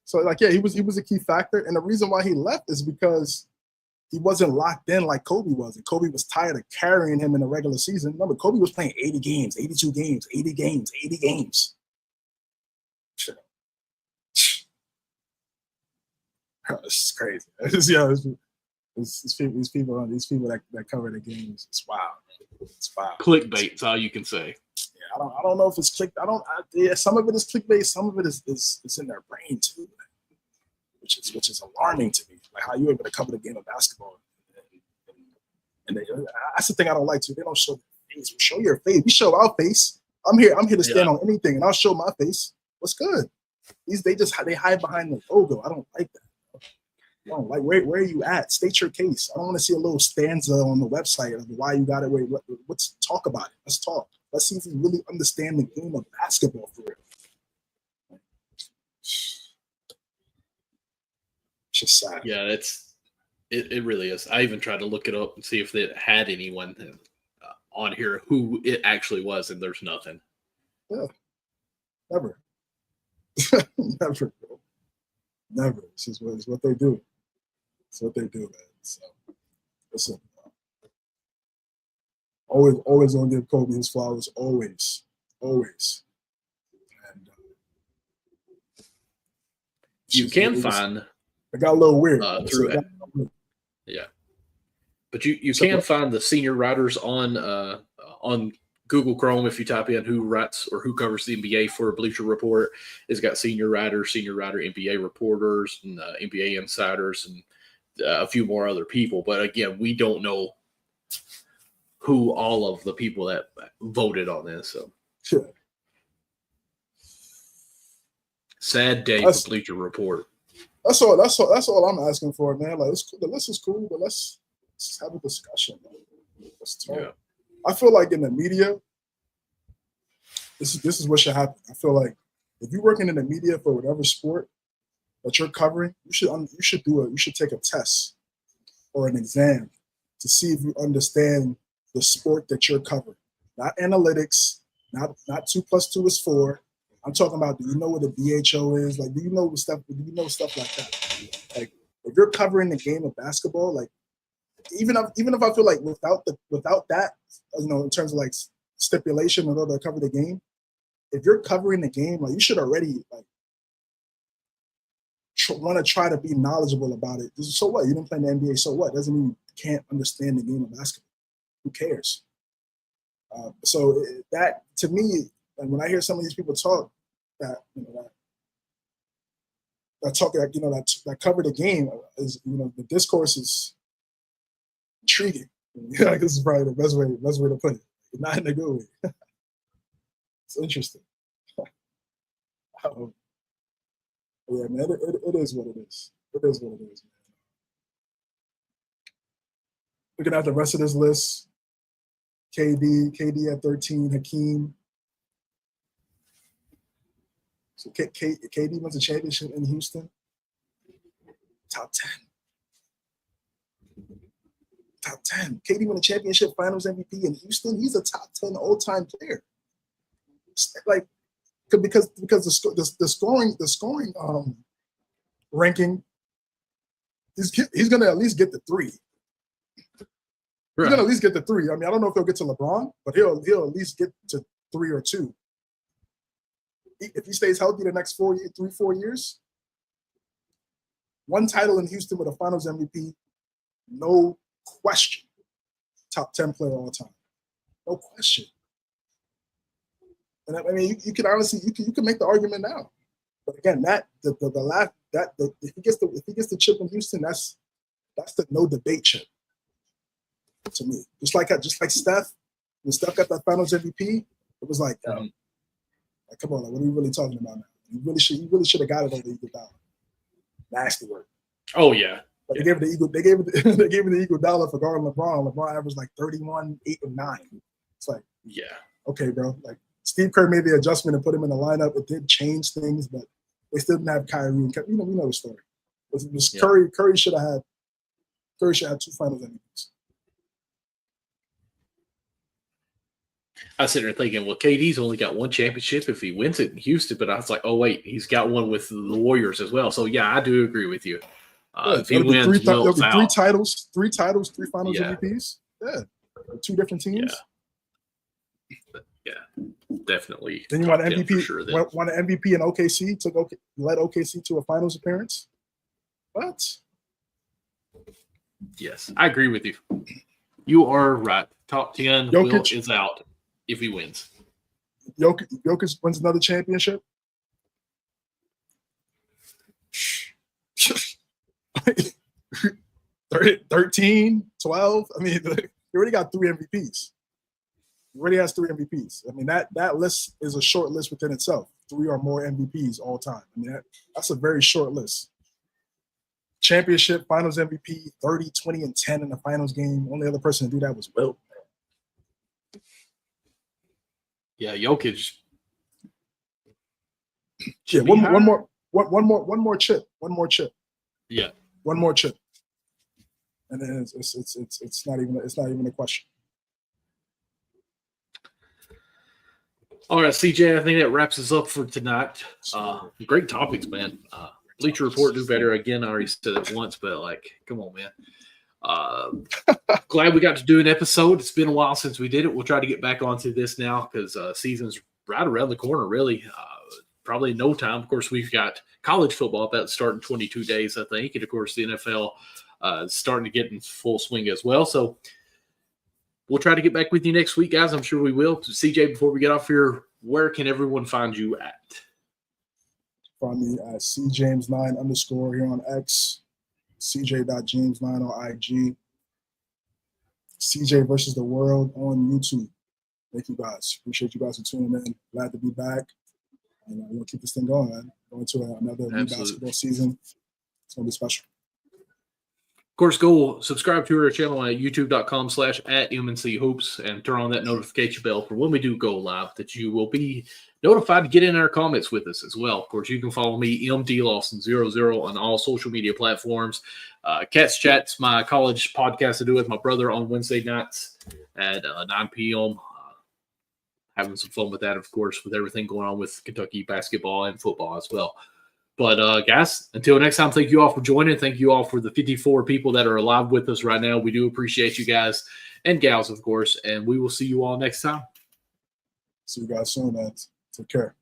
So, like, yeah, he was a key factor. And the reason why he left is because he wasn't locked in like Kobe was. And Kobe was tired of carrying him in the regular season. Remember, Kobe was playing 80 games, 82 games, 80 games, 80 games. This is crazy. These people that cover the games. It's wild. It's wild. Clickbait is all you can say. Yeah, I don't know if it's click. Some of it is clickbait. Some of it is in their brain too, which is alarming to me. Like, how you able to cover the game of basketball, and that's the thing I don't like too. They don't show their face. We show your face. We show our face. I'm here to stand on anything, and I'll show my face. What's good? They hide behind the logo. I don't like that. I don't like where are you at? State your case. I don't want to see a little stanza on the website of why you got it. Let's talk about it. Let's talk. Let's see if we really understand the game of basketball for real. It's just sad. Yeah, it really is. I even tried to look it up and see if it had anyone on here who it actually was, and there's nothing. Yeah, never. Never. It's what they do. It's what they do, man. So, listen. Always gonna give Kobe his flowers. Always. And you can find. It got a little weird. Yeah, but you can find the senior writers on Google Chrome if you type in who writes or who covers the NBA for Bleacher Report. It's got senior writer, NBA reporters, and NBA insiders, and a few more other people. But again, we don't know who all of the people that voted on this. So, sure. Sad day for Bleacher Report. That's all I'm asking for, man. Like, the list is cool, but let's have a discussion, man. Let's talk. Yeah. I feel like in the media, this is what should happen. I feel like if you're working in the media for whatever sport that you're covering, you should take a test or an exam to see if you understand the sport that you're covering. Not analytics, not 2 + 2 is 4. I'm talking about, do you know what a DHO is? Like, do you know stuff like that? Like, if you're covering the game of basketball, like, even if I feel like without that, you know, in terms of like stipulation in order to cover the game, if you're covering the game, like, you should already like want to try to be knowledgeable about it. So what? You didn't play in the NBA, so what? Doesn't mean you can't understand the game of basketball. Who cares? So that, to me, and when I hear some of these people talk that, you know, that cover the game, is, you know, the discourse is intriguing. Like, this is probably the best way to put it. Not in a good way. It's interesting. Yeah, man, it is what it is. It is what it is, man. Looking at the rest of this list, KD at 13, Hakeem. So KD wins a championship in Houston. Top 10. Top 10. KD won a championship, Finals MVP in Houston. He's a top 10 all-time player. Like, because the scoring ranking, he's gonna at least get the 3. He's gonna at least get the 3. I mean, I don't know if he'll get to LeBron, but he'll at least get to 3 or 2. If he stays healthy the next 4 years, 1 title in Houston with a Finals MVP, no question. Top 10 player all time, no question. And I mean, you can honestly, you can make the argument now. But again, if he gets the chip in Houston, that's the no debate chip to me. Just like Steph, when Steph got that Finals MVP, it was like, come on, like, what are we really talking about now? You really should have got it over the Iguodala. Nasty work. Oh yeah. But they gave it the Iguodala for guarding LeBron. LeBron averaged like 31, 8, and 9. It's like, yeah, okay, bro. Like, Steve Kerr made the adjustment and put him in the lineup. It did change things, but they still didn't have Kyrie. And we know the story. Curry should have had 2 Finals MVPs. I was sitting there thinking, well, KD's only got 1 championship if he wins it in Houston, but I was like, oh wait, he's got 1 with the Warriors as well. So yeah, I do agree with you. If he wins, there'll be 3 titles, 3 Finals MVPs. Yeah, 2 different teams. Yeah, definitely. Then you want an MVP? For sure, want an MVP in OKC? Led OKC to a Finals appearance. What? Yes, I agree with you. You are right. Top 10 Jokic is out if he wins. Jokic wins another championship. 13, 12. I mean, he already got 3 MVPs. He already has 3 MVPs. I mean, that list is a short list within itself. 3 or more MVPs all time. I mean, that's a very short list. Championship, Finals MVP, 30, 20, and 10 in the Finals game. Only other person to do that was Wilt. Yeah, Jokic. Yeah, one more chip. Yeah, one more chip, and then it's not even a question. All right, CJ, I think that wraps us up for tonight. Great topics, man. Bleacher Report do better. Again, I already said it once, but like, come on, man. Glad we got to do an episode. It's been a while since we did it. We'll try to get back onto this now because season's right around the corner, really. Probably no time. Of course, we've got college football about to start in 22 days, I think. And, of course, the NFL is starting to get in full swing as well. So we'll try to get back with you next week, guys. I'm sure we will. CJ, before we get off here, where can everyone find you at? Find me at cjames9_ here on X, cj.james9 on IG, CJ versus the World on YouTube. Thank you guys. Appreciate you guys for tuning in. Glad to be back. And we'll keep this thing going, man. Going to another new basketball season. It's going to be special. Of course, go subscribe to our channel at youtube.com/@MNC Hoops and turn on that notification bell for when we do go live, that you will be notified to get in our comments with us as well. Of course, you can follow me, MDLawson00, on all social media platforms. Cats Chat's my college podcast to do with my brother on Wednesday nights at 9 p.m. Having some fun with that, of course, with everything going on with Kentucky basketball and football as well. But, guys, until next time, thank you all for joining. Thank you all for the 54 people that are alive with us right now. We do appreciate you guys and gals, of course, and we will see you all next time. See you guys soon, man. Take care.